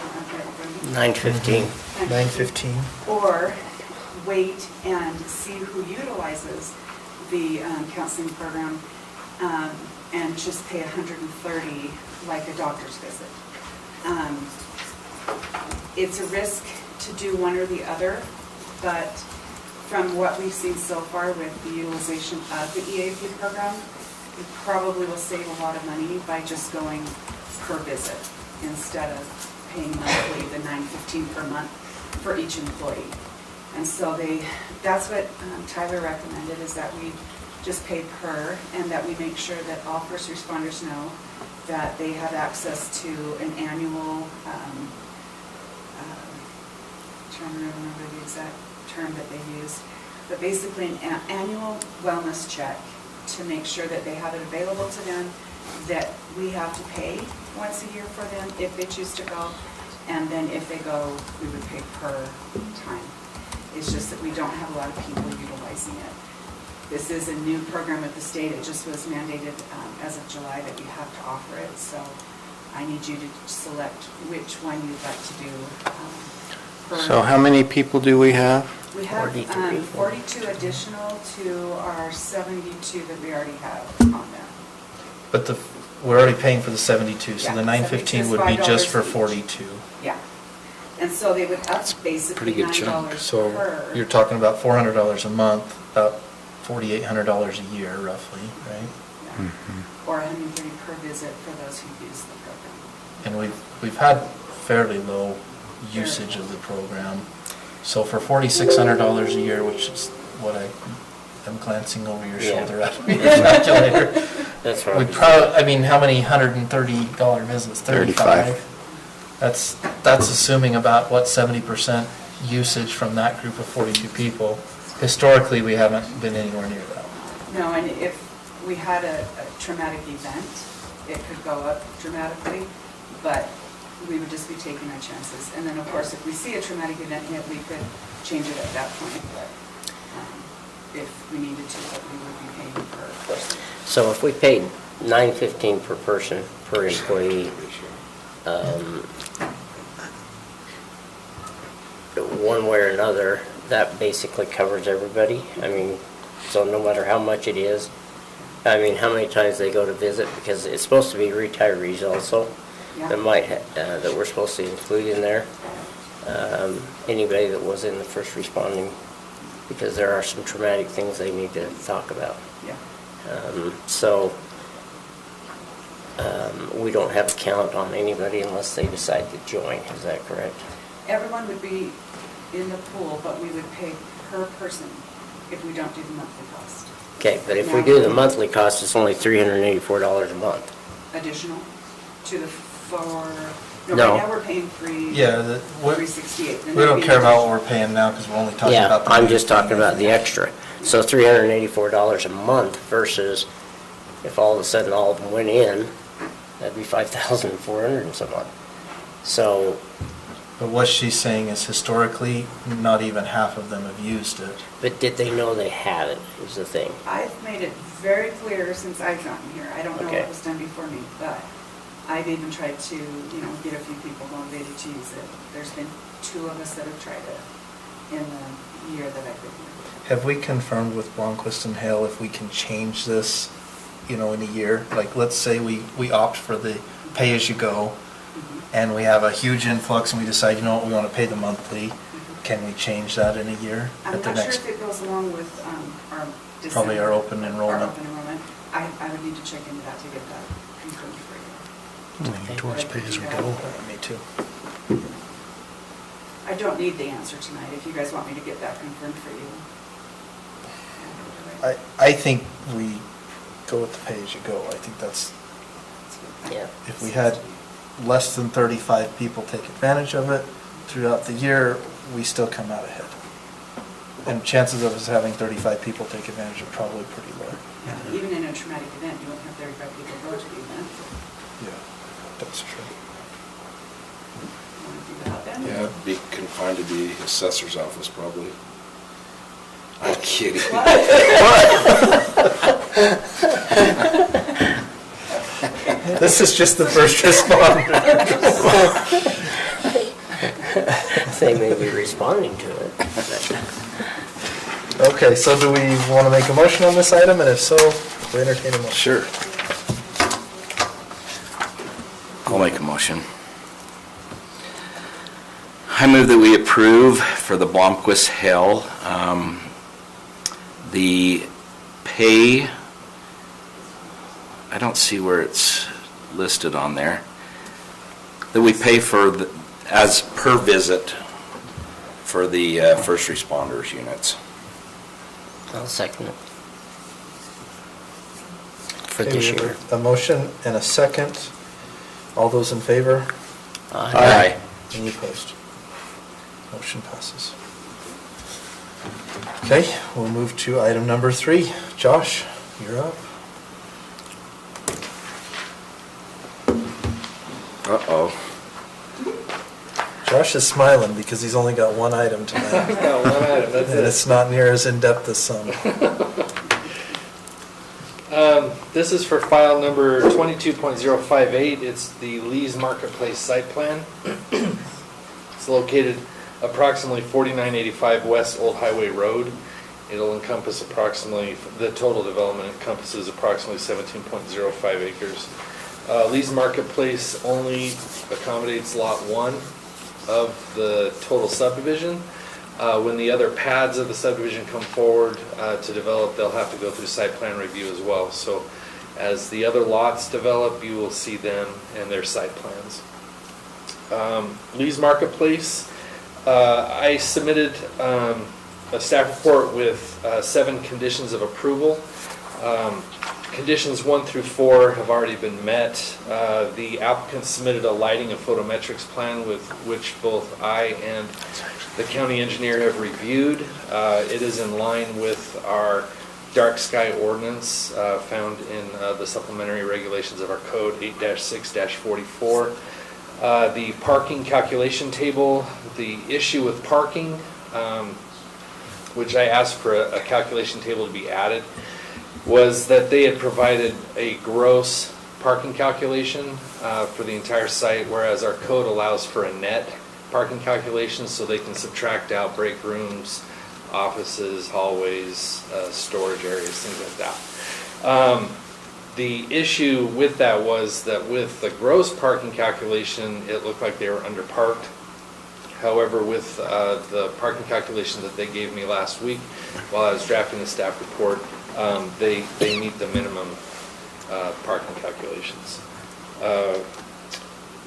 $9.15. $9.15. Or wait and see who utilizes the counseling program and just pay $130 like a doctor's visit. It's a risk to do one or the other, but from what we've seen so far with the utilization of the EAP program, we probably will save a lot of money by just going per visit instead of paying monthly the $9.15 per month for each employee. And so that's what Tyler recommended, is that we just pay per, and that we make sure that all first responders know that they have access to an annual, trying to remember the exact term that they use, but basically an annual wellness check to make sure that they have it available to them, that we have to pay once a year for them if they choose to go, and then if they go, we would pay per time. It's just that we don't have a lot of people utilizing it. This is a new program at the state. It just was mandated as of July that we have to offer it. So I need you to select which one you'd like to do. So how many people do we have? We have 42 additional to our 72 that we already have on there. But we're already paying for the 72, so Yeah, the 915 would be $72 just for each. 42. Yeah. And so they would up basically pretty good chunk. $9 So per. you're talking about $400 a month, about $4,800 a year roughly, right? Or 130 per visit for those who use the program. And we've had fairly low usage of the program. So for $4,600 a year, which is what I'm glancing over your Yeah. shoulder at your calculator. That's right. We probably, I mean, how many $130 visits? 35. That's assuming about, what, 70% usage from that group of 42 people. Historically, we haven't been anywhere near that. No, and if we had a traumatic event, it could go up dramatically, but we would just be taking our chances. And then, of course, if we see a traumatic event hit, we could change it at that point, but if we needed to, but we would be paying per person. So if we paid $9.15 per person, per employee, one way or another, that basically covers everybody. I mean, so no matter how much it is, I mean, how many times they go to visit, because it's supposed to be retirees also, that that we're supposed to include in there. Anybody that was in the first responding, because there are some traumatic things they need to talk about. Yeah. We don't have a count on anybody unless they decide to join, is that correct? Everyone would be in the pool, but we would pay per person if we don't do the monthly cost. Okay, but if we do the monthly cost, it's only $384 a month. Additional to the No. right now we're paying Yeah, $368. we don't care about what we're paying now because we're only talking Yeah, about the. I'm just talking about the extra. So $384 a month versus if all of a sudden all of them went in, that'd be $5,400 and some odd. So, But what she's saying is historically, not even half of them have used it. but did they know they had it, is the thing. I've made it very clear since I've gotten here. I don't know Okay. what was done before me, but I've even tried to, get a few people motivated to use it. There's been 2 of us that have tried it in the year that I've been here. Have we confirmed with Blomquist and Hale if we can change this, in a year? Like, let's say we opt for the pay-as-you-go, and we have a huge influx, and we decide, we want to pay the monthly. Can we change that in a year? I'm at the not sure next? if it goes along with our December. Probably our open enrollment. Our open enrollment. I would need to check into that to get that confirmed for you. Leaning towards pay as we go. Me too. I don't need the answer tonight, if you guys want me to get that confirmed for you. I think we go with the pay-as-you-go. I think that's, Yeah. if we had less than 35 people take advantage of it throughout the year, we still come out ahead. And chances of us having 35 people take advantage are probably pretty low. Yeah, even in a traumatic event, you won't have 35 people go to the event. Yeah, that's true. Want to do that then? Yeah, it'd be confined to the assessor's office probably. I'm kidding. This is just the first responder. They may be responding to it. Okay, so do we want to make a motion on this item? And if so, we entertain a motion. Sure. I'll make a motion. I move that we approve for the Blomquist Hale, the pay, I don't see where it's listed on there, that we pay for, as per visit for the first responders units. I'll second it. For Okay, this we have year. a motion and a second. All those in favor? Aye. Any opposed? Motion passes. Okay, we'll move to item number 3. Josh, you're up. Uh-oh. Josh is smiling because he's only got one item tonight. Got one item, that's And it. it's not near as in-depth as some. This is for file number 22.058. It's the Lee's Marketplace site plan. It's located approximately 4985 West Old Highway Road. It'll encompass approximately, the total development encompasses approximately 17.05 acres. Lee's Marketplace only accommodates lot 1 of the total subdivision. When the other pads of the subdivision come forward to develop, they'll have to go through site plan review as well. So as the other lots develop, you will see them and their site plans. Lee's Marketplace, I submitted a staff report with 7 conditions of approval. Conditions 1 through 4 have already been met. The applicant submitted a lighting and photometrics plan with which both I and the county engineer have reviewed. It is in line with our dark sky ordinance found in the supplementary regulations of our code 8-6-44. The parking calculation table, the issue with parking, which I asked for a calculation table to be added, was that they had provided a gross parking calculation for the entire site, whereas our code allows for a net parking calculation, so they can subtract out break rooms, offices, hallways, storage areas, things like that. The issue with that was that with the gross parking calculation, it looked like they were underparked. However, with the parking calculation that they gave me last week while I was drafting the staff report, they meet the minimum parking calculations.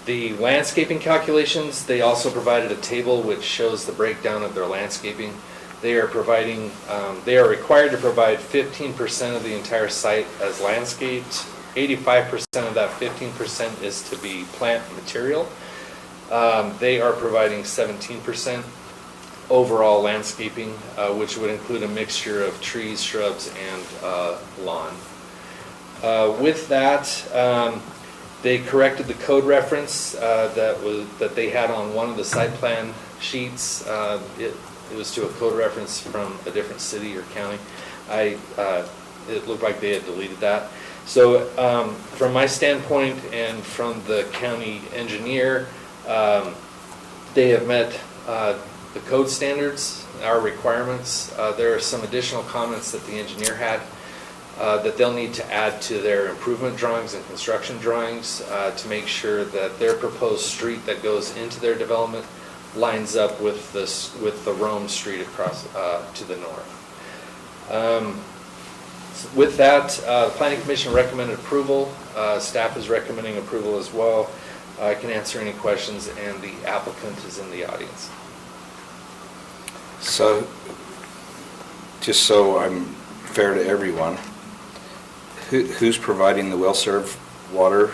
The landscaping calculations, they also provided a table which shows the breakdown of their landscaping. They are providing, they are required to provide 15% of the entire site as landscaped. 85% of that 15% is to be plant material. They are providing 17% overall landscaping, which would include a mixture of trees, shrubs, and lawn. With that, they corrected the code reference that they had on one of the site plan sheets. It was to a code reference from a different city or county. It looked like they had deleted that. So from my standpoint and from the county engineer, they have met the code standards, our requirements. There are some additional comments that the engineer had that they'll need to add to their improvement drawings and construction drawings to make sure that their proposed street that goes into their development lines up with the Rome Street across to the north. With that, the Planning Commission recommended approval. Staff is recommending approval as well. I can answer any questions, and the applicant is in the audience. So, just so I'm fair to everyone, who's providing the well-served water?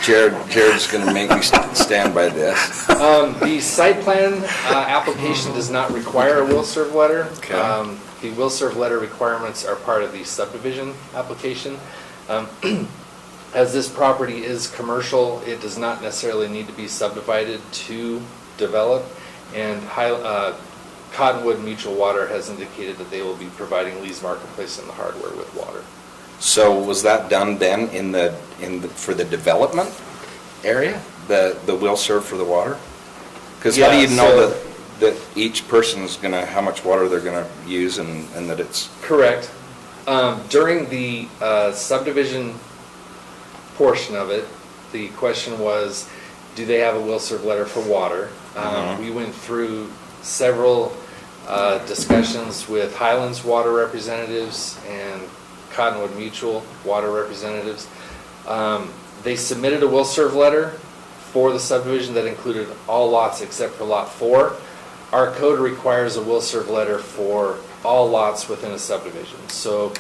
Jared's going to make me stand by this. The site plan application does not require a will-serve letter. Okay. The will-serve letter requirements are part of the subdivision application. As this property is commercial, it does not necessarily need to be subdivided to develop, and Cottonwood Mutual Water has indicated that they will be providing Lee's Marketplace and the hardware with water. So was that done then for the development area, the will serve for the water? Because how do you know that each person is gonna, how much water they're gonna use and that it's correct? During the subdivision portion of it, the question was, do they have a will serve letter for water? We went through several discussions with Highlands Water representatives and Cottonwood Mutual Water representatives. They submitted a will serve letter for the subdivision that included all lots except for lot 4. Our code requires a will serve letter for all lots within a subdivision. So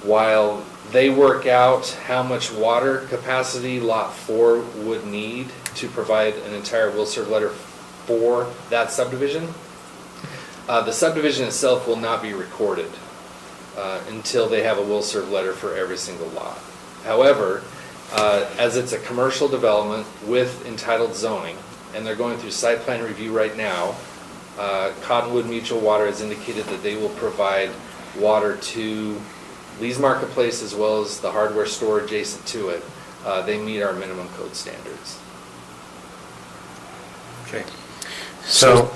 while they work out how much water capacity lot 4 would need to provide an entire will serve letter for that subdivision, the subdivision itself will not be recorded until they have a will serve letter for every single lot. However, as it's a commercial development with entitled zoning, and they're going through site plan review right now, Cottonwood Mutual Water has indicated that they will provide water to Lee's Marketplace as well as the hardware store adjacent to it, they meet our minimum code standards. Okay. So,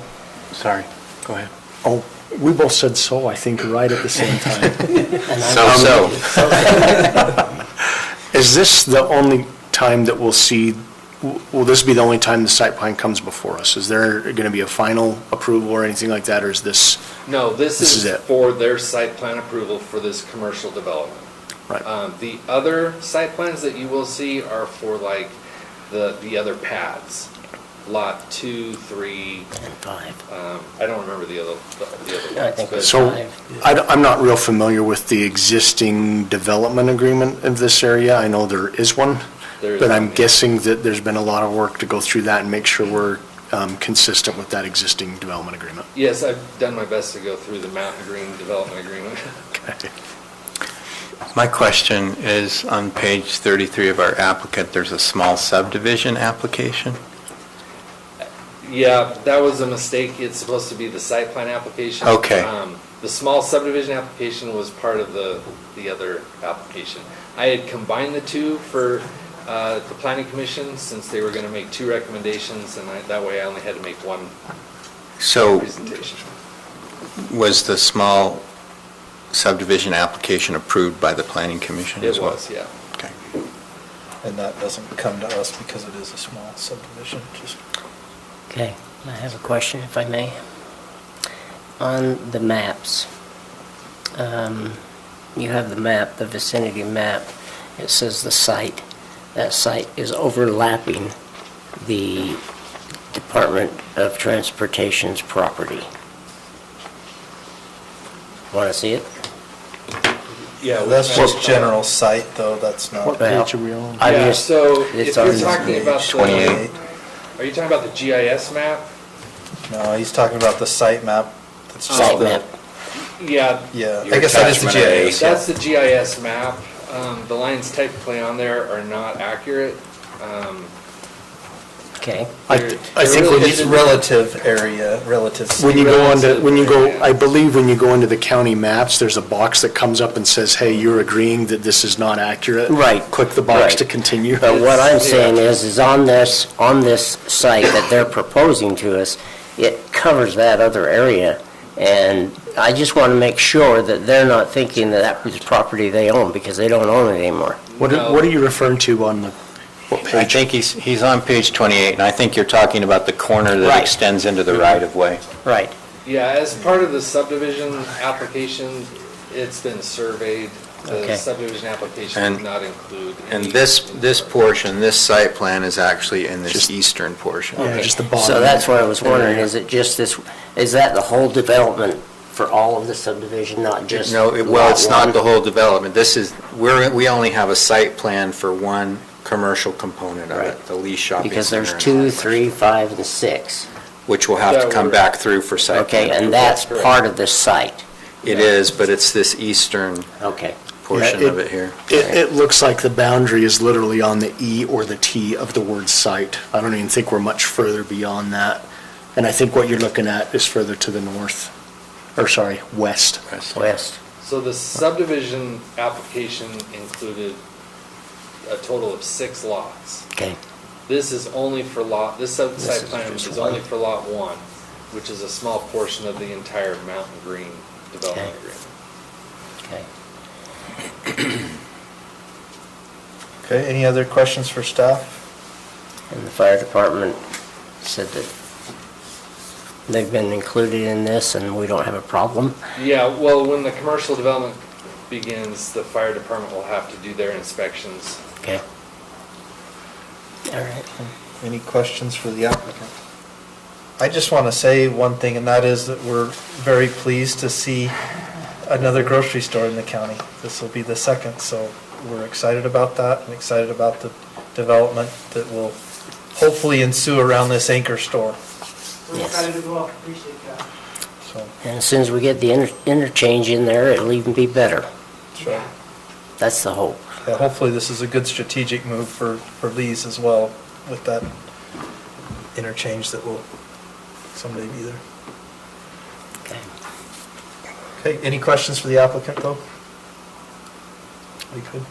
sorry, go ahead. Oh, we both said so, I think, right at the same time. Is this the only time that we'll see, will this be the only time the site plan comes before us? Is there going to be a final approval or anything like that, or is this? No, this is is it? for their site plan approval for this commercial development. Right. The other site plans that you will see are for like the other pads, lot 2, 3, and 5. I don't remember the other ones. I think but- it's So, 5. I'm not real familiar with the existing development agreement in this area. I know there is one, There is but one, I'm yeah. guessing that there's been a lot of work to go through that and make sure we're consistent with that existing development agreement. Yes, I've done my best to go through the Mountain Green development agreement. Okay. My question is, on page 33 of our applicant, there's a small subdivision application. Yeah, that was a mistake. It's supposed to be the site plan application. Okay. The small subdivision application was part of the other application. I had combined the two for the planning commission since they were going to make 2 recommendations, and that way I only had to make 1 So presentation. was the small subdivision application approved by the planning commission as It well? was, yeah. Okay. And that doesn't come to us because it is a small subdivision, just. Okay, I have a question, if I may. On the maps, you have the map, the vicinity map. It says the site. That site is overlapping the Department of Transportation's property. Want to see it? Yeah, That's which just map? general site, though, that's not. What page are we on? I'm Yeah, just- so if it's you're on talking about the, 28. are you talking about the GIS map? No, he's talking about the site map. That's just Site the- map. Yeah, Yeah, Your I guess that is the attachment A. GIS. that's the GIS map. The lines technically on there are not accurate. Okay. I They're- think they're when really It's you, relative area, relative. when you go relative onto, when you go, area. I believe when you go into the county maps, there's a box that comes up and says, hey, you're agreeing that this is not accurate. Right. Click the box Right. to continue. But what I'm Yeah. saying is on this site that they're proposing to us, it covers that other area. And I just want to make sure that they're not thinking that that was property they own, because they don't own it anymore. What No. are you referring to on the, what I page? think he's on page 28, and I think you're talking about the corner that Right. extends into the right-of-way. Right. Yeah, as part of the subdivision application, it's been surveyed. Okay. The subdivision application And- did not include. And any- this portion, this site plan is actually in this Just- eastern portion. Yeah, just the bottom. So that's what I was wondering, is it just this, is that the whole development for all of the subdivision, not just No, well, lot it's not one? the whole development. This is, we only have a site plan for one commercial component of Right. it, the Lee Shopping Because there's Center, 2, 3, 5, and 6. which will have to That come would- back through for site Okay, plan. and that's correct. part of this site. It is, but it's this eastern Okay. portion Yeah, of it here. It looks like the boundary is literally on the E or the T of the word site. I don't even think we're much further beyond that. And I think what you're looking at is further to the north, or sorry, west. West. So the subdivision application included a total of 6 lots. Okay. This is only for lot, this This site is plan just is one. only for lot 1, which is a small portion of the entire Mountain Green development Okay. agreement. Okay. Okay, any other questions for staff? And the fire department said that they've been included in this and we don't have a problem. Yeah, well, when the commercial development begins, the fire department will have to do their inspections. Okay. All right. Any questions for the applicant? I just want to say one thing, and that is that we're very pleased to see another grocery store in the county. This will be the second, so we're excited about that and excited about the development that will hopefully ensue around this anchor store. We're Yes. excited as well, appreciate that. So, And as soon as we get the interchange in there, it'll even be better. that's right. That's the hope. Yeah, hopefully this is a good strategic move for Lee's as well with that interchange that will someday be there. Okay. Okay, any questions for the applicant though? we could.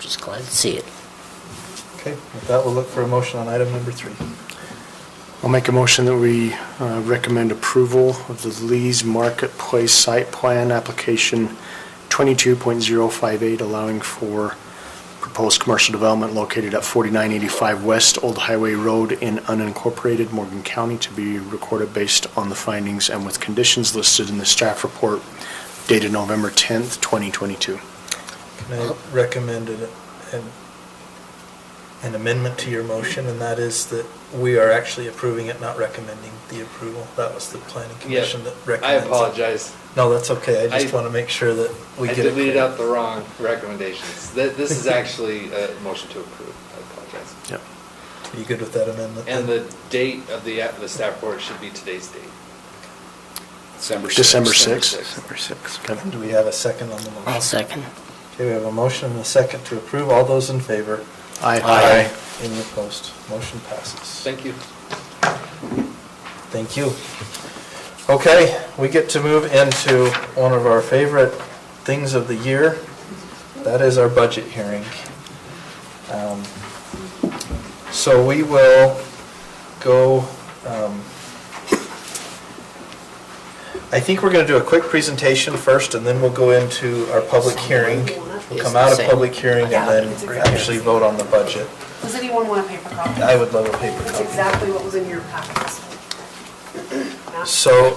Just glad to see it. Okay, with that, we'll look for a motion on item number 3. I'll make a motion that we recommend approval of the Lee's Marketplace Site Plan Application 22.058, allowing for proposed commercial development located at 4985 West Old Highway Road in unincorporated Morgan County to be recorded based on the findings and with conditions listed in the staff report dated November 10th, 2022. Can I recommend an amendment to your motion, and that is that we are actually approving it, not recommending the approval? That was the planning commission that recommends I it. apologize. No, that's okay. I just want to make sure that we get it. I deleted out the wrong recommendations. This is actually a motion to approve. I apologize. Yep. Are you good with that amendment? And the date of the staff report should be today's date. December 6th. December 6th. Okay. Do we have a second on the motion? I'll second. Okay, we have a motion and a second to approve. All those in favor? Aye. Aye. Any opposed? Motion passes. Thank you. Thank you. Okay, we get to move into one of our favorite things of the year. That is our budget hearing. So we will go, I think we're going to do a quick presentation first, and then we'll go into our public hearing. We'll come out of public hearing and then actually vote on the budget. Does anyone want a paper copy? I would love a paper That's copy. exactly what was in your packets. So,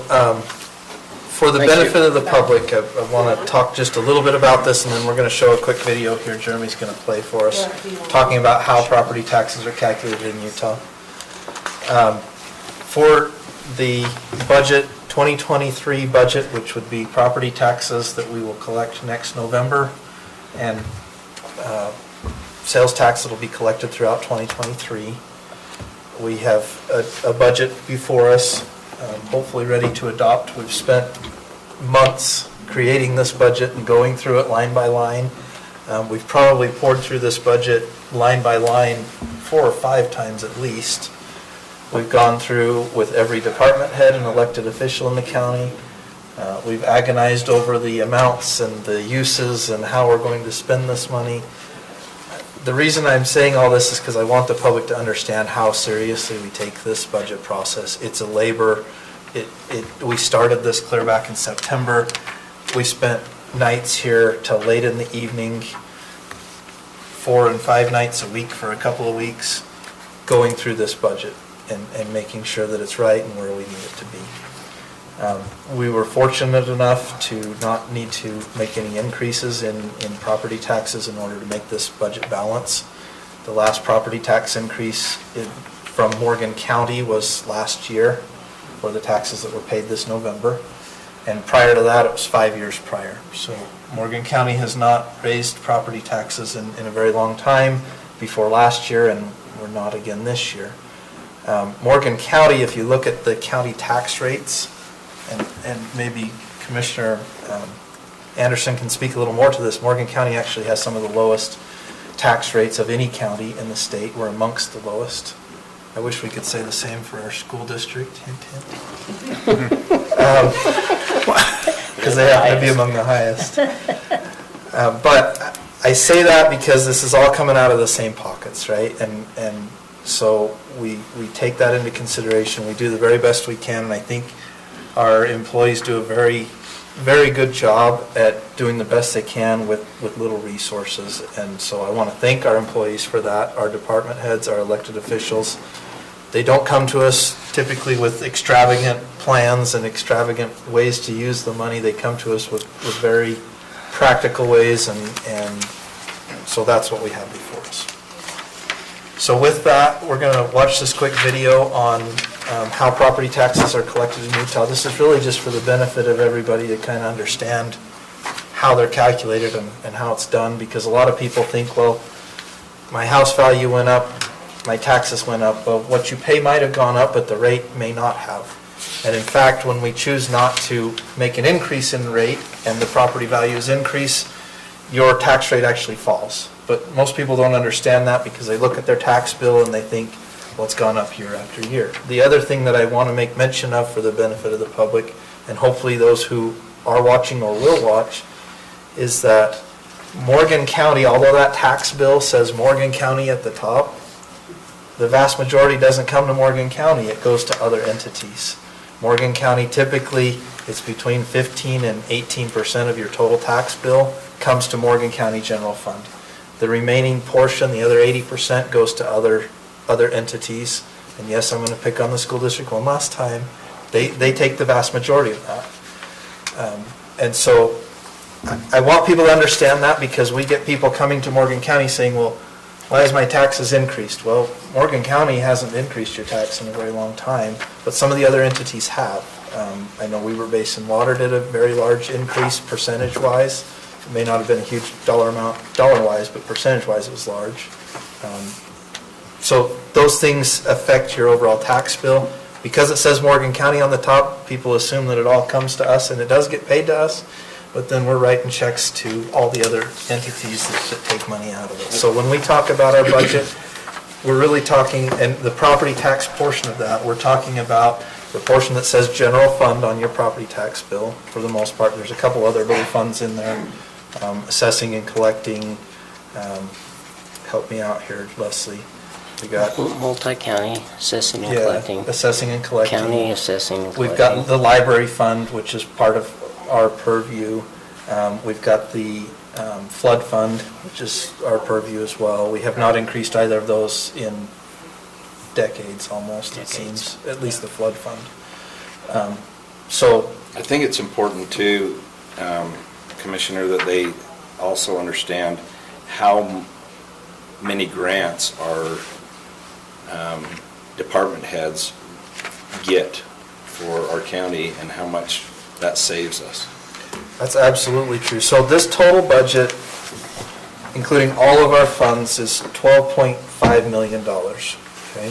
for the benefit of the public, I want to talk just a little bit about this, and then we're going to show a quick video here Jeremy's going to play for us, talking about how property taxes are calculated in Utah. For the budget, 2023 budget, which would be property taxes that we will collect next November, and sales tax that will be collected throughout 2023. We have a budget before us, hopefully ready to adopt. We've spent months creating this budget and going through it line by line. We've probably poured through this budget line by line 4 or 5 times at least. We've gone through with every department head and elected official in the county. We've agonized over the amounts and the uses and how we're going to spend this money. The reason I'm saying all this is because I want the public to understand how seriously we take this budget process. It's a labor. We started this clear back in September. We spent nights here till late in the evening, 4 and 5 nights a week for a couple of weeks, going through this budget and making sure that it's right and where we need it to be. We were fortunate enough to not need to make any increases in property taxes in order to make this budget balance. The last property tax increase from Morgan County was last year for the taxes that were paid this November. And prior to that, it was 5 years prior. So Morgan County has not raised property taxes in a very long time before last year, and we're not again this year. Morgan County, if you look at the county tax rates, and maybe Commissioner Anderson can speak a little more to this, Morgan County actually has some of the lowest tax rates of any county in the state. We're amongst the lowest. I wish we could say the same for our school district, hint, hint. Because they happen to be among the highest. But I say that because this is all coming out of the same pockets, right? And so we take that into consideration. We do the very best we can, and I think our employees do a very, very good job at doing the best they can with little resources. And so I want to thank our employees for that, our department heads, our elected officials. They don't come to us typically with extravagant plans and extravagant ways to use the money. They come to us with very practical ways, and so that's what we have before us. So with that, we're going to watch this quick video on how property taxes are collected in Utah. This is really just for the benefit of everybody to kind of understand how they're calculated and how it's done, because a lot of people think, well, my house value went up, my taxes went up. Well, what you pay might have gone up, but the rate may not have. And in fact, when we choose not to make an increase in rate and the property values increase, your tax rate actually falls. But most people don't understand that because they look at their tax bill and they think, well, it's gone up year after year. The other thing that I want to make mention of for the benefit of the public, and hopefully those who are watching or will watch, is that Morgan County, although that tax bill says Morgan County at the top, the vast majority doesn't come to Morgan County, it goes to other entities. Morgan County typically, it's between 15 and 18% of your total tax bill comes to Morgan County General Fund. The remaining portion, the other 80%, goes to other entities. And yes, I'm going to pick on the school district one last time. They take the vast majority of that. And so I want people to understand that, because we get people coming to Morgan County saying, well, why has my taxes increased? Well, Morgan County hasn't increased your tax in a very long time, but some of the other entities have. I know Weber Basin Water did a very large increase percentage-wise. It may not have been a huge dollar amount dollar-wise, but percentage-wise it was large. So those things affect your overall tax bill. Because it says Morgan County on the top, people assume that it all comes to us, and it does get paid to us, but then we're writing checks to all the other entities that take money out of it. So when we talk about our budget, we're really talking, and the property tax portion of that, we're talking about the portion that says general fund on your property tax bill, for the most part. There's a couple other little funds in there, assessing and collecting. Help me out here, Leslie. We got multi-county assessing and collecting. Assessing and collecting. County assessing and collecting. We've got the library fund, which is part of our purview. We've got the flood fund, which is our purview as well. We have not increased either of those in decades almost, it seems, at least the flood fund. So I think it's important too, Commissioner, that they also understand how many grants our department heads get for our county and how much that saves us. that's absolutely true. So this total budget, including all of our funds, is $12.5 million. Okay?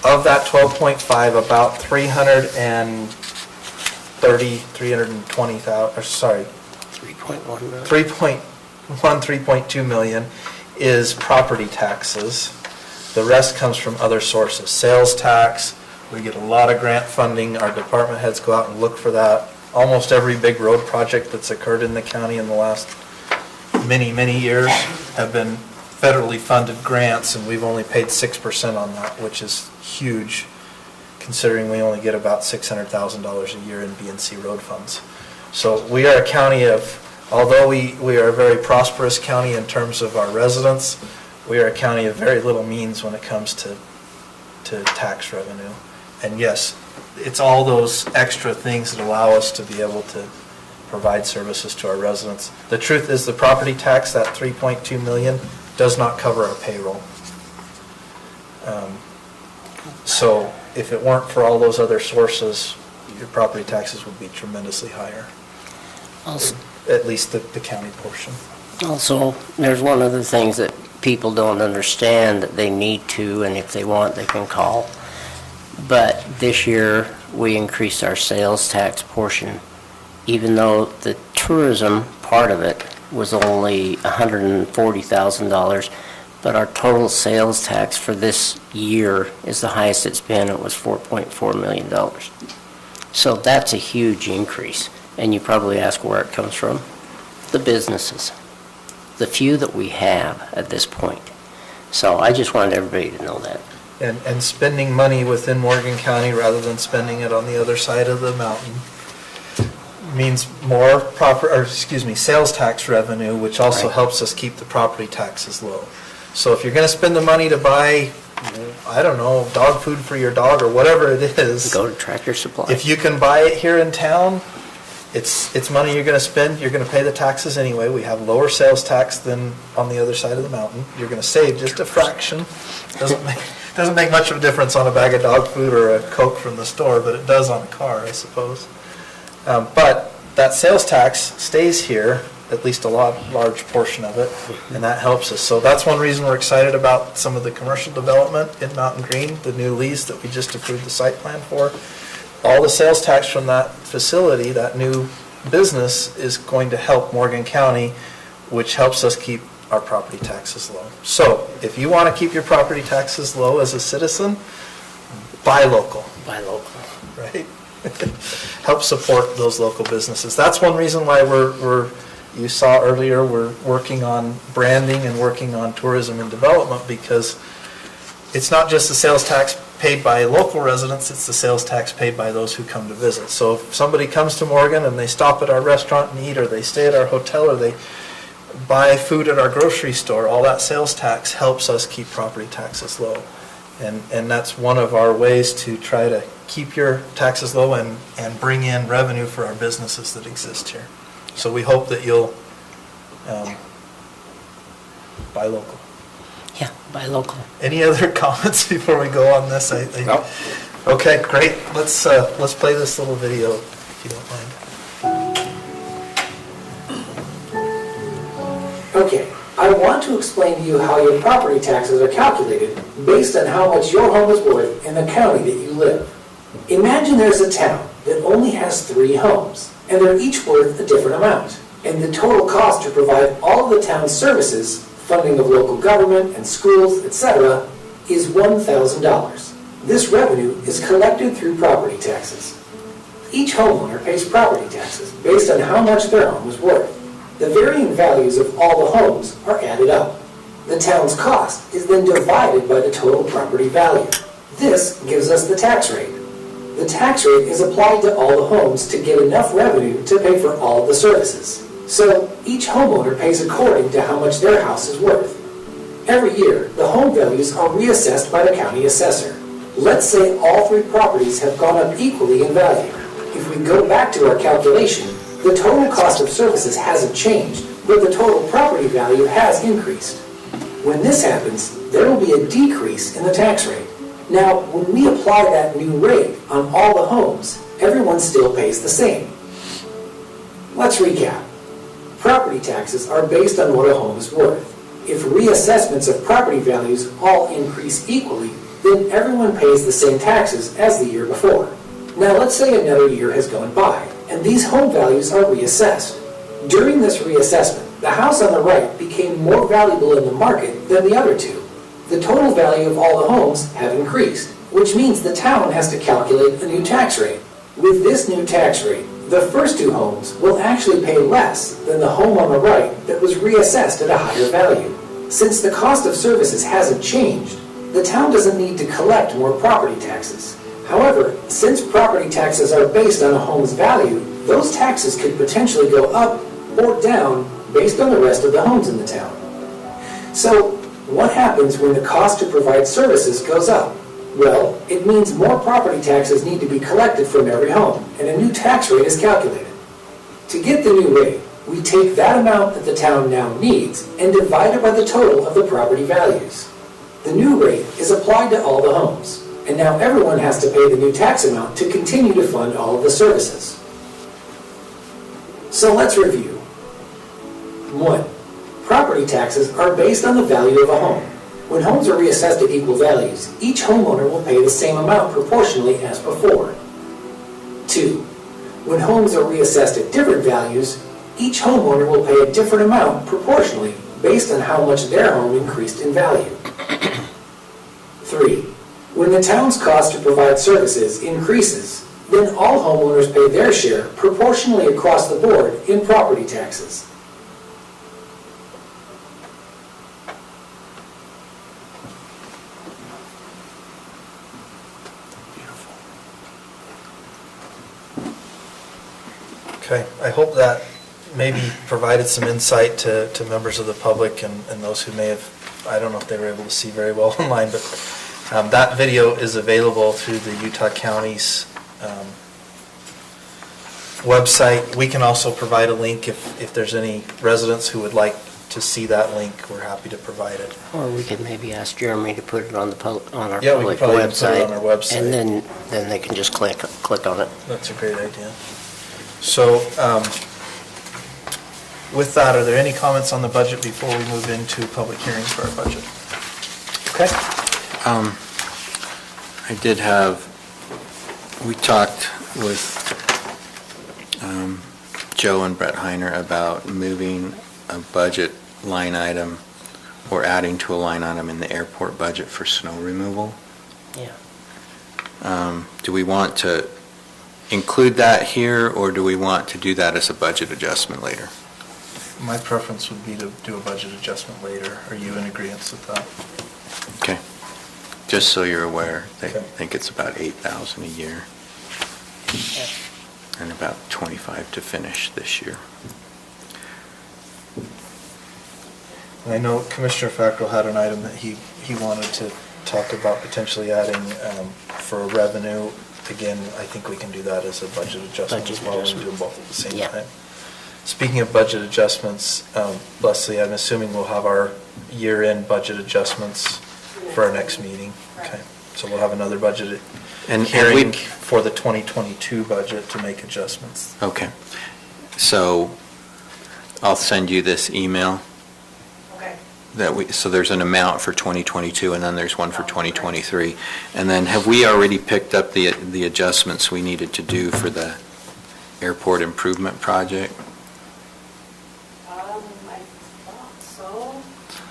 Of that 12.5, about 3.2 million is property taxes. The rest comes from other sources. Sales tax, we get a lot of grant funding. Our department heads go out and look for that. Almost every big road project that's occurred in the county in the last many, many years have been federally funded grants, and we've only paid 6% on that, which is huge, considering we only get about $600,000 a year in BNC road funds. So we are a county of, although we are a very prosperous county in terms of our residents, we are a county of very little means when it comes to tax revenue. And yes, it's all those extra things that allow us to be able to provide services to our residents. The truth is, the property tax, that 3.2 million, does not cover our payroll. So if it weren't for all those other sources, your property taxes would be tremendously higher. Also, at least the county portion. Also, there's one of the things that people don't understand, that they need to, and if they want, they can call. But this year, we increased our sales tax portion, even though the tourism part of it was only $140,000, but our total sales tax for this year is the highest it's been. It was $4.4 million. So that's a huge increase. And you probably ask where it comes from. The businesses, the few that we have at this point. So I just wanted everybody to know that. And spending money within Morgan County rather than spending it on the other side of the mountain means more sales tax revenue, which also helps us keep the property taxes low. So if you're going to spend the money to buy, I don't know, dog food for your dog or whatever it is, go to Tractor Supply. If you can buy it here in town, it's money you're going to spend. You're going to pay the taxes anyway. We have lower sales tax than on the other side of the mountain. You're going to save just a fraction. Doesn't make much of a difference on a bag of dog food or a Coke from the store, but it does on a car, I suppose. But that sales tax stays here, at least a large portion of it, and that helps us. So that's one reason we're excited about some of the commercial development in Mountain Green, the new lease that we just approved the site plan for. All the sales tax from that facility, that new business, is going to help Morgan County, which helps us keep our property taxes low. So if you want to keep your property taxes low as a citizen, buy local. Buy local. Right? Help support those local businesses. That's one reason why we're you saw earlier, we're working on branding and working on tourism and development, because it's not just the sales tax paid by local residents, it's the sales tax paid by those who come to visit. So if somebody comes to Morgan and they stop at our restaurant and eat, or they stay at our hotel, or they buy food at our grocery store, all that sales tax helps us keep property taxes low. And that's one of our ways to try to keep your taxes low and bring in revenue for our businesses that exist here. So we hope that you'll buy local. Yeah, buy local. Any other comments before we go on this? No. Okay, great. Let's play this little video, if you don't mind. Okay, I want to explain to you how your property taxes are calculated based on how much your home is worth in the county that you live. Imagine there's a town that only has 3 homes, and they're each worth a different amount. And the total cost to provide all of the town's services, funding of local government and schools, etc., is $1,000. This revenue is collected through property taxes. Each homeowner pays property taxes based on how much their home is worth. The varying values of all the homes are added up. The town's cost is then divided by the total property value. This gives us the tax rate. The tax rate is applied to all the homes to get enough revenue to pay for all of the services. So each homeowner pays according to how much their house is worth. Every year, the home values are reassessed by the county assessor. Let's say all 3 properties have gone up equally in value. If we go back to our calculation, the total cost of services hasn't changed, but the total property value has increased. When this happens, there will be a decrease in the tax rate. Now, when we apply that new rate on all the homes, everyone still pays the same. Let's recap. Property taxes are based on what a home is worth. If reassessments of property values all increase equally, then everyone pays the same taxes as the year before. Now let's say another year has gone by, and these home values are reassessed. During this reassessment, the house on the right became more valuable in the market than the other 2. The total value of all the homes have increased, which means the town has to calculate a new tax rate. With this new tax rate, the first 2 homes will actually pay less than the home on the right that was reassessed at a higher value. Since the cost of services hasn't changed, the town doesn't need to collect more property taxes. However, since property taxes are based on a home's value, those taxes could potentially go up or down based on the rest of the homes in the town. So, what happens when the cost to provide services goes up? Well, it means more property taxes need to be collected from every home, and a new tax rate is calculated. To get the new rate, we take that amount that the town now needs and divide it by the total of the property values. The new rate is applied to all the homes, and now everyone has to pay the new tax amount to continue to fund all of the services. So let's review. 1. Property taxes are based on the value of a home. When homes are reassessed at equal values, each homeowner will pay the same amount proportionally as before. 2. When homes are reassessed at different values, each homeowner will pay a different amount proportionally based on how much their home increased in value. 3. When the town's cost to provide services increases, then all homeowners pay their share proportionally across the board in property taxes. Okay, I hope that maybe provided some insight to members of the public and those who may have, I don't know if they were able to see very well online, but that video is available through the Utah County's website. We can also provide a link if there's any residents who would like to see that link. We're happy to provide it. Or we could maybe ask Jeremy to put it on the on our Yeah, we public could probably website. put it on our website. And then they can just click on it. That's a great idea. So, with that, are there any comments on the budget before we move into public hearings for our budget? Okay. I did have, we talked with Joe and Brett Heiner about moving a budget line item or adding to a line item in the airport budget for snow removal. Yeah. Do we want to include that here, or do we want to do that as a budget adjustment later? My preference would be to do a budget adjustment later. Are you in agreement with that? Okay. Just so you're aware, they Okay. think it's about 8,000 a year and about 25 to finish this year. And I know Commissioner Fackrell had an item that he wanted to talk about potentially adding for revenue. Again, I think we can do that as a budget adjustment as well, and do them both at the same Yeah. time. Speaking of budget adjustments, Leslie, I'm assuming we'll have our year-end budget adjustments for our next meeting. Okay, so we'll have another budget And hearing we- for the 2022 budget to make adjustments. Okay. So I'll send you this email Okay. so there's an amount for 2022 and then there's one for 2023. And then have we already picked up the adjustments we needed to do for the airport improvement project? I thought so.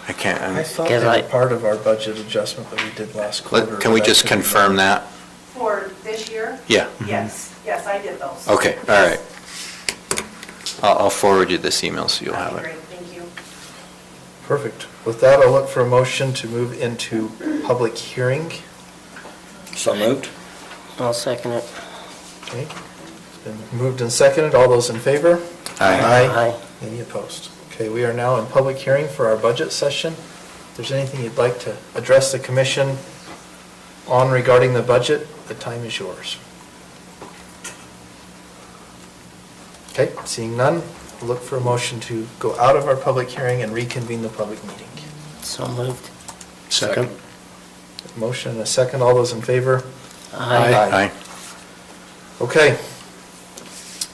I can't, I thought Because they I- were part of our budget adjustment that we did last quarter. can we but I just couldn't confirm remember. that? For this year? Yeah. Yes, yes, I did those. Okay, all right. I'll forward you this email so you'll have That'd be it. great, thank you. Perfect. With that, I'll look for a motion to move into public hearing. So moved? I'll second it. Okay. It's been moved and seconded. All those in favor? Aye. Aye. Any opposed? Okay, we are now in public hearing for our budget session. If there's anything you'd like to address the commission on regarding the budget, the time is yours. Okay, seeing none, we'll look for a motion to go out of our public hearing and reconvene the public meeting. So moved. Second. Motion and a second. All those in favor? Aye. Aye. Okay.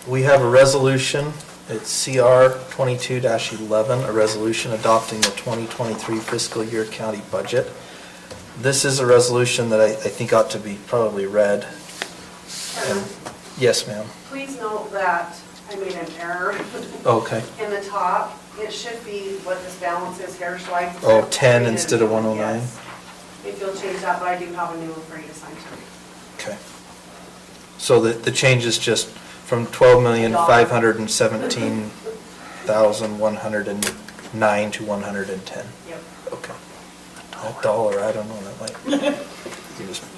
We have a resolution. It's CR 22-11, a resolution adopting the 2023 fiscal year county budget. This is a resolution that I think ought to be probably read. And- Yes, ma'am. Please note that I made an error Okay. in the top. It should be what this balance is here, so I. Oh, 10 instead of 109? Yes. If you'll change that, but I do have a new one for you to sign too. Okay. So the change is just from 12,517,109 to 110? Yep. Okay. That dollar, I don't know, that might,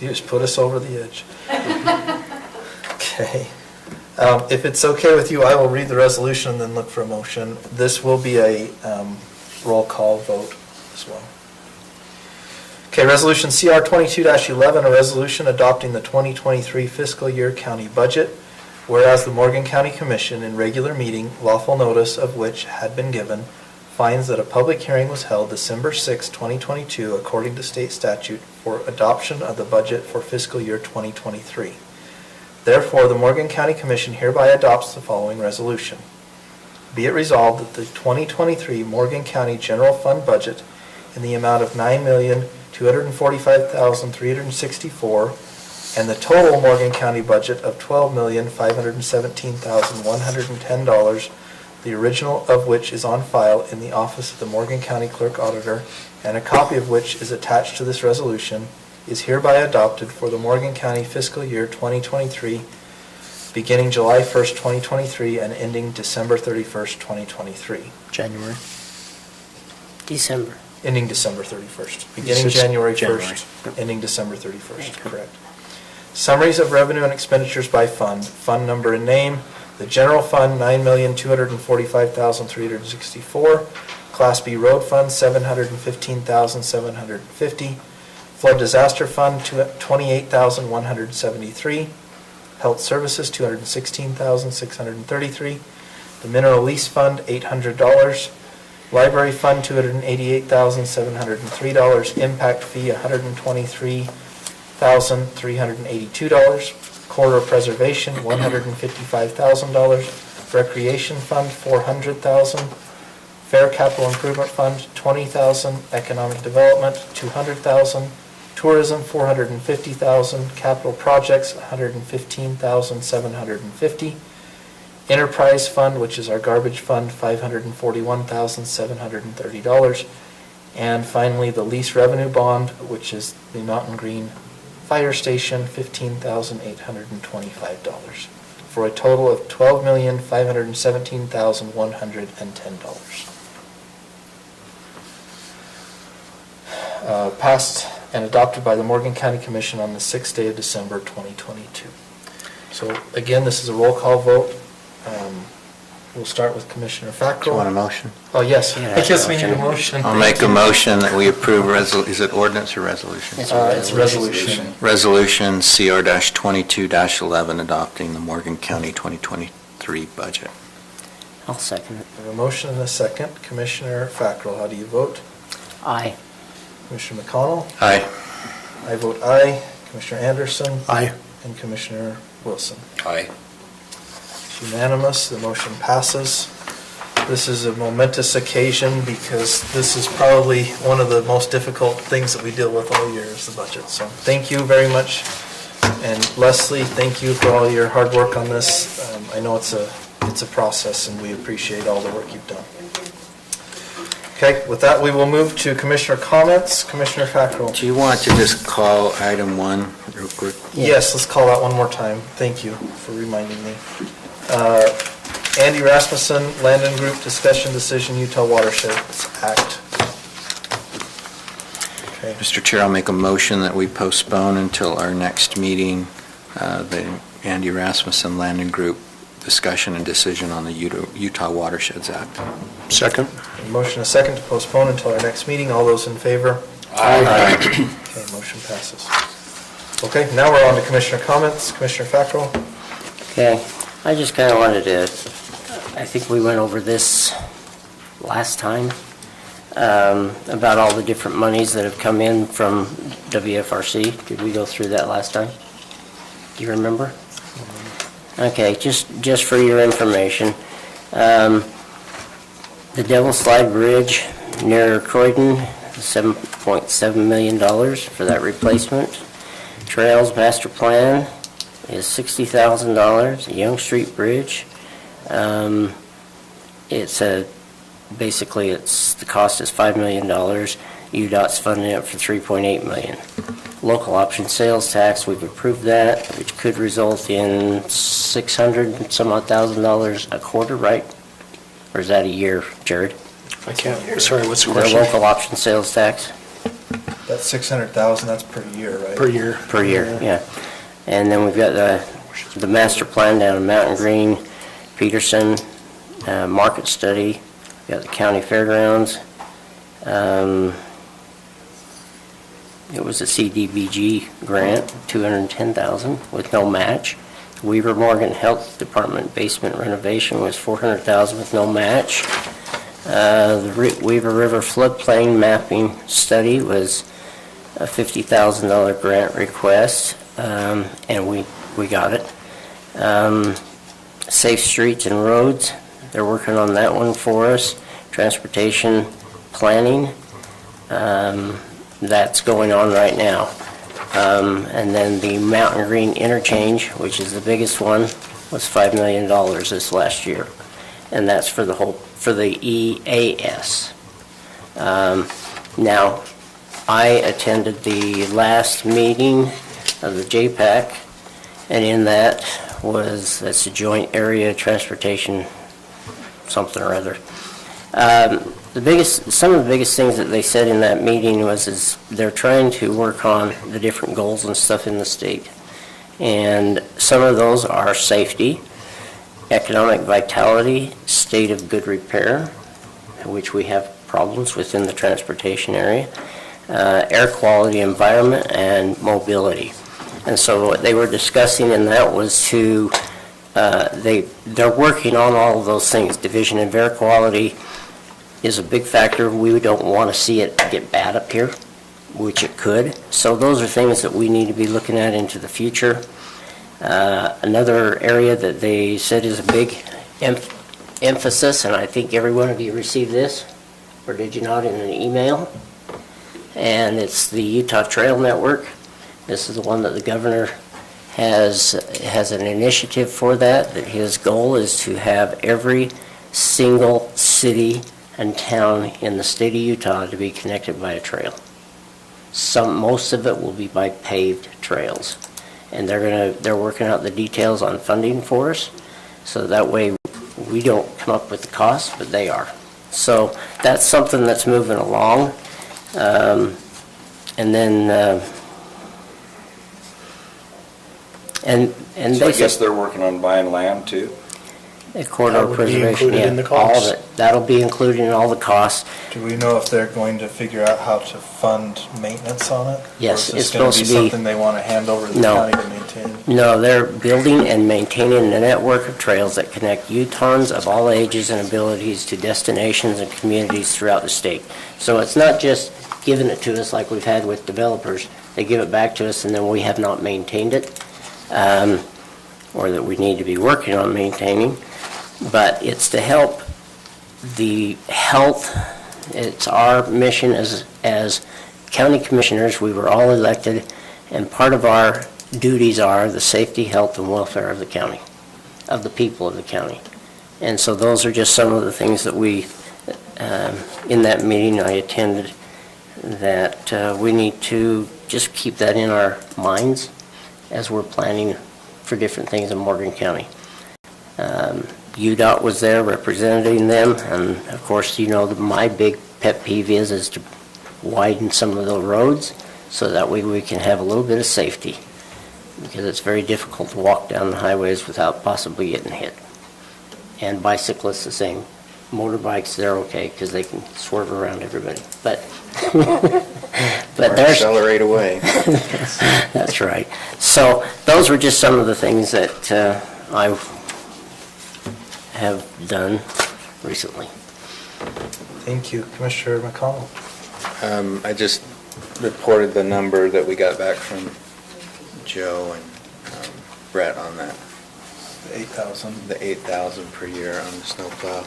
you just put us over the edge. Okay. If it's okay with you, I will read the resolution and then look for a motion. This will be a roll call vote as well. Okay, Resolution CR 22-11, a resolution adopting the 2023 fiscal year county budget, whereas the Morgan County Commission in regular meeting, lawful notice of which had been given, finds that a public hearing was held December 6, 2022, according to state statute, for adoption of the budget for fiscal year 2023. Therefore, the Morgan County Commission hereby adopts the following resolution. Be it resolved that the 2023 Morgan County General Fund budget in the amount of $9,245,364 and the total Morgan County budget of $12,517,110, the original of which is on file in the office of the Morgan County Clerk Auditor, and a copy of which is attached to this resolution, is hereby adopted for the Morgan County fiscal year 2023, beginning July 1st, 2023, and ending December 31st, 2023. January. December. Ending December 31st. Beginning This is January January. 1st, ending December 31st, correct. Summaries of revenue and expenditures by fund. Fund number and name. The general fund, $9,245,364. Class B road fund, $715,750. Flood disaster fund, $28,173. Health services, $216,633. The mineral lease fund, $800. Library fund, $288,703. Impact fee, $123,382. Corridor preservation, $155,000. Recreation fund, $400,000. Fair capital improvement fund, $20,000. Economic development, $200,000. Tourism, $450,000. Capital projects, $115,750. Enterprise fund, which is our garbage fund, $541,730. And finally, the lease revenue bond, which is the Mountain Green Fire Station, $15,825. for a total of $12,517,110. Passed and adopted by the Morgan County Commission on the 6th day of December 2022. So again, this is a roll call vote. We'll start with Commissioner Fackrell. Do you want a motion? Oh, yes. I guess we need a motion. I'll make a motion that we approve, is it ordinance or resolution? It's a resolution. Resolution CR-22-11 adopting the Morgan County 2023 budget. I'll second it. We have a motion and a second. Commissioner Fackrell, how do you vote? Aye. Commissioner McConnell? Aye. I vote aye. Commissioner Anderson? Aye. And Commissioner Wilson? Aye. It's unanimous, the motion passes. This is a momentous occasion because this is probably one of the most difficult things that we deal with all year is the budget. So thank you very much. And Leslie, thank you for all your hard work on this. I know it's a process and we appreciate all the work you've done. Okay, with that, we will move to Commissioner comments. Commissioner Fackrell. Do you want to just call item 1 real quick? Yes, let's call that one more time. Thank you for reminding me. Andy Rasmussen, Landon Group, discussion decision, Utah Watersheds Act. Okay. Mr. Chair, I'll make a motion that we postpone until our next meeting, the Andy Rasmussen Landon Group discussion and decision on the Utah Watersheds Act. Second. A motion a second to postpone until our next meeting. All those in favor? Aye. Okay, motion passes. Okay, now we're on to Commissioner comments. Commissioner Fackrell. Okay, I just kind of wanted to, I think we went over this last time, about all the different monies that have come in from WFRC. Did we go through that last time? Do you remember? Okay, just for your information, the Devil Slide Bridge near Croydon, $7.7 million for that replacement. Trails Master Plan is $60,000. Young Street Bridge, the cost is $5 million. UDOT's funding it for $3.8 million. Local option sales tax, we've approved that, which could result in $600 some odd thousand a quarter, right? Or is that a year, Jared? I can't, sorry, what's the The question? local option sales tax? That's $600,000, that's per year, right? Per year. Per year, yeah. And then we've got the master plan down in Mountain Green, Peterson, market study, we've got the county fairgrounds. It was a CDBG grant, $210,000 with no match. Weaver Morgan Health Department basement renovation was $400,000 with no match. The Weaver River floodplain mapping study was a $50,000 grant request, and we got it. Safe Streets and Roads, they're working on that one for us. Transportation planning, that's going on right now. And then the Mountain Green interchange, which is the biggest one, was $5 million this last year. And that's for the EAS. Now, I attended the last meeting of the JPAC, and in that's a joint area transportation something or other. Some of the biggest things that they said in that meeting is they're trying to work on the different goals and stuff in the state. And some of those are safety, economic vitality, state of good repair, which we have problems within the transportation area, air quality, environment, and mobility. And so what they were discussing in that was they're working on all of those things. Division of air quality is a big factor. We don't want to see it get bad up here, which it could. So those are things that we need to be looking at into the future. Another area that they said is a big emphasis, and I think every one of you received this, or did you not, in an email? And it's the Utah Trail Network. This is the one that the governor has an initiative for that his goal is to have every single city and town in the state of Utah to be connected by a trail. Most of it will be by paved trails. and they're working out the details on funding for us, so that way we don't come up with the cost, but they are. So that's something that's moving along. And then, and So I they guess they're working on buying land too? a corridor That would be preservation, included yeah, in the all cost? of it. That'll be included in all the costs. Do we know if they're going to figure out how to fund maintenance on it? Yes, Or is it's this going supposed to to be be- something they want to hand over to the No. county to maintain? No, they're building and maintaining a network of trails that connect Utahns of all ages and abilities to destinations and communities throughout the state. So it's not just giving it to us like we've had with developers. They give it back to us and then we have not maintained it, or that we need to be working on maintaining. But it's to help the health. It's our mission as county commissioners. We were all elected, and part of our duties are the safety, health, and welfare of the county, of the people of the county. And so those are just some of the things that we, in that meeting I attended, that we need to just keep that in our minds as we're planning for different things in Morgan County. UDOT was there representing them, and of course, you know, my big pet peeve is to widen some of the roads so that way we can have a little bit of safety, because it's very difficult to walk down the highways without possibly getting hit. And bicyclists the same. Motorbikes, they're okay because they can swerve around everybody, but Or there's accelerate away. That's right. So those were just some of the things that I have done recently. Thank you, Commissioner McConnell. I just reported the number that we got back from Joe and Brett on that. 8,000. The 8,000 per year on the snowplow.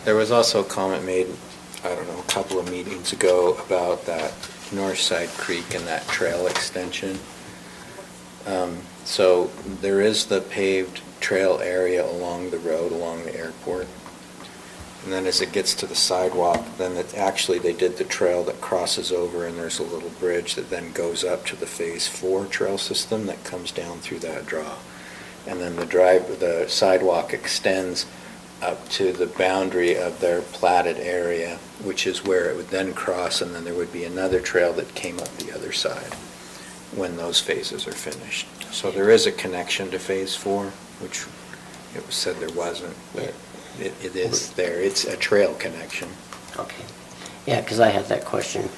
There was also a comment made, I don't know, a couple of meetings ago about that Northside Creek and that trail extension. So there is the paved trail area along the road, along the airport. And then as it gets to the sidewalk, then they did the trail that crosses over, and there's a little bridge that then goes up to the Phase 4 trail system that comes down through that draw. And then the sidewalk extends up to the boundary of their platted area, which is where it would then cross, and then there would be another trail that came up the other side when those phases are finished. So there is a connection to Phase 4, which it was said there wasn't, but it is there. It's a trail connection. Okay. Yeah, because I had that question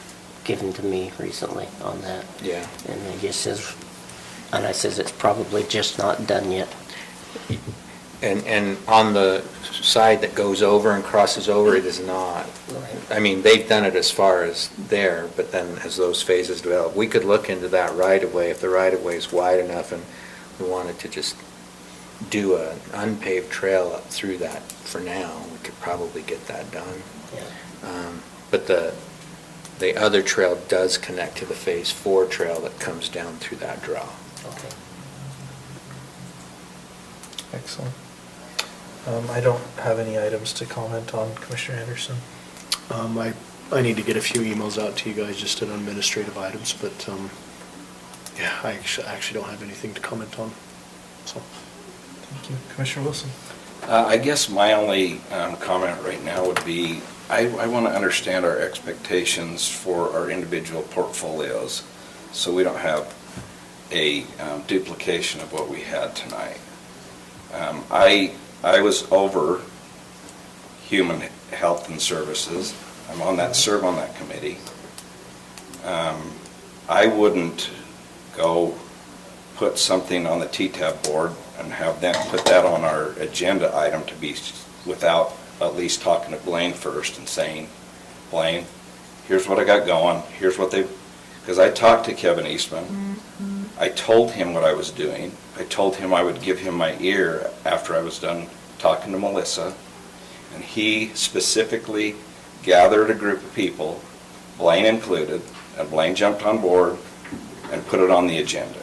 given to me recently on that. Yeah. And it just says, and I says it's probably just not done yet. And on the side that goes over and crosses over, it is not. I mean, they've done it as far as there, but then as those phases develop, we could look into that right-of-way, if the right-of-way is wide enough and we wanted to just do an unpaved trail up through that for now, we could probably get that done. Yeah. But the other trail does connect to the Phase 4 trail that comes down through that draw. Okay. Excellent. I don't have any items to comment on, Commissioner Anderson. I need to get a few emails out to you guys just on administrative items, but yeah, I actually don't have anything to comment on. So, Thank you. Commissioner Wilson. I guess my only comment right now would be, I want to understand our expectations for our individual portfolios, so we don't have a duplication of what we had tonight. I was over Human Health and Services. Serve on that committee. I wouldn't go put something on the TTAB board and have them put that on our agenda item to be without at least talking to Blaine first and saying, Blaine, here's what I got going, here's what because I talked to Kevin Eastman. I told him what I was doing. I told him I would give him my ear after I was done talking to Melissa. And he specifically gathered a group of people, Blaine included, and Blaine jumped on board and put it on the agenda,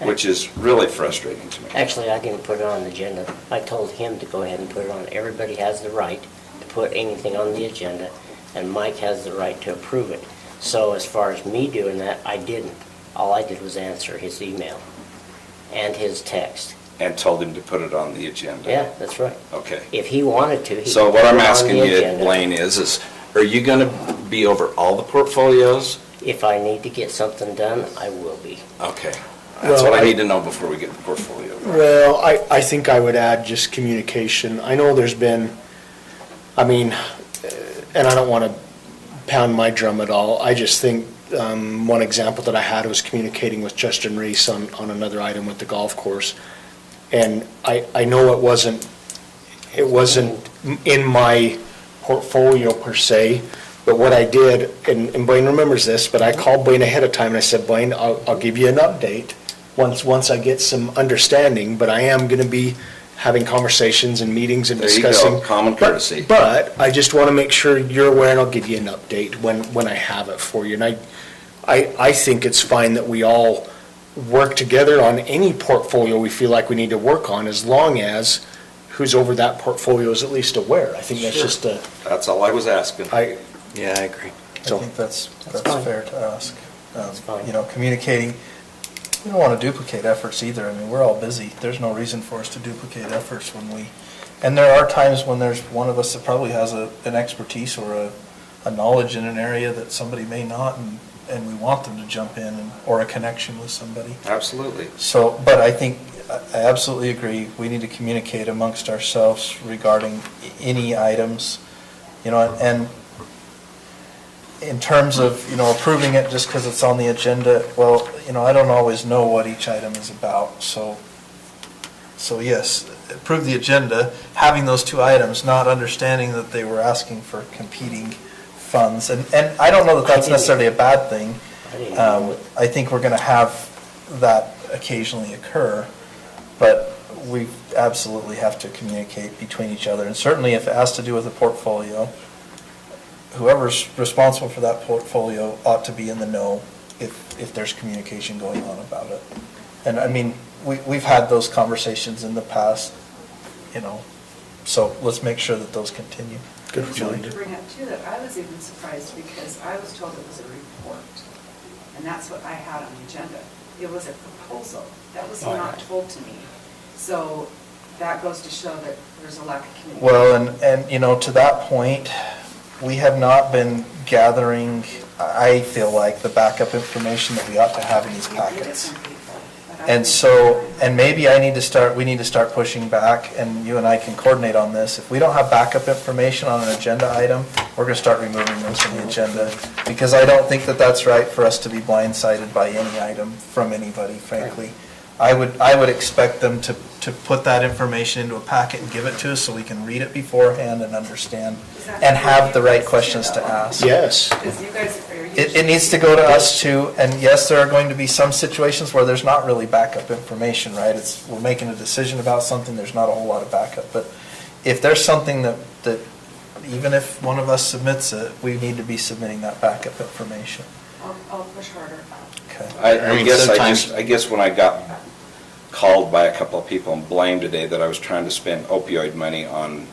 which is really frustrating to me. Actually, I didn't put it on the agenda. I told him to go ahead and put it on. Everybody has the right to put anything on the agenda, and Mike has the right to approve it. So as far as me doing that, I didn't. All I did was answer his email. and his text. And told him to put it on the agenda? Yeah, that's right. Okay. If he wanted to, he So could what put I'm it on asking the you, agenda. Blaine, is are you going to be over all the portfolios? If I need to get something done, I will be. Okay. That's Well, what I I- need to know before we get the portfolio. Well, I think I would add just communication. I know there's been, I mean, and I don't want to pound my drum at all. I just think one example that I had was communicating with Justin Reese on another item with the golf course. And I know it wasn't in my portfolio per se, but what I did, and Blaine remembers this, but I called Blaine ahead of time and I said, Blaine, I'll give you an update once I get some understanding, but I am going to be having conversations and meetings and There you discussing. go, common courtesy. But I just want to make sure you're aware, and I'll give you an update when I have it for you. And I think it's fine that we all work together on any portfolio we feel like we need to work on, as long as who's over that portfolio is at least aware. I think that's Sure. just a. That's all I was asking. Yeah, I agree. I think that's fine. fair to ask. fine. You know, communicating, we don't want to duplicate efforts either. I mean, we're all busy. There's no reason for us to duplicate efforts and there are times when there's one of us that probably has an expertise or a knowledge in an area that somebody may not, and we want them to jump in, or a connection with somebody. Absolutely. So, but I think, I absolutely agree, we need to communicate amongst ourselves regarding any items, you know, and in terms of, you know, approving it just because it's on the agenda, well, you know, I don't always know what each item is about, so yes, approve the agenda, having those two items, not understanding that they were asking for competing funds, and I don't know that that's necessarily a bad thing. I think we're going to have that occasionally occur, but we absolutely have to communicate between each other, and certainly if it has to do with a portfolio, whoever's responsible for that portfolio ought to be in the know if there's communication going on about it. And I mean, we've had those conversations in the past, you know, so let's make sure that those continue. Good reminder. To bring up too, that I was even surprised because I was told it was a report, and that's what I had on the agenda. It was a proposal. That was not told to me. So that goes to show that there's a lack of communication. Well, and you know, to that point, we have not been gathering, I feel like, the backup information that we ought to have in these packets. And so, and maybe we need to start pushing back, and you and I can coordinate on this. If we don't have backup information on an agenda item, we're going to start removing those from the agenda, because I don't think that that's right for us to be blindsided by any item from anybody, frankly. I would expect them to put that information into a packet and give it to us so we can read it beforehand and understand and have the right questions to ask. Yes. Because you guys are It needs to go to us too, and yes, there are going to be some situations where there's not really backup information, right? We're making a decision about something, there's not a whole lot of backup, but if there's something that even if one of us submits it, we need to be submitting that backup information. I'll push harder. Okay. I guess when I got called by a couple of people and blamed today that I was trying to spend opioid money on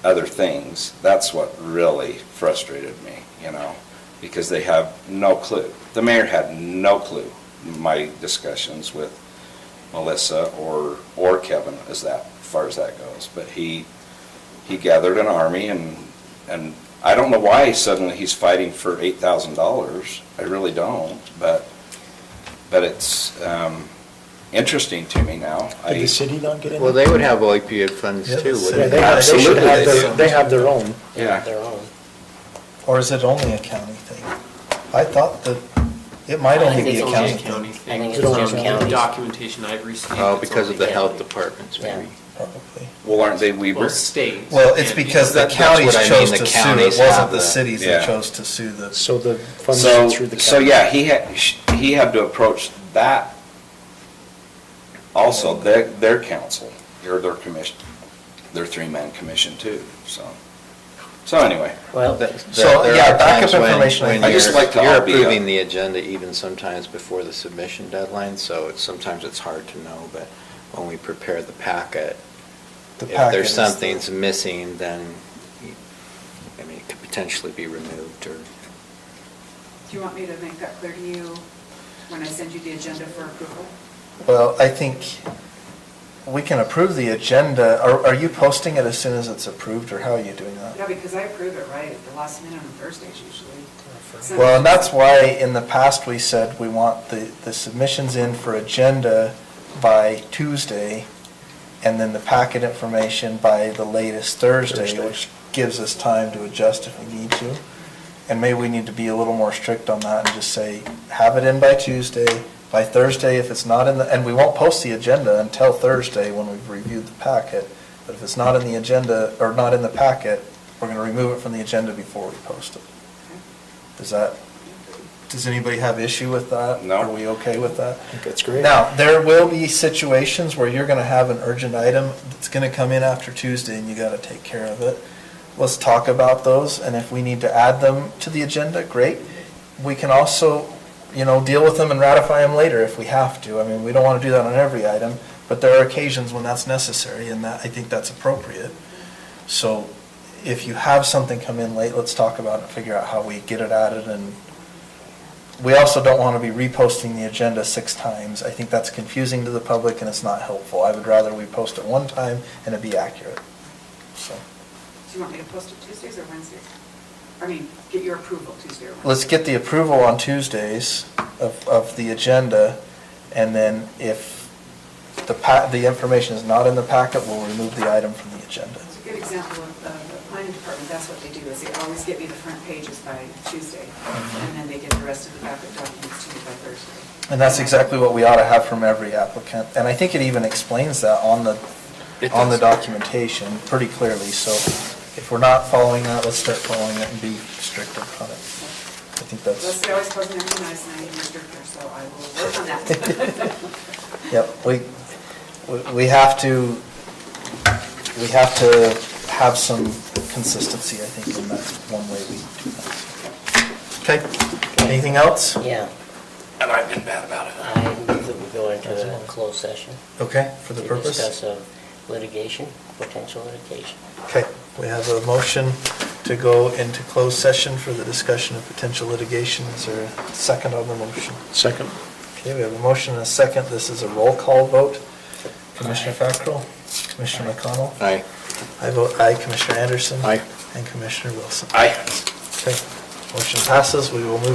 other things, that's what really frustrated me, you know, because they have no clue. The mayor had no clue in my discussions with Melissa or Kevin as far as that goes. But he gathered an army, and I don't know why suddenly he's fighting for $8,000. I really don't, but it's interesting to me now. Did the city not get in? Well, they would have opioid funds too, wouldn't they? Absolutely. They have their own. Yeah. Their own. Or is it only a county thing? I thought that it might I only think be it's a only county a county thing. thing. I think It's it's just only the counties. documentation I've received. Oh, it's because of only the health county. departments, maybe. Probably. Well, aren't they Weber? Well, state. Well, it's and- because the That's counties what I mean, chose the to sue. It counties wasn't have the the- cities Yeah. that chose to sue the. So the funds are through the county. So yeah, he had to approach that also, their council, or their commission, their three-man commission too, so anyway. Well, There yeah, are backup times when information, I just like to you're all be approving the agenda even sometimes before the submission deadline, so sometimes it's hard to know, but when we prepare the packet, The if packet there's is something's missing, then, I mean, it could potentially be removed, or, Do you want me to make that clear to you when I send you the agenda for approval? Well, I think we can approve the agenda. Are you posting it as soon as it's approved, or how are you doing that? Yeah, because I approve it right at the last minute on Thursdays usually. So- Well, and that's why in the past we said we want the submissions in for agenda by Tuesday, and then the packet information by the latest Thursday, which gives us time to adjust if we need to. And maybe we need to be a little more strict on that and just say, have it in by Tuesday, by Thursday if it's not in the, and we won't post the agenda until Thursday when we've reviewed the packet. But if it's not in the agenda, or not in the packet, we're going to remove it from the agenda before we post it. Does anybody have issue with that? No. Are we okay with that? I think that's great. Now, there will be situations where you're gonna have an urgent item that's gonna come in after Tuesday and you gotta take care of it. Let's talk about those, and if we need to add them to the agenda, great. We can also, deal with them and ratify them later if we have to. I mean, we don't wanna do that on every item, but there are occasions when that's necessary, and I think that's appropriate. So if you have something come in late, let's talk about it and figure out how we get it added. And we also don't want to be reposting the agenda 6 times. I think that's confusing to the public and it's not helpful. I would rather we post it one time and it be accurate. So Do you want me to post it Tuesdays or Wednesdays? I mean, get your approval Tuesday or Wednesday? let's get the approval on Tuesdays of the agenda, and then if the information is not in the packet, we'll remove the item from the agenda. It's a good example of the planning department, that's what they do, is they always get me the front pages by Tuesday, and then they get the rest of the backup documents to me by Thursday. And that's exactly what we ought to have from every applicant. And I think it even explains that on the documentation pretty clearly. So if we're not following that, let's start following it and be strict about it. I think Plus, that's, they always close them every nice, and I need restrictor, so I will work on that. yep, we have to have some consistency, I think, and that's one way we do that. Okay, anything else? Yeah. And I've been bad about it. I move that we go into a closed session. Okay, for the purpose? To discuss litigation, potential litigation. Okay, we have a motion to go into closed session for the discussion of potential litigation. Is there a second on the motion? Second. Okay, we have a motion and a second. This is a roll call vote. Commissioner Fackrell, Commissioner McConnell. Aye. I vote aye. Commissioner Anderson. Aye. And Commissioner Wilson. Aye. Okay, motion passes. We will move